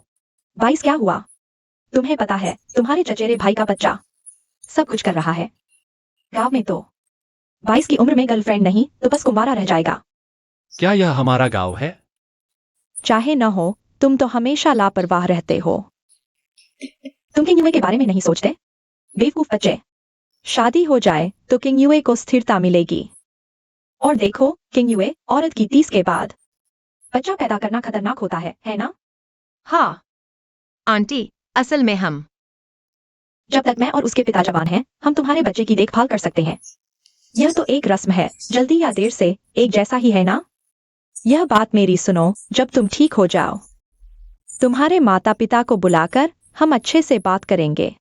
22 क्या हुआ? तुम्हें पता है, तुम्हारे चचेरे भाई का बच्चा सब कुछ कर रहा है। गांव में तो 22 की उम्र में गर्लफ्रेंड नहीं तो बस कुंवारा रह जाएगा। क्या यह हमारा गांव है? चाहे न हो, तुम तो हमेशा लापरवाह रहते हो। तुम किंगयुए के बारे में नहीं सोचते? बेवकूफ बच्चे। शादी हो जाए तो किंगयुए को स्थिरता मिलेगी। और देखो, किंगयुए, औरत की 30 के बाद बच्चा पैदा करना खतरनाक होता है ना? हाँ आंटी, असल में हम जब तक मैं और उसके पिता जवान हैं, हम तुम्हारे बच्चे की देखभाल कर सकते हैं। यह तो एक रस्म है, जल्दी या देर से एक जैसा ही है ना? यह बात मेरी सुनो, जब तुम ठीक हो जाओ, तुम्हारे माता पिता को बुलाकर हम अच्छे से बात करेंगे।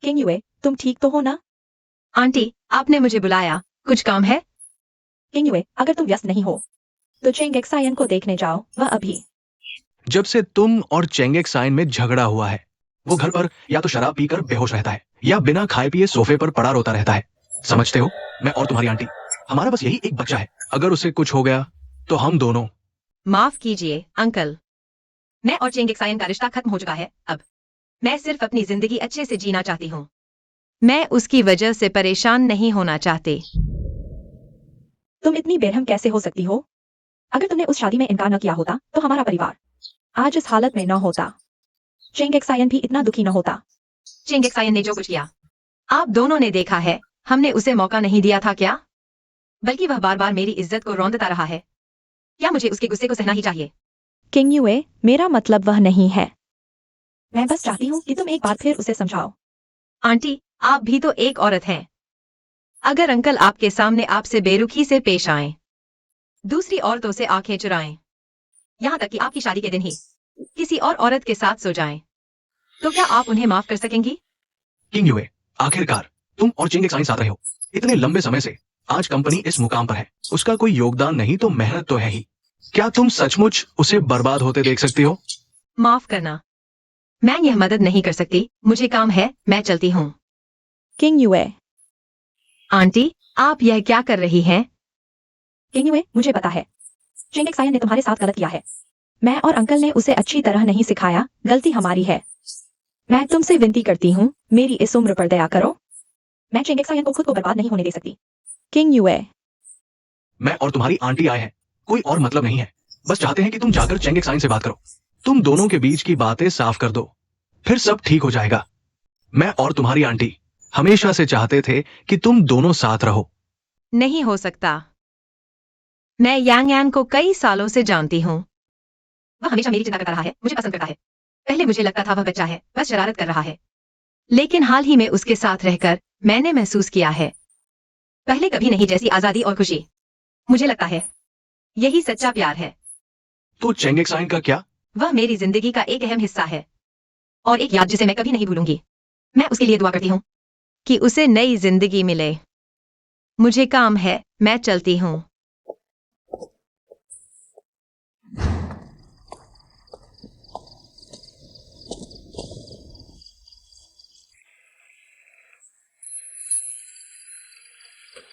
किंगयुए, तुम ठीक तो हो ना? आंटी, आपने मुझे बुलाया, कुछ काम है? किंगयुए, अगर तुम व्यस्त नहीं हो तो चेंगेक्सायन को देखने जाओ। वह अभी जब से तुम और चेंगेक्साइन में झगड़ा हुआ है, वो घर पर या तो शराब पीकर बेहोश रहता है या बिना खाए पिए सोफे पर पड़ा रोता रहता है। समझते हो? मैं और तुम्हारी आंटी, हमारा बस यही एक बच्चा है। अगर उसे कुछ हो गया तो हम दोनों। माफ कीजिए अंकल, मैं और चेंगेक्सायन का रिश्ता खत्म हो चुका है। अब मैं सिर्फ अपनी जिंदगी अच्छे से जीना चाहती हूँ। मैं उसकी वजह से परेशान नहीं होना चाहती। तुम इतनी बेरहम कैसे हो सकती हो? अगर तुमने उस शादी में इनकार न किया होता तो हमारा परिवार आज इस हालत में न होता। चेंगेक्सायन भी इतना दुखी न होता। चेंगेक्सायन ने जो कुछ किया, आप दोनों ने देखा है। हमने उसे मौका नहीं दिया था क्या? बल्कि वह बार बार मेरी इज्जत को रौंदता रहा है। क्या मुझे उसके गुस्से को सहना ही चाहिए? किंगयुए, मेरा मतलब वह नहीं है। मैं बस चाहती हूँ कि तुम एक बार फिर उसे समझाओ। आंटी, आप भी तो एक औरत हैं। अगर अंकल आपके सामने आपसे बेरुखी से पेश आएं, दूसरी औरतों से आंखें चुराएं, यहाँ तक कि आपकी शादी के दिन ही किसी और औरत के साथ सो जाएं, तो क्या आप उन्हें माफ कर सकेंगी? किंगयुए, आखिरकार तुम और चेंगेक्साइन साथ रहे हो इतने लंबे समय से। आज कंपनी इस मुकाम पर है, उसका कोई योगदान नहीं तो मेहनत तो है ही। क्या तुम सचमुच उसे बर्बाद होते देख सकती हो? माफ करना, मैं यह मदद नहीं कर सकती। मुझे काम है, मैं चलती हूँ। किंगयुए, आंटी, आप यह क्या कर रही हैं? किंगयुए, मुझे पता है चेंगेक्सायन ने तुम्हारे साथ गलत किया है। मैं और अंकल ने उसे अच्छी तरह नहीं सिखाया। गलती हमारी है। मैं तुमसे विनती करती हूँ, मेरी इस उम्र पर दया करो। मैं चेंगेक्सायन को खुद को बर्बाद नहीं होने दे सकती। किंगयुए, मैं और तुम्हारी आंटी आए हैं, कोई और मतलब नहीं है। बस चाहते हैं कि तुम जाकर चेंगेक्साइन से बात करो। तुम दोनों के बीच की बातें साफ कर दो। फिर सब ठीक हो जाएगा। मैं और तुम्हारी आंटी हमेशा से चाहते थे कि तुम दोनों साथ रहो। नहीं हो सकता। मैं यांग यान को कई सालों से जानती हूँ। वह हमेशा मेरी चिंता करता रहा है, मुझे पसंद करता है। पहले मुझे लगता था वह बच्चा है, बस शरारत कर रहा है। लेकिन हाल ही में उसके साथ रहकर मैंने महसूस किया है, पहले कभी नहीं जैसी आजादी और खुशी। मुझे लगता है यही सच्चा प्यार है। तो चेंगेक्साइन का क्या? वह मेरी जिंदगी का एक अहम हिस्सा है और एक याद जिसे मैं कभी नहीं भूलूंगी। मैं उसके लिए दुआ करती हूँ कि उसे नई जिंदगी मिले। मुझे काम है, मैं चलती हूँ।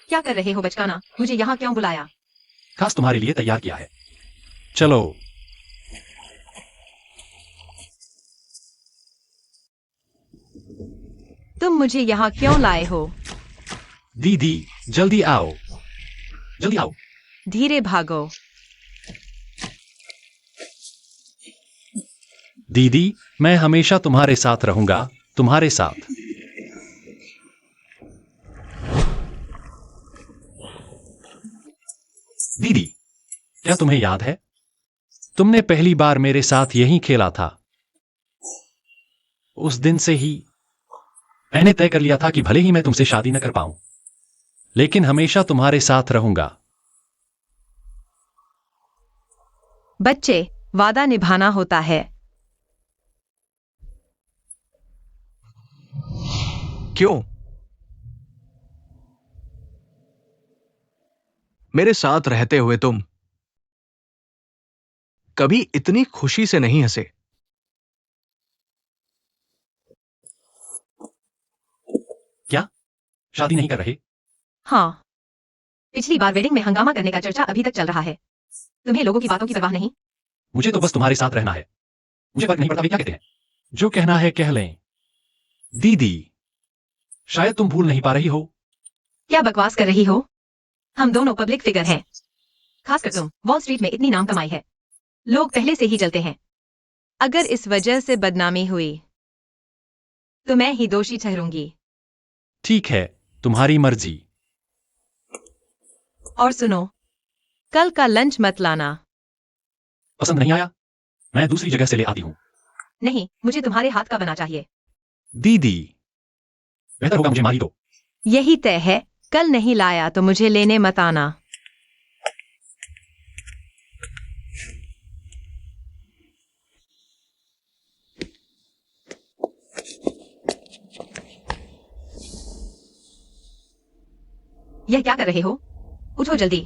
क्या कर रहे हो बचकाना? मुझे यहाँ क्यों बुलाया? खास तुम्हारे लिए तैयार किया है। चलो। तुम मुझे यहाँ क्यों लाए हो? दीदी, जल्दी आओ, जल्दी आओ। धीरे भागो। दीदी, मैं हमेशा तुम्हारे साथ रहूंगा, तुम्हारे साथ। दीदी, क्या तुम्हें याद है? तुमने पहली बार मेरे साथ यहीं खेला था। उस दिन से ही मैंने तय कर लिया था कि भले ही मैं तुमसे शादी न कर पाऊं, लेकिन हमेशा तुम्हारे साथ रहूंगा। बच्चे, वादा निभाना होता है। क्यों? मेरे साथ रहते हुए तुम कभी इतनी खुशी से नहीं हंसे। क्या? शादी नहीं कर रहे? हाँ, पिछली बार वेडिंग में हंगामा करने का चर्चा अभी तक चल रहा है। तुम्हें लोगों की बातों की परवाह नहीं? मुझे तो बस तुम्हारे साथ रहना है। मुझे फर्क नहीं पड़ता वे क्या कहते हैं। जो कहना है कह लें। दीदी, शायद तुम भूल नहीं पा रही हो। क्या बकवास कर रही हो? हम दोनों पब्लिक फिगर हैं। खासकर तुम, वॉल स्ट्रीट में इतनी नाम कमाई है। लोग पहले से ही जलते हैं। अगर इस वजह से बदनामी हुई तो मैं ही दोषी ठहरूंगी। ठीक है, तुम्हारी मर्जी। और सुनो, कल का लंच मत लाना। पसंद नहीं आया? मैं दूसरी जगह से ले आती हूँ। नहीं, मुझे तुम्हारे हाथ का बना चाहिए। दीदी, बेहतर होगा मुझे मारी दो। यही तय है, कल नहीं लाया तो मुझे लेने मत आना। यह क्या कर रहे हो? उठो जल्दी।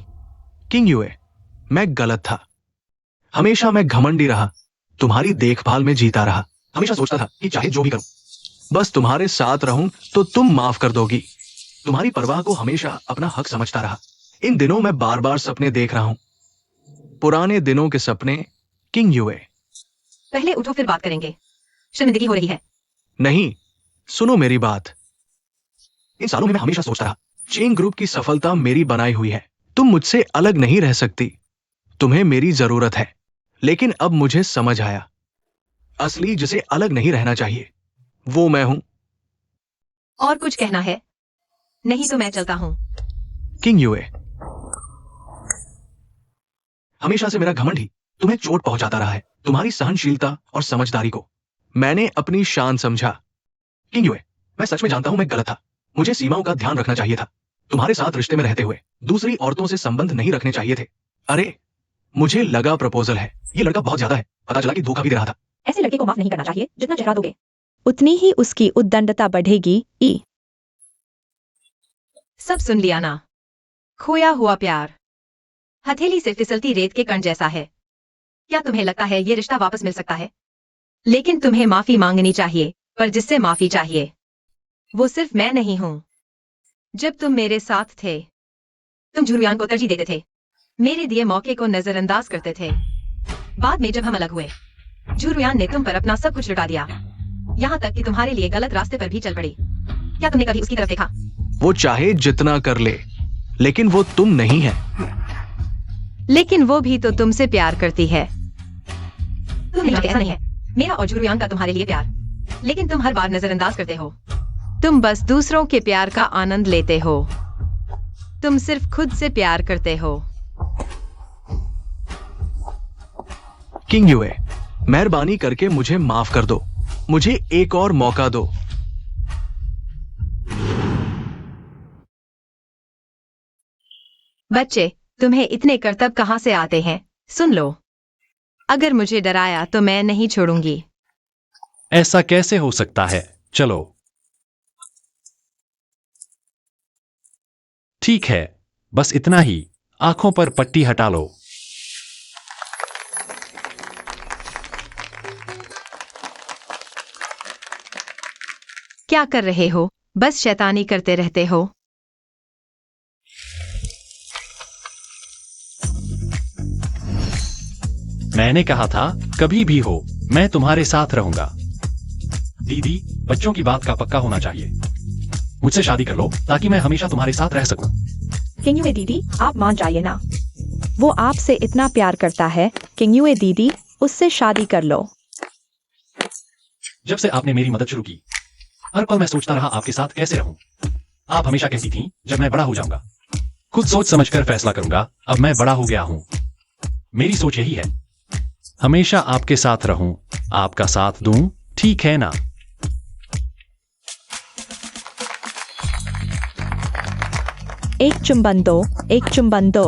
किंग यूए, मैं गलत था। हमेशा मैं घमंडी रहा, तुम्हारी देखभाल में जीता रहा। हमेशा सोचता था कि चाहे जो भी करूं, बस तुम्हारे साथ रहूं तो तुम माफ कर दोगी। तुम्हारी परवाह को हमेशा अपना हक समझता रहा। इन दिनों मैं बार बार सपने देख रहा हूं, पुराने दिनों के सपने। किंग यूए, पहले उठो फिर बात करेंगे। शर्मिंदगी हो रही है। नहीं, सुनो मेरी बात। इन सालों में मैं हमेशा सोचता रहा, चेन ग्रुप की सफलता मेरी बनाई हुई है। तुम मुझसे अलग नहीं रह सकती। तुम्हें मेरी जरूरत है। लेकिन अब मुझे समझ आया, असली जिसे अलग नहीं रहना चाहिए वो मैं हूं। और कुछ कहना है? नहीं तो मैं चलता हूं। किंग यूए, हमेशा से मेरा घमंड ही तुम्हें चोट पहुंचाता रहा है। तुम्हारी सहनशीलता और समझदारी को मैंने अपनी शान समझा। किंग यूए, मैं सच में जानता हूं मैं गलत था। मुझे सीमाओं का ध्यान रखना चाहिए था। तुम्हारे साथ रिश्ते में रहते हुए दूसरी औरतों से संबंध नहीं रखने चाहिए थे। अरे, मुझे लगा प्रपोजल है, ये लड़का बहुत ज्यादा है। पता चला कि धोखा भी दे रहा था। ऐसे लड़के को माफ नहीं करना चाहिए। जितना चेहरा दोगे उतनी ही उसकी उद्दंडता बढ़ेगी। सब सुन लिया ना? खोया हुआ प्यार हथेली से फिसलती रेत के कण जैसा है। क्या तुम्हें लगता है ये रिश्ता वापस मिल सकता है? लेकिन तुम्हें माफी मांगनी चाहिए, पर जिससे माफी चाहिए वो सिर्फ मैं नहीं हूं। जब तुम मेरे साथ थे, तुम झुरुयान को तरजीह देते थे, मेरे दिए मौके को नजरअंदाज करते थे। बाद में जब हम अलग हुए, झुरुयान ने तुम पर अपना सब कुछ लुटा दिया, यहाँ तक कि तुम्हारे लिए गलत रास्ते पर भी चल पड़ी। क्या तुमने कभी उसकी तरफ देखा? वो चाहे जितना कर ले, लेकिन वो तुम नहीं है। लेकिन वो भी तो तुमसे प्यार करती है। तुम नहीं जानते, ऐसा नहीं है। मेरा और झुरुयान का तुम्हारे लिए प्यार लेकिन तुम हर बार नजरअंदाज करते हो। तुम बस दूसरों के प्यार का आनंद लेते हो। तुम सिर्फ खुद से प्यार करते हो। किंग यूए, मेहरबानी करके मुझे माफ कर दो। मुझे एक और मौका दो। बच्चे, तुम्हें इतने करतब कहां से आते हैं? सुन लो, अगर मुझे डराया तो मैं नहीं छोड़ूंगी। ऐसा कैसे हो सकता है? चलो। ठीक है, बस इतना ही। आंखों पर पट्टी हटा लो। क्या कर रहे हो? बस शैतानी करते रहते हो। मैंने कहा था, कभी भी हो, मैं तुम्हारे साथ रहूंगा। दीदी, बच्चों की बात का पक्का होना चाहिए। मुझसे शादी कर लो ताकि मैं हमेशा तुम्हारे साथ रह सकूं। किंगयुए दीदी, आप मान जाइए ना। वो आपसे इतना प्यार करता है। किंगयुए दीदी, उससे शादी कर लो। जब से आपने मेरी मदद शुरू की, हर पल मैं सोचता रहा आपके साथ कैसे रहूं। आप हमेशा कहती थीं, जब मैं बड़ा हो जाऊंगा, खुद सोच समझकर फैसला करूंगा। अब मैं बड़ा हो गया हूं। मेरी सोच यही है, हमेशा आपके साथ रहूं, आपका साथ दूं, ठीक है ना? एक चुंबन दो, एक चुंबन दो।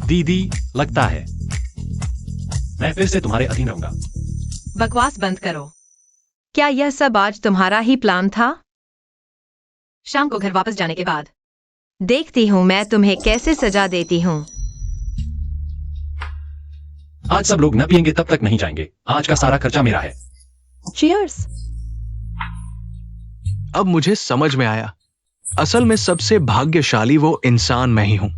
दीदी, लगता है मैं फिर से तुम्हारे अधीन रहूंगा। बकवास बंद करो। क्या यह सब आज तुम्हारा ही प्लान था? शाम को घर वापस जाने के बाद देखती हूँ मैं तुम्हें कैसे सजा देती हूँ। आज सब लोग न पिएंगे तब तक नहीं जाएंगे। आज का सारा खर्चा मेरा है। चीयर्स। अब मुझे समझ में आया, असल में सबसे भाग्यशाली वो इंसान मैं ही हूं।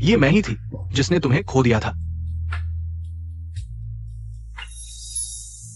ये मैं ही थी जिसने तुम्हें खो दिया था।